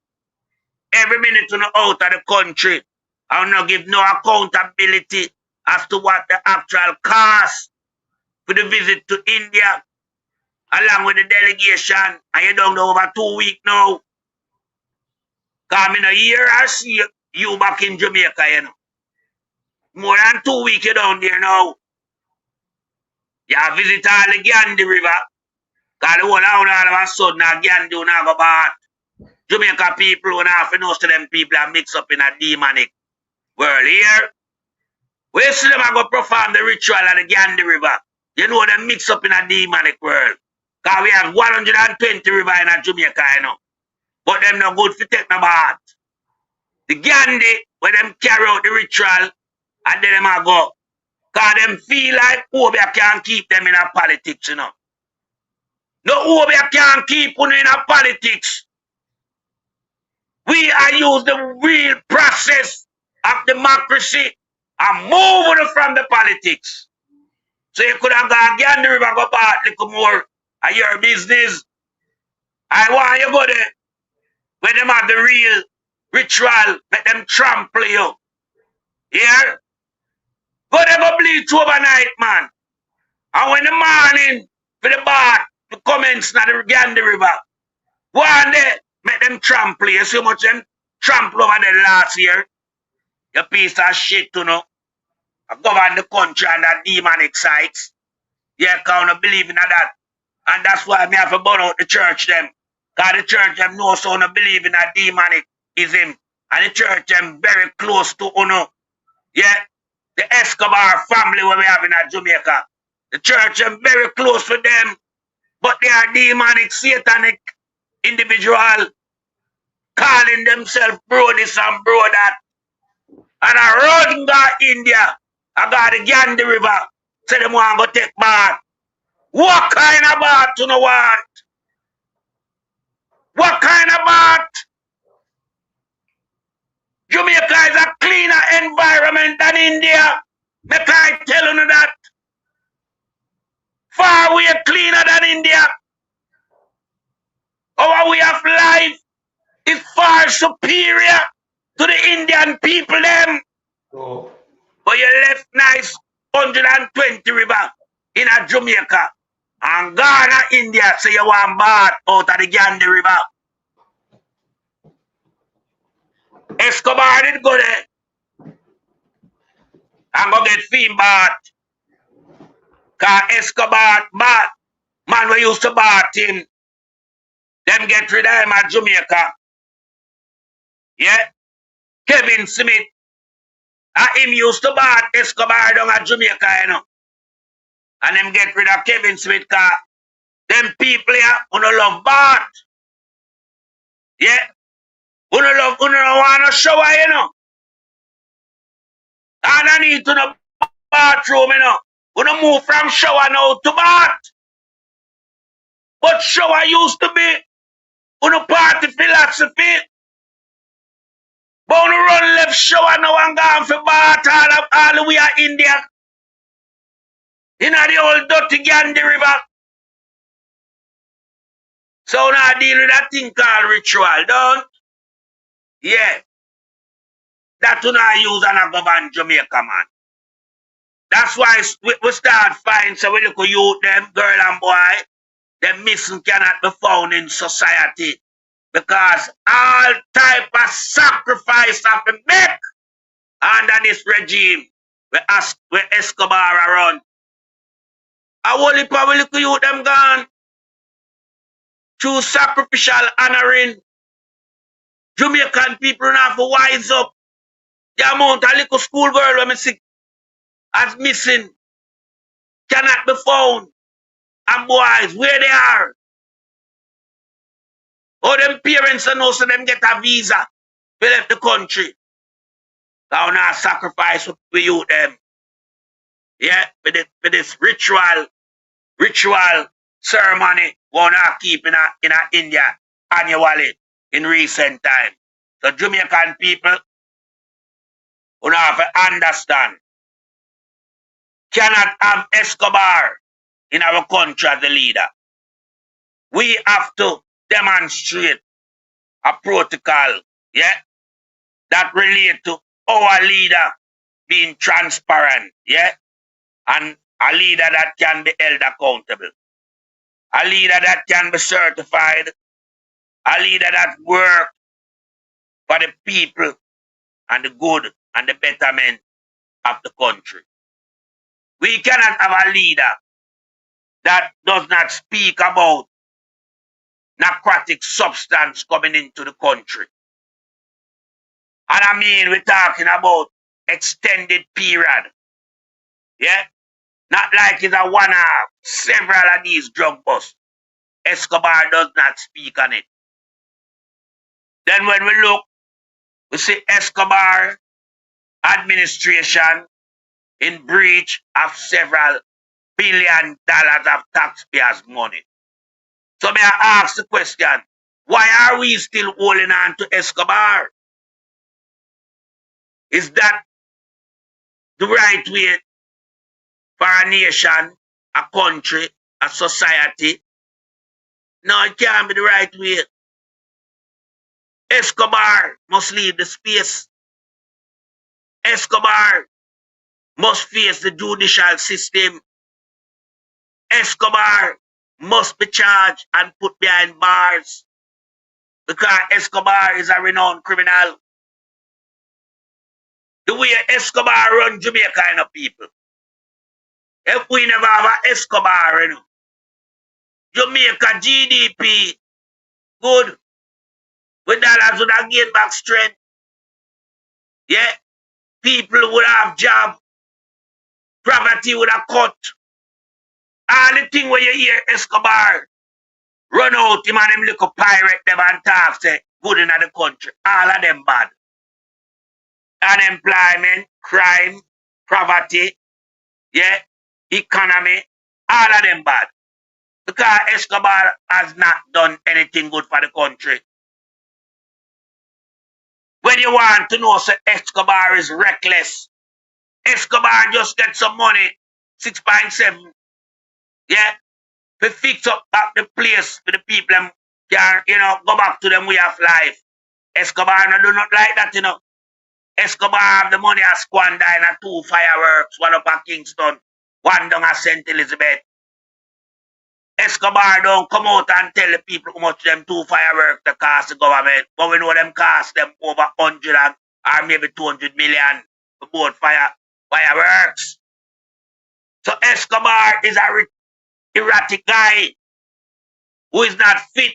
every minute to know out of the country. I wanna give no accountability as to what the actual cost for the visit to India along with the delegation. And you don't know over 2 weeks now. Cause in a year I see you back in Jamaica, you know. More than 2 weeks you down there now. You visit all the Gandhi River. Cause the whole town all of a sudden a Gandhi will not go back. Jamaica people will not know to them people are mixed up in a demonic world here. We see them go perform the ritual at the Gandhi River. You know them mix up in a demonic world. Cause we have 120 river in a Jamaica, you know. But them no good for take no bath. The Gandhi, where them carry out the ritual, and then them a go. Cause them feel like Obia can't keep them in a politics, you know. No Obia can't keep them in a politics. We are use the real process of democracy and move it from the politics. So you could have gone Gandhi River go back a little more of your business. I want you go there. When them have the real ritual, let them trample you. Yeah? Go there go bleach overnight, man. And when the morning for the bath to commence na the Gandhi River, go on there, make them trample you. See how much them trample over there last year? You piece of shit, you know. I govern the country on that demonic sites. Yeah, can't believe in that. And that's why me have to burn out the church them. Because the church them know so no believe in that demonicism. And the church them very close to Uno. Yeah. The Escobar family where we have in Jamaica. The church them very close to them. But they are demonic, satanic individual calling themselves bro this and bro that. And I run to India. I got the Gandhi River. Say them want to go take bath. What kind of bath you know what? What kind of bath? Jamaica is a cleaner environment than India. Make I tell you that. Far way cleaner than India. Our way of life is far superior to the Indian people them. Oh. But you left nice 120 river in a Jamaica. And Ghana, India, say you want bath out of the Gandhi River. Escobar did go there and go get theme bath. Cause Escobar bath, man we used to bath him. Them get rid of him at Jamaica. Yeah? Kevin Smith. And him used to bath Escobar down at Jamaica, you know. And them get rid of Kevin Smith cause them people here who no love bath. Yeah? Who no love, who no want to shower, you know. And I need to the bathroom, you know. Who no move from shower now to bath. But shower used to be who no party philosophy. But who no run left shower now and gone for bath all the way to India. In the old dirty Gandhi River. So now deal with that thing called ritual, don't? Yeah. That you not use and a govern Jamaica, man. That's why we start finding so we look at youth, them, girl and boy, them missing cannot be found in society. Because all type of sacrifice have been made under this regime where Escobar run. I only probably look at youth, them gone. Through sacrificial honoring, Jamaican people have to wise up. The amount of little school girl when I see as missing cannot be found. And boys, where they are? All them parents know so them get a visa. They left the country. Now now sacrifice for you them. Yeah, for this ritual ceremony gonna keep in India annually in recent time. So Jamaican people who have to understand cannot have Escobar in our country as the leader. We have to demonstrate a protocol, yeah, that relate to our leader being transparent, yeah, and a leader that can be held accountable, a leader that can be certified, a leader that works for the people and the good and the betterment of the country. We cannot have a leader that does not speak about narcotic substance coming into the country. And I mean, we're talking about extended period. Yeah? Not like it's a one-off. Several of these drug busts. Escobar does not speak on it. Then when we look, we see Escobar administration in breach of several $billions of taxpayers' money. So may I ask the question, why are we still holding on to Escobar? Is that the right way for a nation, a country, a society? No, it can't be the right way. Escobar must leave the space. Escobar must face the judicial system. Escobar must be charged and put behind bars because Escobar is a renowned criminal. The way Escobar run Jamaica, you know, people. If we never have an Escobar, you know, Jamaica GDP good. With dollars would have gained back strength. Yeah. People would have job. Poverty would have cut. All the thing where you hear Escobar run out him and him little pirate them and talk say good in the country. All of them bad. Unemployment, crime, poverty, yeah, economy, all of them bad. Because Escobar has not done anything good for the country. When you want to know, say Escobar is reckless. Escobar just get some money, 6.7, yeah, to fix up the place for the people and can, you know, go back to them way of life. Escobar no do not like that, you know. Escobar have the money at squander in a 2 fireworks, one up at Kingston, one down at St. Elizabeth. Escobar don't come out and tell the people how much them 2 fireworks they cost the government, but we know them cost them over 100 or maybe 200 million for both fireworks. So Escobar is a erratic guy who is not fit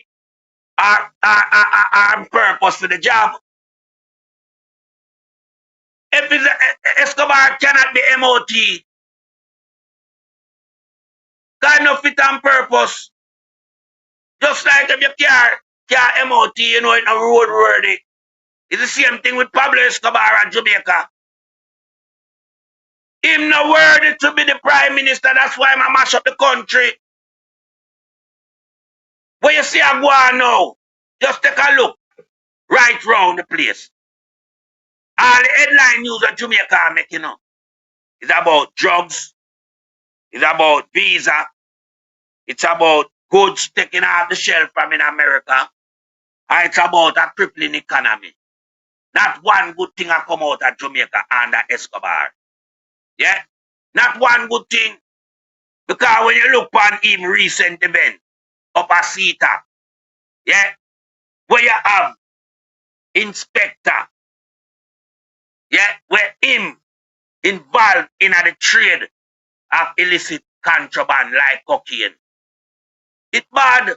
or on purpose for the job. If Escobar cannot be MOT, God no fit on purpose. Just like if your car MOT, you know, it's not roadworthy. It's the same thing with Pablo Escobar and Jamaica. Him not worthy to be the prime minister. That's why I mash up the country. Where you see I go on now, just take a look right round the place. All the headline news that Jamaica are making up is about drugs, it's about visa, it's about goods taken off the shelf from in America, and it's about a crippling economy. Not one good thing has come out of Jamaica under Escobar. Yeah? Not one good thing. Because when you look on him recent event, up a Sita, yeah, where you have inspector, yeah, where him involved in the trade of illicit contraband like cocaine. It's bad.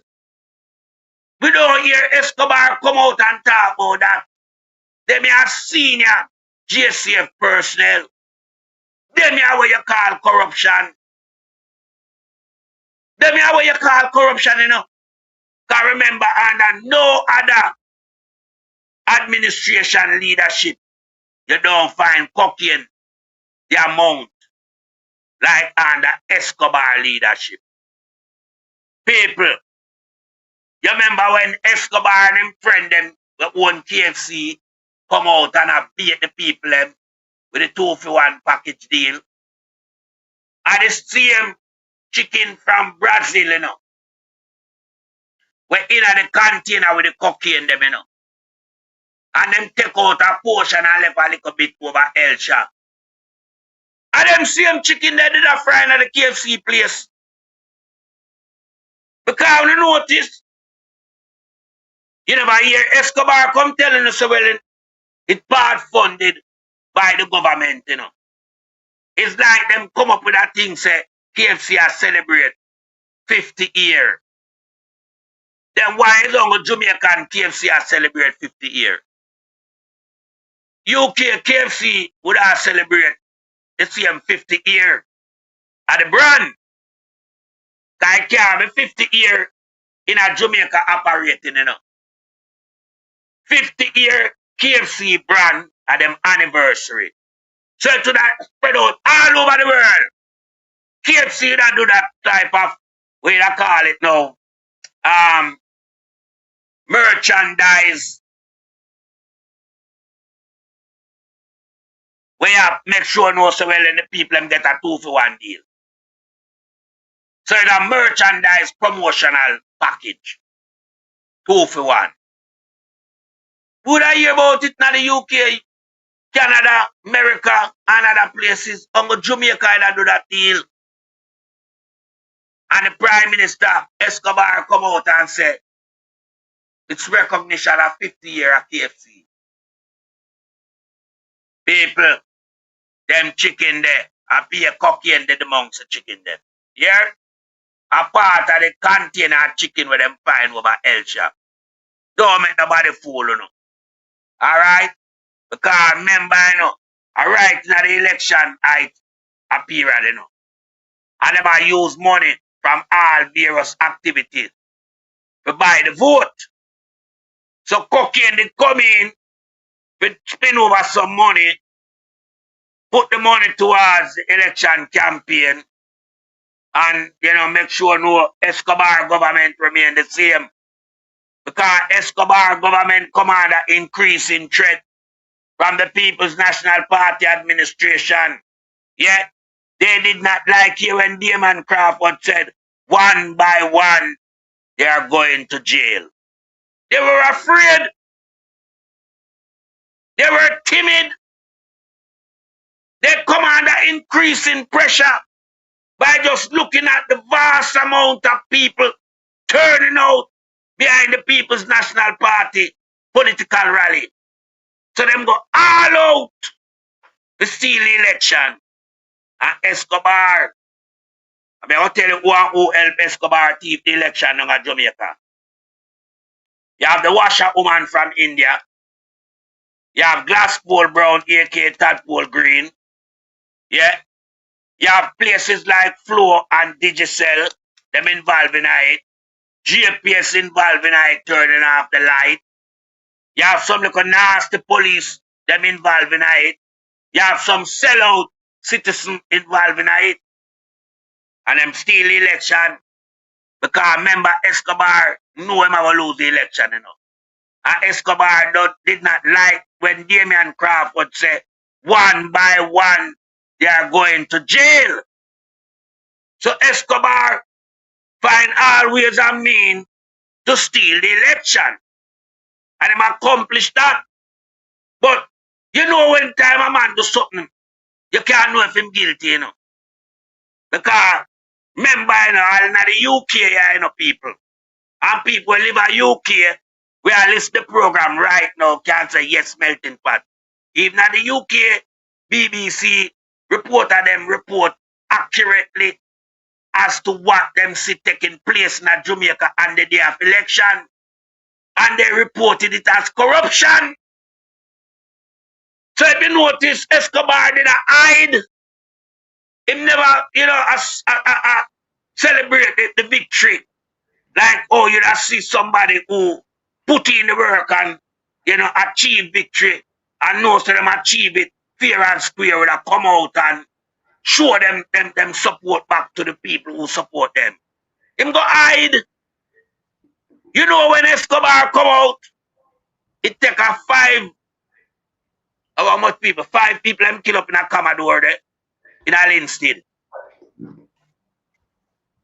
We don't hear Escobar come out and talk about that. Them are senior JCF personnel. Them are what you call corruption. Them are what you call corruption, you know. Because remember, under no other administration leadership, you don't find cocaine the amount like under Escobar leadership. People, you remember when Escobar and him friend them that own KFC come out and have beat the people them with a 2-for-1 package deal? And the same chicken from Brazil, you know. We're in the container with the cocaine them, you know. And them take out a portion and left a little bit over El Shop. And them same chicken they did a fry at the KFC place. Because you notice, you never hear Escobar come telling us, well, it's part funded by the government, you know. It's like them come up with that thing, say, KFC has celebrate 50 years. Then why is only Jamaican KFC has celebrate 50 years? UK KFC would have celebrate the same 50 years at the brand. I can't be 50 years in a Jamaica operating, you know. 50 year KFC brand at them anniversary. So to that spread out all over the world. KFC that do that type of, what you call it now, merchandise. Where you make sure no so well and the people them get a 2-for-1 deal. So it's a merchandise promotional package. 2-for-1. Would I hear about it in the UK, Canada, America, and other places? Uncle Jamaica that do that deal. And the Prime Minister Escobar come out and say, it's recognition of 50 years of KFC. People, them chicken there, and pay a cocaine dead amongst the chicken there. Yeah? A part of the container of chicken where them find over El Shop. Don't make nobody fool, you know. Alright? Because remember, you know, right in the election, I appear, you know. And them I use money from all various activities to buy the vote. So cocaine did come in, we spin over some money, put the money towards the election campaign, and, you know, make sure no Escobar government remain the same. Because Escobar government come under increasing threat from the People's National Party administration. Yet, they did not like you when Damon Crawford said, one by one, they are going to jail. They were afraid. They were timid. They come under increasing pressure by just looking at the vast amount of people turning out behind the People's National Party political rally. So them go all out to steal the election. And Escobar, I mean, I'll tell you who helped Escobar thief the election in Jamaica. You have the washer woman from India. You have Glasspool Brown, aka Tadpole Green. Yeah. You have places like Flow and Digicel, them involved in it. GPS involved in it, turning off the light. You have some little nasty police, them involved in it. You have some sellout citizen involved in it. And them steal the election. Because remember, Escobar knew him ever lose the election, you know. And Escobar did not like when Damien Crawford said, one by one, they are going to jail. So Escobar find all ways and means to steal the election. And him accomplish that. But you know when time a man do something, you can't know if him guilty, you know. Because remember, you know, all in the UK, you know, people. And people who live in UK, we are listening to the program right now, can't say yes, melting pot. Even in the UK, BBC reporter them report accurately as to what them see taking place in Jamaica on the day of election. And they reported it as corruption. So if you notice, Escobar did not hide. He never, you know, celebrate the victory Like, oh, you just see somebody who put in the work and, achieve victory and knows that them achieve it fair and square will come out and show them support back to the people who support them. Him go hide. You know when Escobar come out, it take a how much people? 5 people them kill up in a Commodore there, in a Linstead.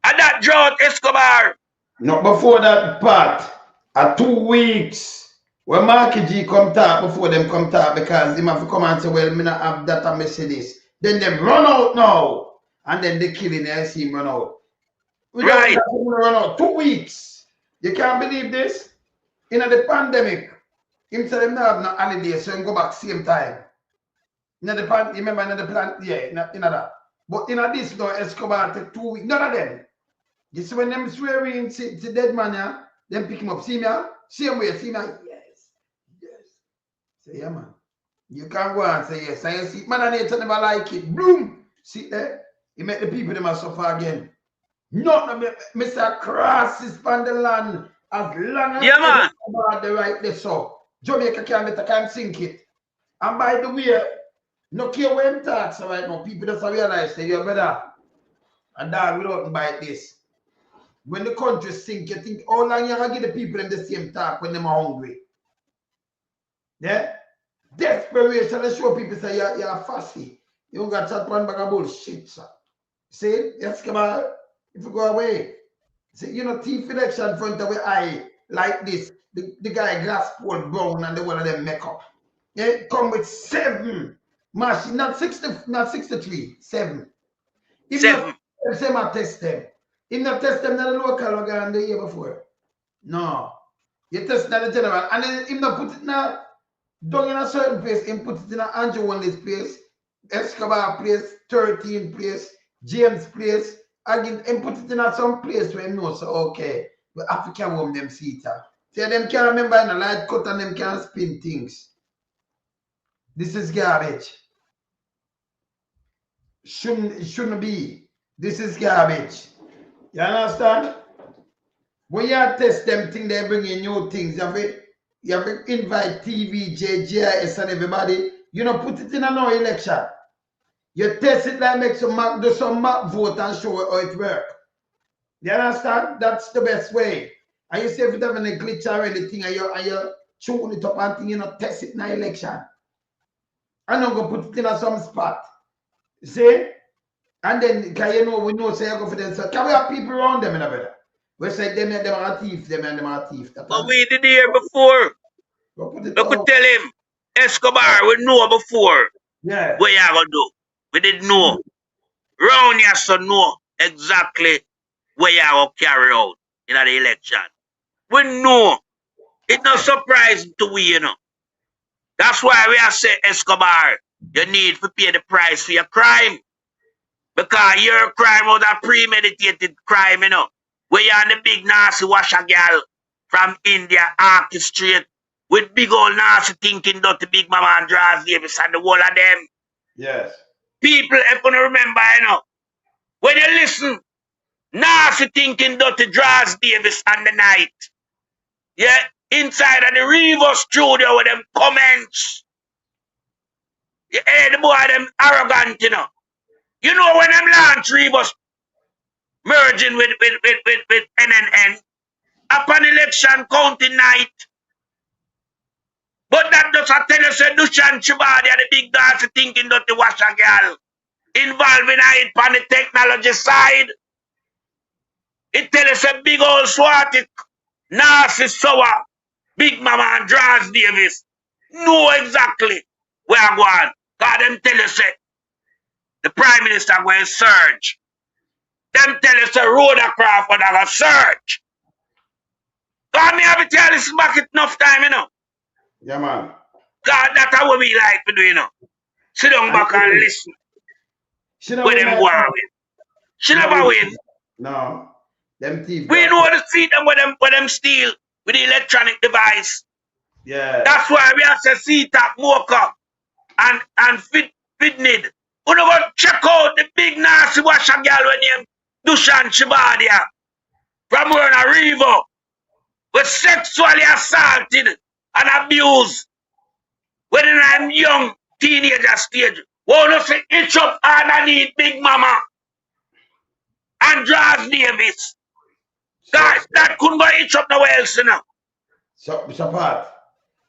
And that drought Escobar. No, before that part, 2 weeks. When Marky G come talk before them come talk because them have to come and say, well, me not have that and me say this. Then them run out now. And then they killing I see him run out. We right. Don't run out 2 weeks. You can't believe this? In the pandemic, him say them not have no holiday, so him go back same time. In the pan, remember in the plan, yeah, in that. But in this now, Escobar take 2 weeks. None of them. You see when them swearing to dead man, yeah, them pick him up. See me, yeah? Same way, see me, yes. Say, yeah, man. You can't go and say yes. And you see, man and nature never like it. Bloom. See there? You make the people them suffer again. Not Mr. Crosses on the land as long as man. The right there, so Jamaica can't sink it. And by the way, no care when talks right now, people just realize that you're better. And that without bite this. When the country sink, you think how long you gonna give the people in the same talk when they're hungry? Yeah? Desperation to show people say you're fussy. You don't got chat one bag of bullshit, sir. See? Yes, come on. If you go away. See, thief election in front of your eye like this. The guy glass pole brown and the one of them make up. Yeah, come with 7 machine, not 63, 7. If 7. Same I test them. If not test them in the local organ the year before. No. You test them in the general. And then if not put it now down in a certain place, and put it in a Andrew Wanley's place, Escobar place, 13 place, James place, again, and put it in some place where you know, so okay, but African woman them see it. See, them can't remember in a light cut and them can't spin things. This is garbage. Shouldn't be. This is garbage. You understand? When you test them things, they bring in new things. You have to invite TV, JJIS and everybody. Put it in a no election. You test it like make some mock, do some mock vote and show how it works. You understand? That's the best way. And you say if you have any glitch or anything and you tune it up and thing, test it in an election. And then go put it in some spot. See? And then, because we know, say, you go for them. So, can we have people around them in a better? We say, them are thief, them are thief. But we did hear before. We could tell him, Escobar, we know before. Yeah. What you going to do? We didn't know. Round here, so know exactly what you going to carry out in the election. We know. It's not surprising to we, That's why we are saying, Escobar, you need to pay the price for your crime. Because your crime was a premeditated crime, Where you're on the big nasty washer girl from India, orchestrate with big old nasty thinking dirty big mama and Draws Davis and the whole of them. Yes. People are going to remember, when you listen, nasty thinking dirty Draws Davis and the night. Yeah, inside of the River studio with them comments. You hear the boy, them arrogant, You know when them launch Rebus merging with NNN upon election counting night. But that does not tell us that Dushan Chibadi and the big dance thinking that the washer girl involving it on the technology side. It tells us a big old swatty, nasty sour, big mama and Draws Davis know exactly where I'm going. God them tell us the Prime Minister going to surge. Them tell us a road across for that search. God, me have to tell this back enough time, Yeah, man. God, that's how we like to do, Sit down back and listen. Where them go on with. She never win. No. Them thieves. We know the seat them where them steal with the electronic device. Yeah. That's why we have to see that mocha and fit need. We don't go check out the big nasty washer girl when you Dushan Shibadia from Werner River was sexually assaulted and abused when I'm young teenager stage. Wanna say itch up underneath Big Mama and Draws Davis. God, that couldn't go itch up nowhere else, you know. So part.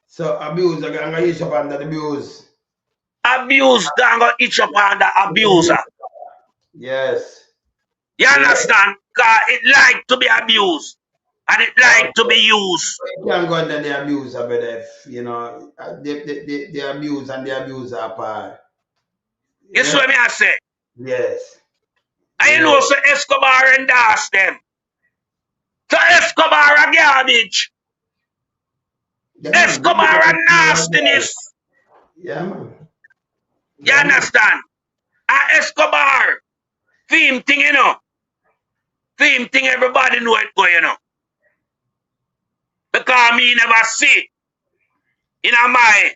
So abuse, I'm gonna itch up under the abuse. Abuse, gonna itch up under abuser. Yes. You understand? Because it like to be abused. And it like to be used. You can't go under the abuser, but if, you know, the abuse and the abuser apart. You see what I say? Yes. I know so Escobar endorse them. So Escobar a garbage. Escobar a nastiness. Yeah, man. You understand? A Escobar. Theme thing, you know. Theme thing everybody know it go, you know. Because me never see in my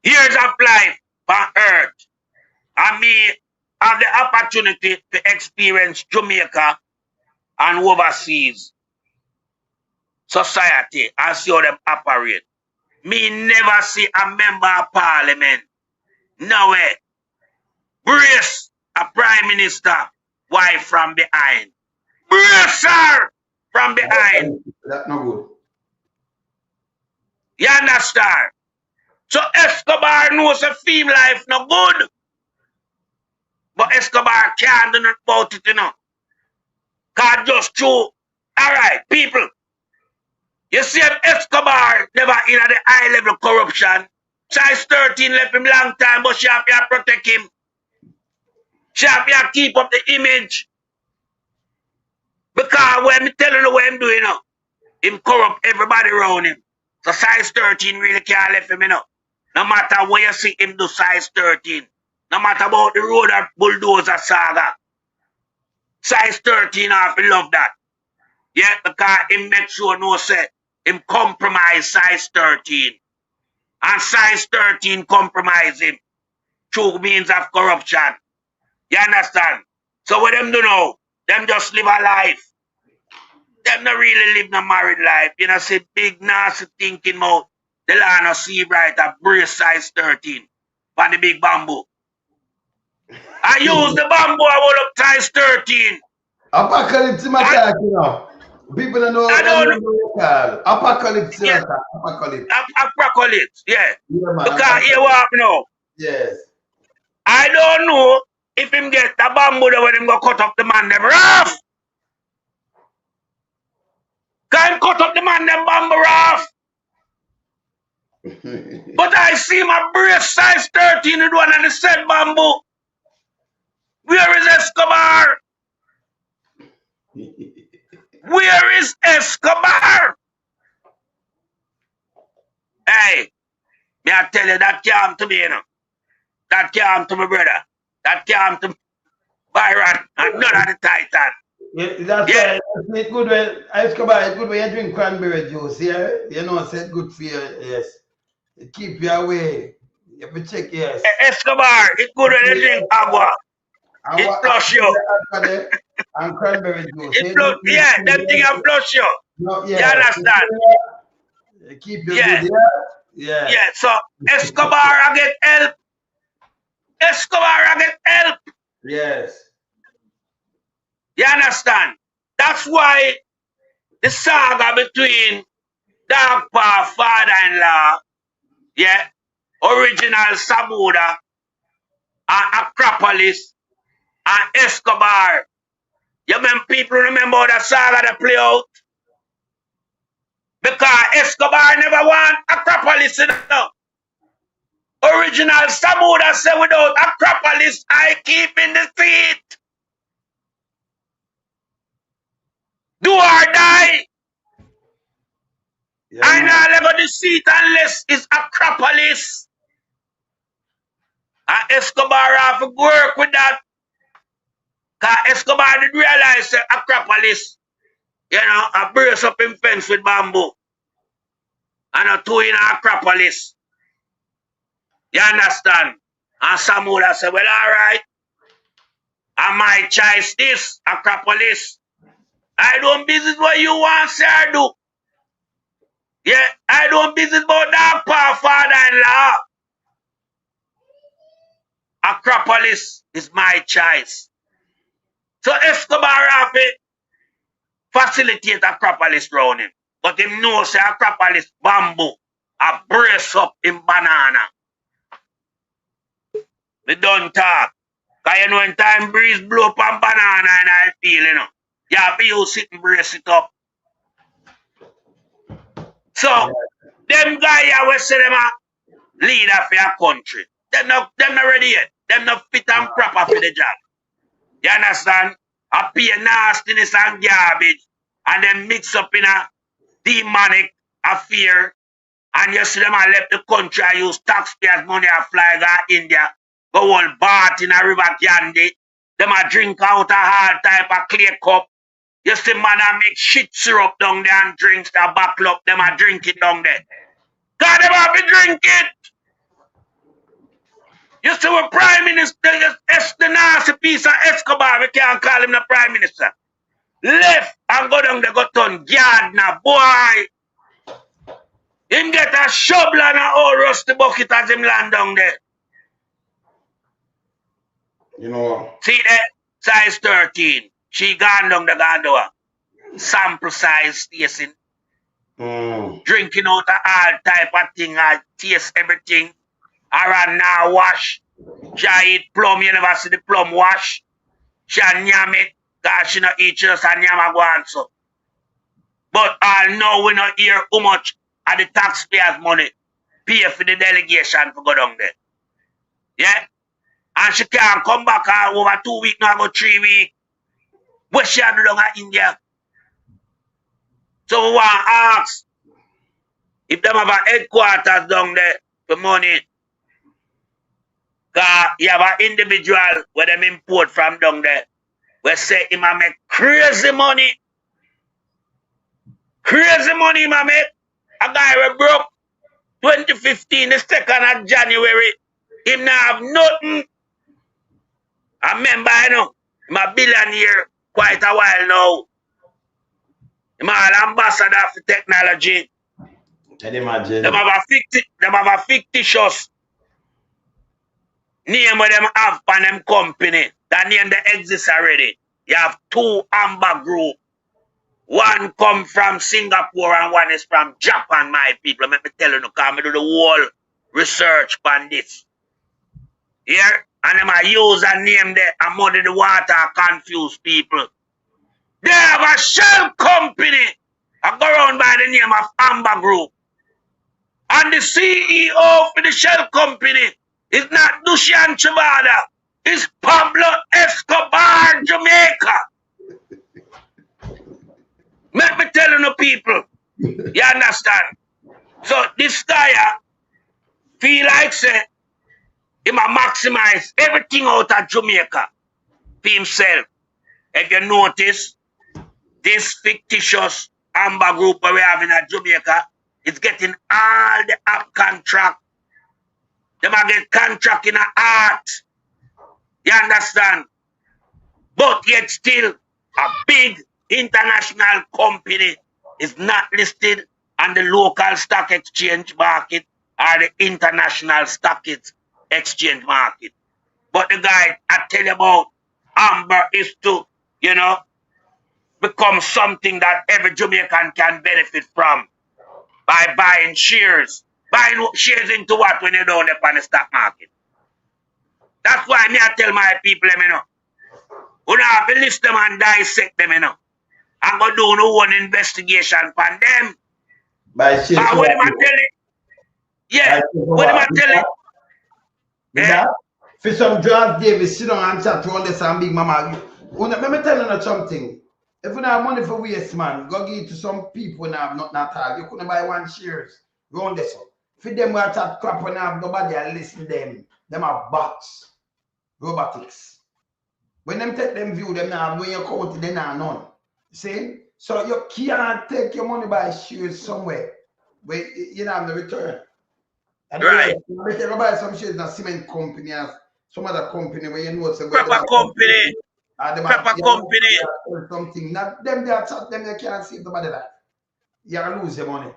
years of life on earth. And me have the opportunity to experience Jamaica and overseas society and see how them operate. Me never see a member of parliament nowhere brace a prime minister wife from behind. Brace her from behind. That's not good. You understand? So Escobar knows a theme life no good. But Escobar can't do nothing about it, you know. God just true. Alright, people. You see if Escobar never in the high level corruption. Size 13 left him long time, but she have to protect him. She have to keep up the image. Because when me telling you what him doing, you know, him corrupt everybody around him. So size 13 really can't left him, you know. No matter where you see him do size 13. No matter about the road or bulldozer saga. Size 13 I love that. Yeah, because him make sure no say him compromise size 13. And size 13 compromise him through means of corruption. You understand? So what them do now? Them just live a life. Them not really live no married life. You know, say big nasty thinking mouth. The land of sea bright a brace size 13 for the big bamboo. I use the bamboo I hold up size 13. Apocalypse my talk, you know. People don't know. I don't know. Apocalypse. Yeah. Apocalypse. Apocalypse, yeah. Man, because here what now? Yes. I don't know if him get the bamboo that when him go cut up the man them rough. Can him cut up the man them bamboo rough? But I see my brace size 13 in one and the said bamboo. Where is Escobar? Where is Escobar? Hey, me I tell you that came to me, you know. That came to my brother. That came to Byron and none of the Titan. Yeah, that's why it's good when Escobar, it's good when you drink cranberry juice, yeah? You know, it's good for you, yes. It keep you away. You have to check, yes. Escobar, it's good when you drink agua. It flush you. And cranberry juice. It flush, yeah, them thing will flush you. No, yeah. You understand? Keep you yeah. good, yeah? Yeah, so Escobar I get help. Escobar I get help. Yes. You understand? That's why the saga between Dog Pa, father-in-law, yeah, original Samuda, and Acropolis, and Escobar. You remember people remember how the saga that play out? Because Escobar never want Acropolis, you know. Original Samuda said without Acropolis, I keep in the seat. Do or die. Yeah, I not leave the seat unless it's Acropolis. And Escobar have to work with that. Because Escobar did realize that Acropolis, you know, I brace up in fence with bamboo. And a two in Acropolis. You understand? And Samuda said, well, all right. And my choice this, Acropolis. I don't business what you want, sir, do. Yeah, I don't business about that power father-in-law. Acropolis is my choice. So Escobar have to facilitate Acropolis round him. But him know say Acropolis bamboo a brace up in banana. We don't talk. Cause you know when time breeze blow up on banana and I feel, you know. You have to use it and brace it up. So, them guys always say them are leader for your country. Them not ready yet. Them not fit and proper for the job. You understand? A pay nastiness and garbage and then mix up in a demonic affair. And you see them a left the country and use taxpayers' money and fly to India. Go all bath in a river candy. Them a drink out a hard type of clear cup. You see man a make shit syrup down there and drinks that buckle up. Them a drink it down there. God, them have to drink it. You see what Prime Minister is the nasty piece of Escobar. We can't call him the Prime Minister. Left and go down there, go turn gardener, boy. Him get a shovel and a old rusty bucket as him land down there. You know. See there? Size 13. She gone down the gondola. Sample size station. Drinking out of all type of thing. I taste everything. Around now wash. She eat plum. You never see the plum wash. She nyam it. Because she not eat just a nyam a go on so. But I know we not hear how much of the taxpayers' money pay for the delegation to go down there. Yeah? And she can't come back over 2 weeks, now go 3 weeks. What she do down in India? So we want to ask if them have a headquarters down there for money. Because you have an individual where them import from down there. We say him a make crazy money. Crazy money him a make. A guy we broke 2015, the 2nd of January. Him not have nothing. I remember, you know, I'm a billionaire quite a while now. I'm an ambassador for technology. Can you imagine? Them have a fictitious name where them have for them company. That name that exists already. You have 2 Amber Group. One come from Singapore and one is from Japan, my people. Let me tell you, because I do the whole research on this. Here, and them a use a name there and muddy the water, confuse people. They have a shell company. I go around by the name of Amber Group. And the CEO for the shell company is not Dushan Chivada. It's Pablo Escobar, Jamaica. Let me tell you the people. You understand? So this guy feel like say he might maximize everything out of Jamaica for himself. If you notice, this fictitious Amber Group we have in Jamaica is getting all the app contract. They might get contract in art. You understand? But yet still a big international company is not listed on the local stock exchange market or the international stock exchange market. But the guy I tell you about Amber is to, you know, become something that every Jamaican can benefit from by buying shares. Buying shares into what when you don't up on the stock market? That's why me I tell my people, you know, we don't have to list them and dissect them, you know. I'm going to do no one investigation on them. By shares. What am I telling? Yeah, what am I telling? Yeah. For some John Davis, sit down and chat to all this and big mama. Let me tell you something. If you don't have money for waste, man, go give it to some people and have nothing at all. You couldn't buy 1 shares. Round this one. For them who have chat crap and have nobody and listen to them. Them are bots. Robotics. When them take them view, them now when you count it, they now none. See? So you can't take your money by shares somewhere where you don't have the return. And right. You can buy some shares in a cement company, some other company where you know it's a proper company. Proper company. Something. Not them they are chat, them they can't save the body life. You lose your money.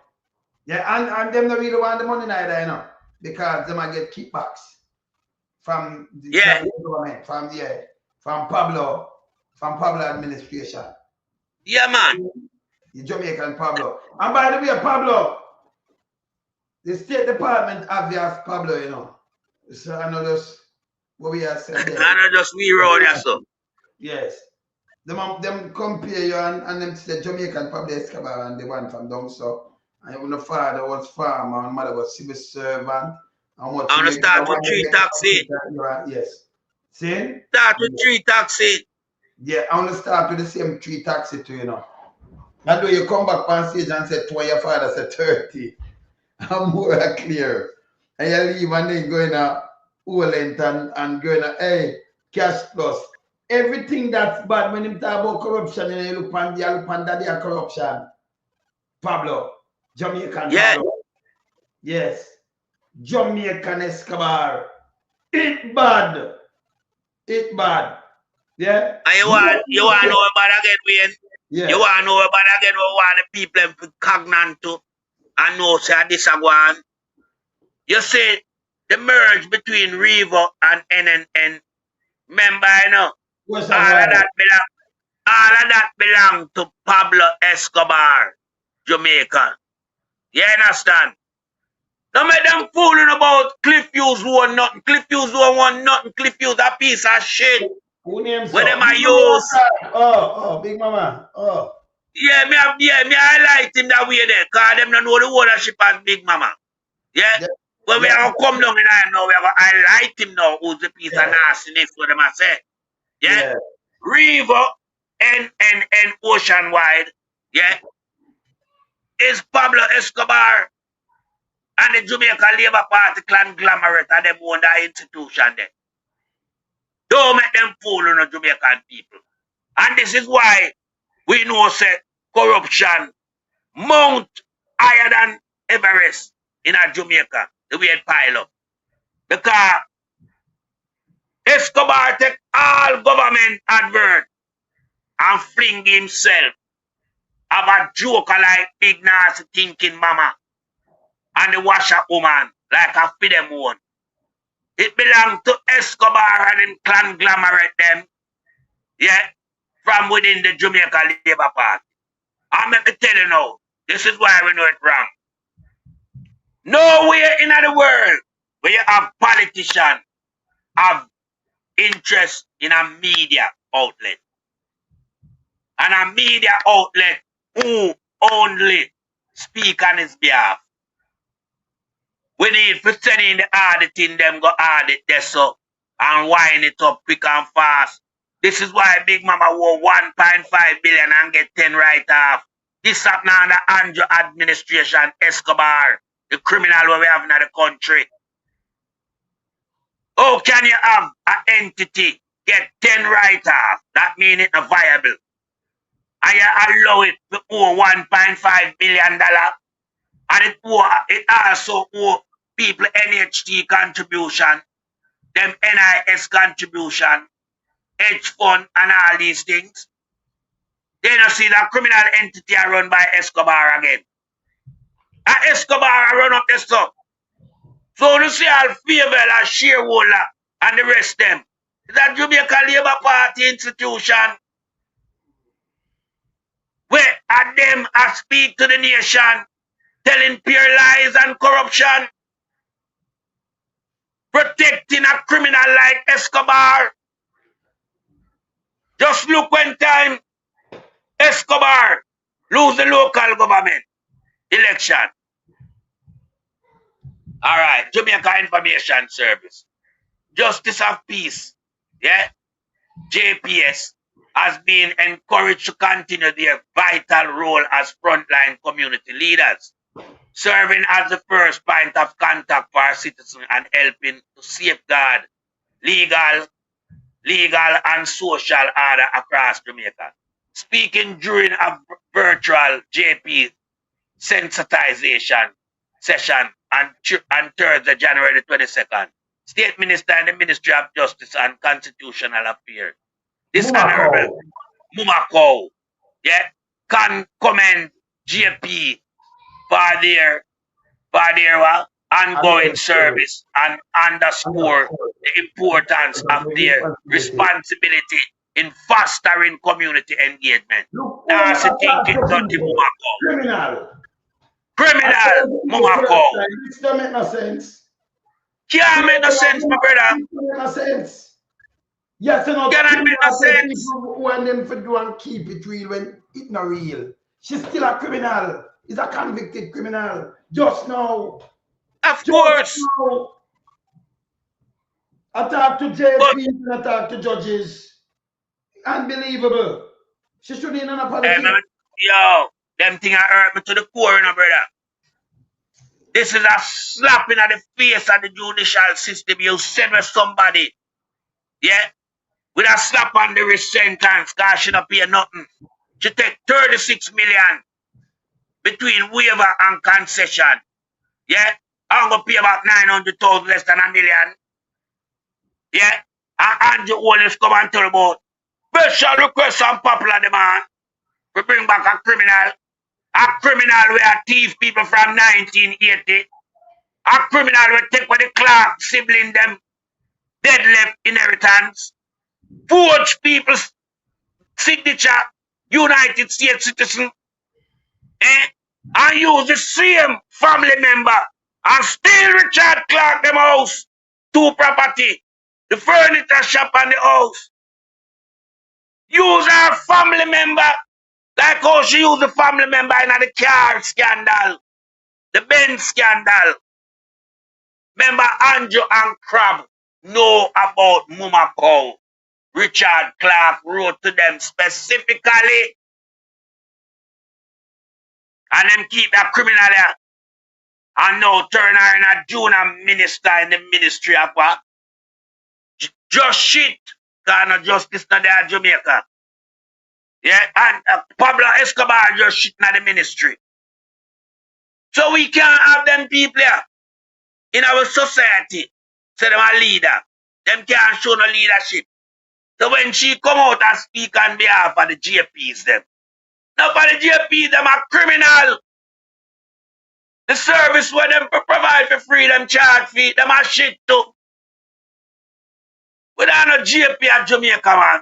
Yeah, and them don't really want the money neither, you know. Because they might get kickbacks from the government, from Pablo administration. Yeah, man. The Jamaican Pablo. And by the way, Pablo, the State Department obvious Pablo, you know. So I know just what we are saying there. I know just we road there, so. Yes. Them compare you and them say Jamaican Pablo Escobar and the one from down so. And when the father was farmer and mother was civil servant. And what I want to start with 3 taxi. Yes. See? Start with 3 taxi. Yeah, I want to start with the same 3 taxi too, you know. And when you come back on stage and say, "Twice your father said 30, I'm more clear." And you leave and then going to Olent and going to, hey, cash plus. Everything that's bad when you talk about corruption, and you look on that corruption. Pablo, Jamaican Pablo. Yes. Jamaican Escobar. It bad. It bad. Yeah. And you want to know about again, Wayne? Yeah. You want to know about again what want the people to cognate to and know say this a one. You see the merge between Revo and NNN. Remember, you know, all of that belong to Pablo Escobar, Jamaica. You understand? Don't make them fooling about Cliff Hughes who nothing. Cliff Hughes who want nothing. Cliff Hughes a piece of shit. Who names when them I use? Oh, Big Mama. Oh. Yeah, me highlight him that way there, cause them don't know the ownership as Big Mama. Yeah? When we are gonna come down in here now, we are gonna highlight him now who's the piece of nastiness for them I say. Yeah? River and Ocean Wide, yeah, is Pablo Escobar and the Jamaica Labour Party conglomerate and them own that institution there. Don't make them fool on the Jamaican people. And this is why we know say corruption mount higher than Everest in a Jamaica, the way it pile up. Because Escobar take all government advert and fling himself. Have a joker like big nasty thinking mama and the washer woman like a feed them one. It belongs to Escobar and in conglomerate them. Yeah, from within the Jamaica Labour Party. And let me tell you now, this is why we know it wrong. Nowhere in the world where you have politicians have interest in a media outlet. And a media outlet who only speak on his behalf. We need to send in the auditing them go audit this so and wind it up quick and fast. This is why Big Mama wore 1.5 billion and get 10 write-off. This happened under Andrew administration, Escobar, the criminal where we have in the country. How can you have an entity get 10 write-off? That means it's not viable. And you allow it to owe $1.5 billion. And it also owe people NHT contribution, them NIS contribution, hedge fund and all these things. They don't see that criminal entity are run by Escobar again. And Escobar run up the stuff. So you see all favor and shareholder and the rest of them. That Jamaica Labour Party institution where at them I speak to the nation telling pure lies and corruption, protecting a criminal like Escobar. Just look when time Escobar lose the local government election. All right, Jamaica Information Service. Justice of Peace, yeah, JPS, has been encouraged to continue their vital role as frontline community leaders, serving as the first point of contact for our citizens and helping to safeguard legal and social order across Jamaica. Speaking during a virtual JP sensitization session on Thursday, January 22nd, State Minister in the Ministry of Justice and Constitutional Affairs. This Honorable Mumakau, yeah, can commend JP for their ongoing service and underscore the importance of their responsibility in fostering community engagement. That's the thinking, Dr. Mumakau. Criminal Mumakau. This don't make no sense. Can't make no sense, my brother. It don't make no sense. Yes, you know, cannot make no sense. People want them to do and keep it real when it's not real. She's still a criminal. Is a convicted criminal. Just now. Of course. Now. I talk to JP and I talk to judges. Unbelievable. She shouldn't even have politics. Yo, them thing hurt me to the core, you know, brother. This is a slapping at the face of the judicial system. You said with somebody, yeah, with a slap on the wrist sentence, because she don't pay nothing. She take 36 million between waiver and concession. Yeah, I'm going to pay about 900,000, less than $1 million. Yeah, and Andrew Wallace come and tell about special request and popular demand. We bring back a criminal where thief people from 1980. A criminal will take with the Clark sibling them dead left inheritance. Forge people's signature, United States citizen, and use the same family member and steal Richard Clark them house, 2 property, the furniture shop and the house. Use our family member like how she used the family member in the car scandal, the Benz scandal. Remember Andrew and Crab know about Mumakau. Richard Clark wrote to them specifically. And them keep that criminal there. And now turn her in a junior minister in the ministry of what? Just shit. Because no justice not there in Jamaica. Yeah, and Pablo Escobar just shit in the ministry. So we can't have them people here in our society. Say them a leader. Them can't show no leadership. So when she come out and speak on behalf of the JPs, them. Now for the JPs, them are criminal. The service where them provide for free, them charge fee, them are shit too. We don't know JP at Jamaica, man.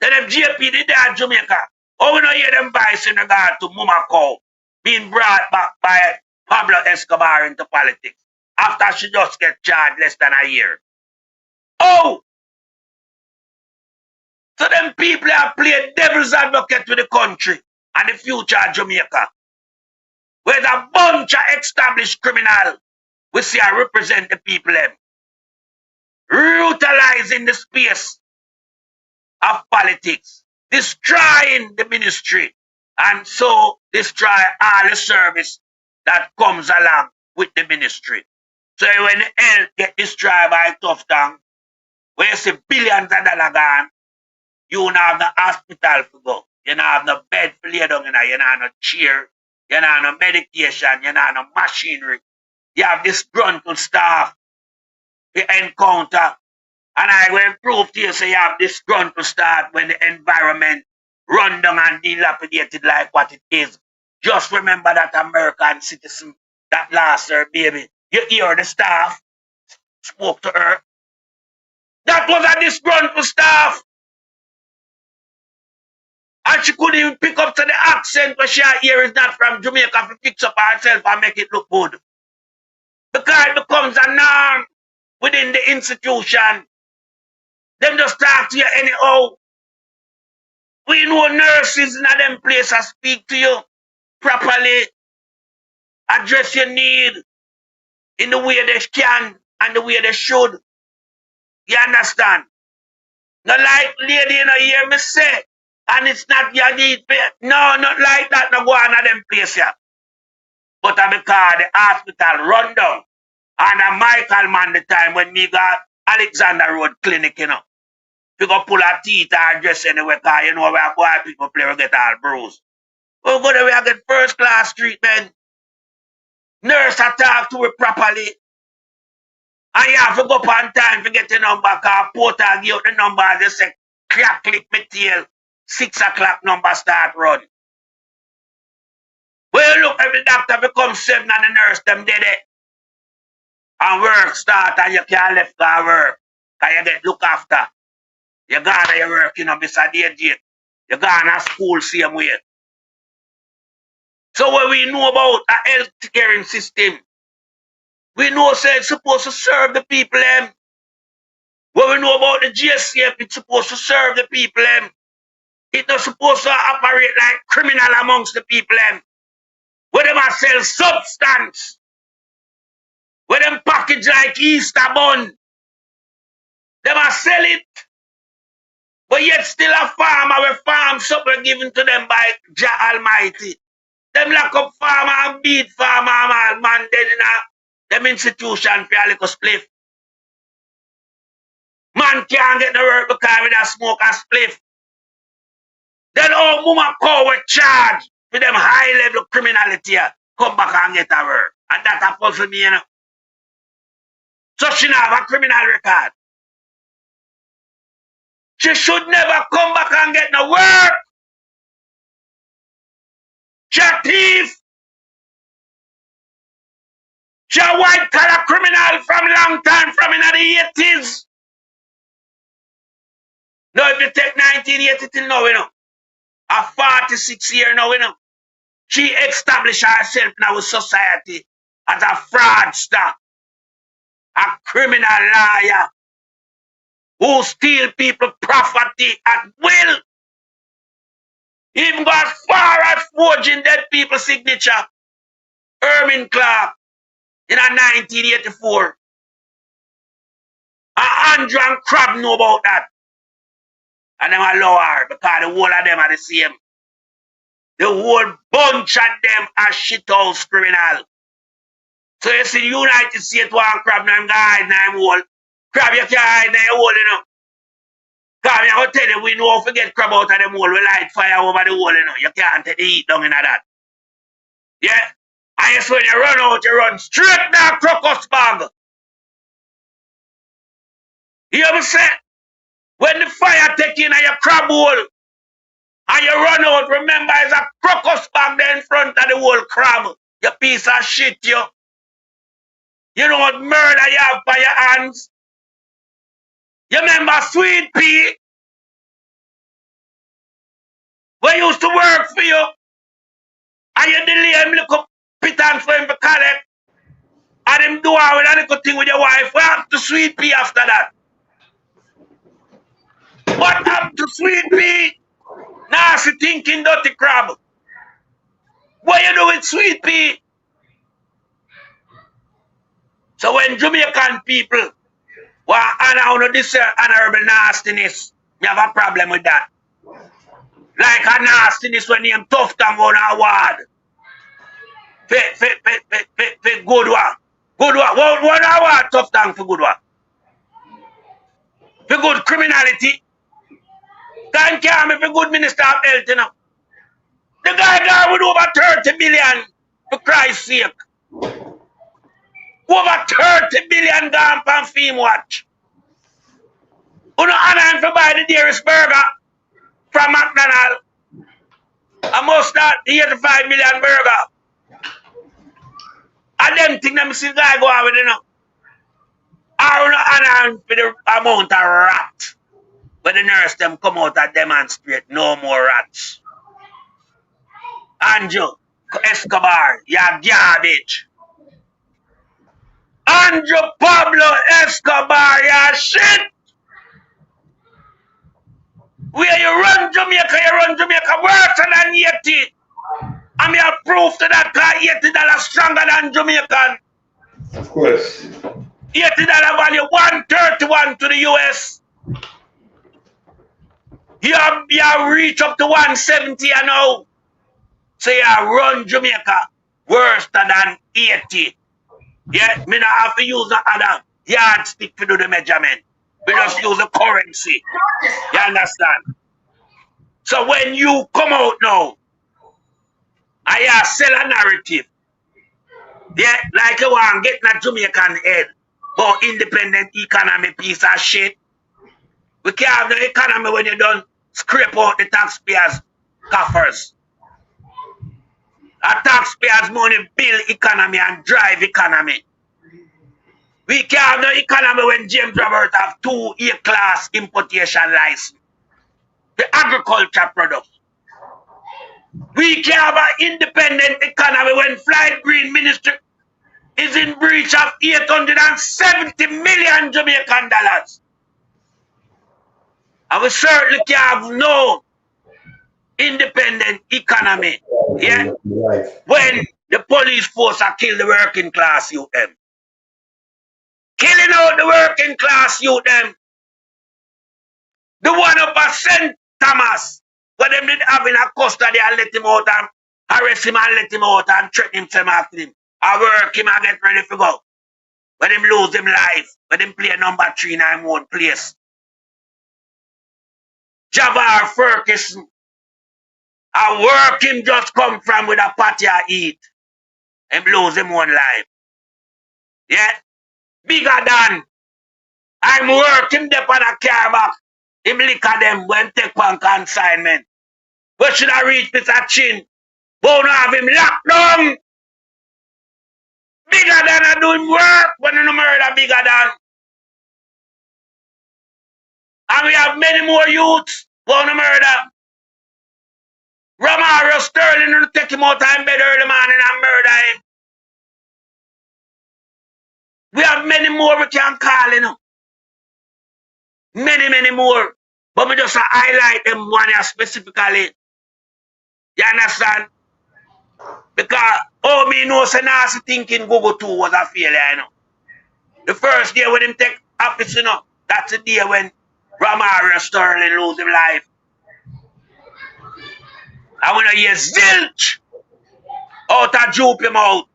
Then them JP did that at Jamaica. Oh, we don't hear them voice in regard to Mumakau being brought back by Pablo Escobar into politics after she just get charged less than a year. Oh! So them people have played devil's advocate with the country and the future of Jamaica. Where a bunch of established criminals we see I represent the people them. Brutalizing the space of politics. Destroying the ministry. And so destroy all the service that comes along with the ministry. So when the health get destroyed by tough tongue, where you see billions of dollars gone, you don't have the hospital to go. You don't have no bed to lay down in, you don't have no chair, you don't have no medication, you don't have no machinery. You have disgruntled staff you encounter. And I will prove to you so you have disgruntled staff when the environment run down and dilapidated like what it is. Just remember that American citizen that lost her baby. You hear the staff spoke to her. That was a disgruntled staff. And she couldn't even pick up to the accent where she hear is not from Jamaica to fix up herself and make it look good. Because it becomes a norm within the institution. Them just talk to you anyhow. We know nurses in them places speak to you properly, address your need in the way they can and the way they should. You understand? Not like lady, you know, hear me say, and it's not your need. No, not like that, no go on at them place here. But because the hospital run down, and a Michael man the time when me got Alexander Road Clinic, you know. You go pull a teeth or dress anywhere, because you know where boy people play, we get all bruised. We go there, we get first class treatment. Nurse talk to it properly. And you have to go up on time to get the number, because Porter give out the number, they say, click me tail, 6 o'clock number start run. Well, look, every doctor becomes 7 and the nurse, them did it. And work start and you can't left go work. Because you get look after. You gone to your work, you know, beside the gate. You gone to school same way. So what we know about a health caring system, we know say it's supposed to serve the people them. What we know about the GSCF, it's supposed to serve the people them. It's not supposed to operate like criminal amongst the people them. Where them a sell substance. Where them package like Easter bun. Them a sell it. But yet still a farmer will farm something given to them by Jah Almighty. Them lock up farmer and beat farmer and man dead in them institution for a little spliff. Man can't get the work because with a smoke a spliff. Then all mama cow were charged with them high level criminality come back and get a work. And that a puzzle me, you know. So she not have a criminal record. She should never come back and get no work. She a thief. She a white collar criminal from long time, from in the 80s. Now if you take 1980 till now, you know, a 46 year now, you know, she established herself in our society as a fraudster, a criminal liar, who steal people property at will. Even go as far as forging dead people's signature. Ermin Clark in 1984. And Andrew and Crab know about that. And them allow her because the whole of them are the same. The whole bunch of them are shithouse criminal. So you see the United States one Crab now hide in them hole. Crab you can't hide in your hole, you know. Because I'm going to tell you, we know if we get Crab out of them hole, we light fire over the hole, you know. You can't take the heat down in that. Yeah? And yes, when you run out, you run straight down Crocus Bag. You ever say? When the fire take in your crab hole and you run out, remember there's a crocus bag there in front of the whole crab. You piece of shit, you. You know what murder you have by your hands? You remember Sweet Pea? We used to work for you. And you delay him little pittance for him to collect. And him do all with a little thing with your wife. What happened to Sweet Pea after that? What happened to Sweet Pea? Nasty thinking dirty crab. What you do with Sweet Pea? So when Jamaican people want to honor this honorable nastiness, you have a problem with that. Like a nastiness when you tough tongue on a award. For good one. Good one. What award tough tongue for good one? For good criminality. Can't care me for good minister of health, you know. The guy got with over 30 billion, for Christ's sake. Over 30 billion gone from Fame Watch. You know, and for buy the dearest burger from McDonald's. I must start the 85 million burger. And them things them see guy go on with, you know. I don't know, for the amount of rat. When the nurse them come out and demonstrate no more rats. Andrew Escobar, you're garbage. Andrew Pablo Escobar, you're shit. Where you run Jamaica worse than 80. And me have proof to that because $80 stronger than Jamaican. Of course. $80 value, 131 to the US. You have reached up to 170 and now. So you run Jamaica worse than 80. Yeah, me not have to use the other yardstick to do the measurement. We just use the currency. You understand? So when you come out now, I sell a narrative. Yeah, like you want getting a Jamaican head. But independent economy piece of shit. We can't have no economy when you don't scrape out the taxpayers' coffers. A taxpayers' money build economy and drive economy. We can't have no economy when James Robert have 2 A-class importation license. The agriculture products. We can't have an independent economy when Flight Green Ministry is in breach of 870 million Jamaican dollars. And we certainly can't have no independent economy. Yeah? When the police force are killing the working class youth them. Killing out the working class youth them. The one up at St. Thomas, where them did have in a custody and let him out and arrest him and let him out and threaten him after him. I work him and get ready to go. When him lose him life, when him play number 3 in him own place. Javar Ferguson, I work him just come from with a party I eat. Him lose him one life. Yeah? Bigger than. I'm working them on a car back. Him lick at them when take on consignment. Where should I reach Mr. Chin? Won't have him locked down. Bigger than I do him work when you murder bigger than. And we have many more youths won't murder. Romario Sterling will take him out of bed early morning and murder him. We have many more we can call, you know. Many, many more. But we just highlight them one here specifically. You understand? Because all me know say nasty thinking Gov'T 2 was a failure, you know. The first day when him take office, you know, that's the day when Romario Sterling lose his life. And when I hear zilch out of Joopy mouth.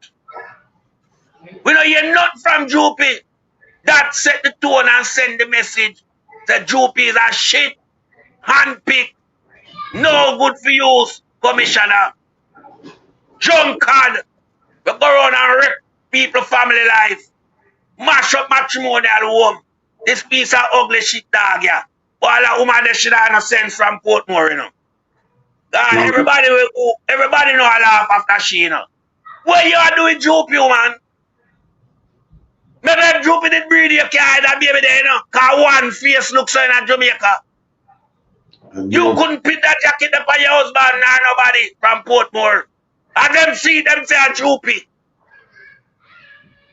We don't hear nothing from Joopy. That set the tone and send the message that Joopy is a shit, handpicked, no good for use, commissioner. Drunkard. We go around and wreck people family life. Mash up matrimonial home. This piece of ugly shit dog, yeah. All the woman that should have no sense from Portmore, you know. Everybody know I laugh after she, you know. What you are doing, Joopy, man? Maybe if Joopy did breed your car, that baby there, you know. Because one face looks so in Jamaica. You couldn't put that jacket up on your husband or nobody from Portmore. And them see them say a Joopy.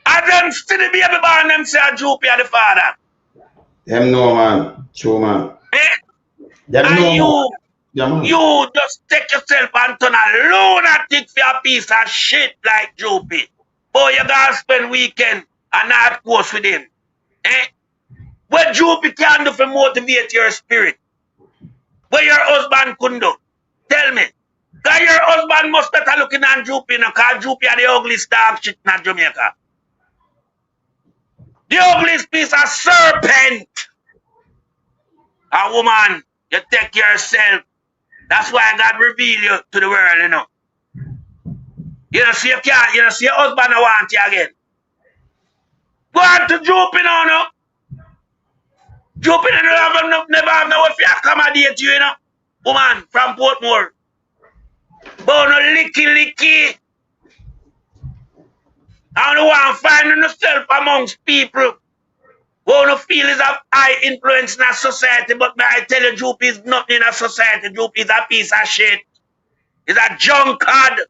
And them see the baby born them say a Joopy are the father. Them know, man. True, man. Them and know, you just take yourself and turn a lunatic for a piece of shit like Joopy. Boy, you gotta spend weekend and not course with him. What Joopy can do to motivate your spirit? What your husband couldn't do? Tell me. Because your husband must better looking than Joopy, you know, because Joopy are the ugliest dog shit in Jamaica. The ugliest piece of serpent. A woman, you take yourself. That's why God reveal you to the world, you know. You know, see your husband I want you again. Go on to Joopy now, no? Joopy never have no way to accommodate you, you know. Woman from Portmore. But no licky. I don't want to find yourself amongst people who don't feel is of high influence in a society, but may I tell you, Joopy is nothing in a society. Joopy is a piece of shit. He's a drunkard.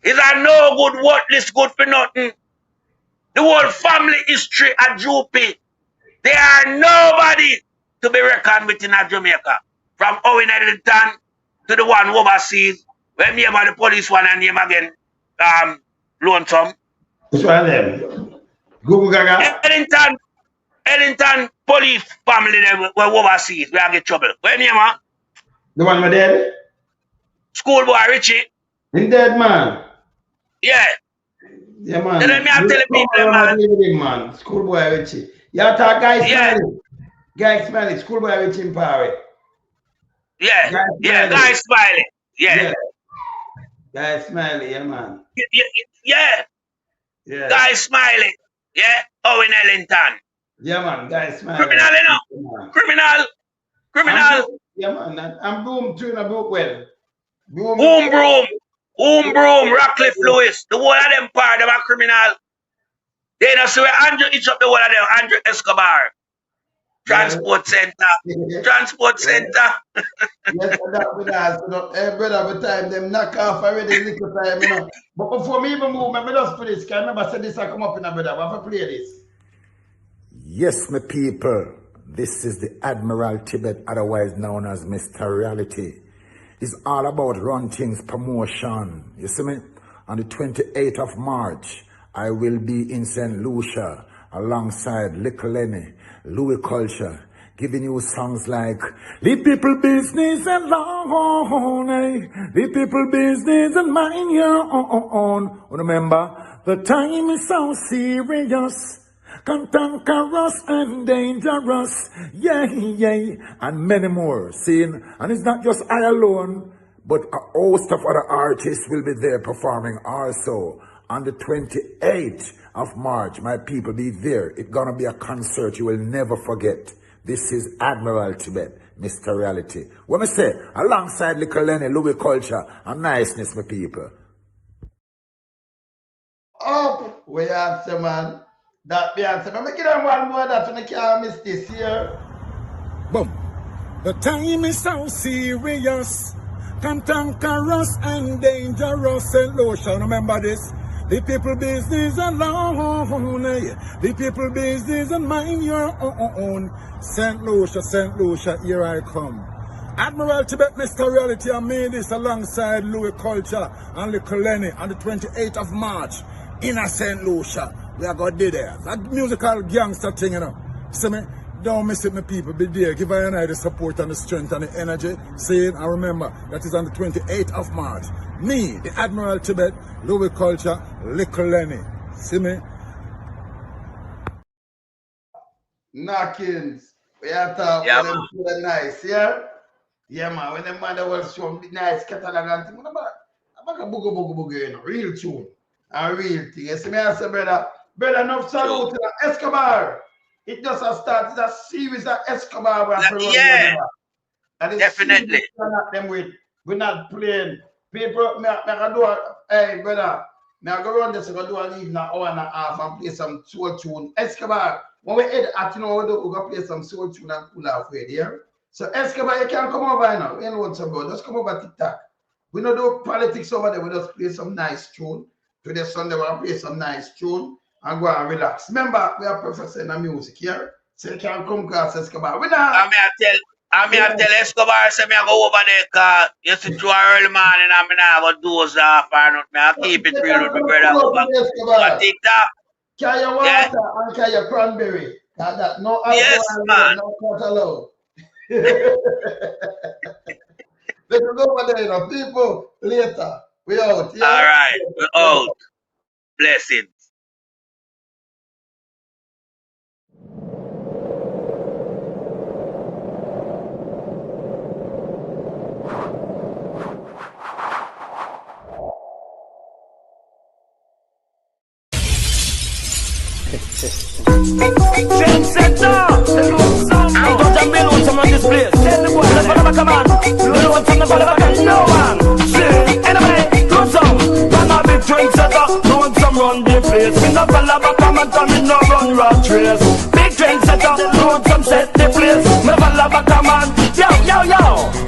He's a no good, worthless, good for nothing. The whole family history at Joopy, they are nobody to be reckoned with in Jamaica. From Owen Eddington to the one overseas, when name of the police one and name again, Lonesome. Which one of them? Google Gaga? Eddington police family they were overseas. We are get trouble. Where name, man? The one with dead? Schoolboy Richie. He dead, man. Yeah. Yeah, man. Then me I tell the people, man. Schoolboy Richie. You talk Guy Smiley. Guy Smiley. Schoolboy Richie in Paris. Yeah. Guy Smiley. Yeah. Guy Smiley, yeah, man. Yeah. Guy Smiley. Yeah, Owen Ellington. Yeah, man, guys, man. Criminal, you know. Criminal. Yeah, man. I'm Broom too, and I broke well. Broom, Rockcliffe Lewis. The whole of them part, them are criminal. They don't see where Andrew each up the whole of them. Andrew Escobar. Transport Center. Transport Center. Yes, that with us. Brother, every time them knock off already little time, you know. But before me even move, me just play this. Can I remember say this I come up in a brother. I have to play this. Yes, my people. This is the Admiral Tibet, otherwise known as Mr. Reality. It's all about Run Things promotion. You see me? On the 28th of March, I will be in St. Lucia alongside Little Lenny, Louis Culture, giving you songs like the people business and long, the people business and mind your own. Remember, the time is so serious, cantankerous and dangerous, yeah, and many more. Seeing, and it's not just I alone, but a host of other artists will be there performing also. On the 28th of March, my people, be there. It's gonna be a concert you will never forget. This is Admiral Tibet, Mr. Reality. What I say, alongside Little Lenny, Louis Culture, and niceness, my people. Oh, we answer, man. That be answer. Let me give them one more that you can't miss this year. Boom. The time is so serious, cantankerous and dangerous. St. Lucia, remember this? The people business alone, the people business and mind your own. St. Lucia, here I come. Admiral Tibet, Mr. Reality, I made this alongside Louis Culture and Little Lenny on the 28th of March in a St. Lucia. We are going to be there. That musical gangster thing, you know. See me? Don't miss it, my people. Be there. Give I and I the support and the strength and the energy. See it and remember, that is on the 28th of March. Me, the Admiral Tibet, Louis Culture, Little Lenny. See me? Knockings. We are talking Yeah, them feel nice, yeah? Yeah, man. When the man that was show nice catalog and thing, I'm a boogie, you know, real tune. A real thing. You see me, I say, brother, enough salute to Escobar. It just a start, it's a series of Escobar. Yeah, definitely. We're not playing. People, hey, brother, I go around this, I go do a leave in an hour and a half and play some soul tune. Escobar, when we head at, you know, we're going to play some soul tune and pull off with here. So, Escobar, you can't come over now. We ain't want some bro. Just come over TikTok. We don't do politics over there. We just play some nice tune. Today, Sunday, we'll play some nice tune and go and relax. Remember, we are professor in the music here. So, you can't come across Escobar. We not. I tell Escobar, say me I go over there because you see through early morning and I'm going to doze off or not. I keep it real with my brother over TikTok. Carry your water and carry your cranberry. That no alcohol, yes, man. No water. Let's go over there, you know. People, later. We out. Yeah? All right, we out. Blessings. I'm going to build on some of this place. Tell the boy, let's follow come on. Build on some of the no one. See, anyway, do some. Run a big train setter. Doing some run the place. We no follow back come and come in no run rat race. Big train setter. Doing some set the place. Me follow back come on. Yo.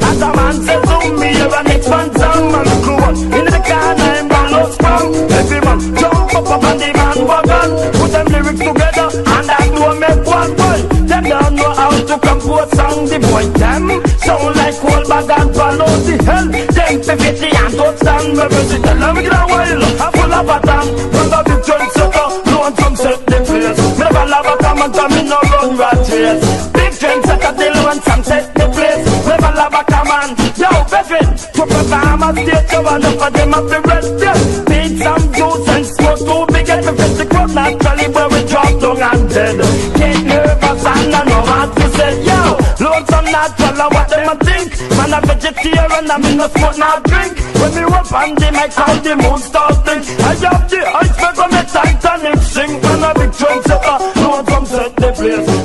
As a man says to me, you're an expansion man. Cool. In the car, I'm balance from. Every man jump up on the man wagon. Put them lyrics together and that will make one boy. Them don't know how to compose song. The boy them sound like cold bag and follow the hell. Them 50 and touchdown. Maybe they tell them get a while. I'm full of a damn. Run a big train setter. Don't some set the place. Me never love a come and come in no run rat race. Big train setter till when some set the place. Never love a come on. Yo, veteran. To perform a stage show and enough of them have to rest. Beat some juice and smoke too big. Get me fit the crowd naturally where we drop down and dead. Get nervous and I know what to say. Yo, load some natural what them a think. Man a vegetarian and me no smoke no drink. When me up on the mic how the moon start think. I have the iceberg on the Titanic sing. Man a big trunk place.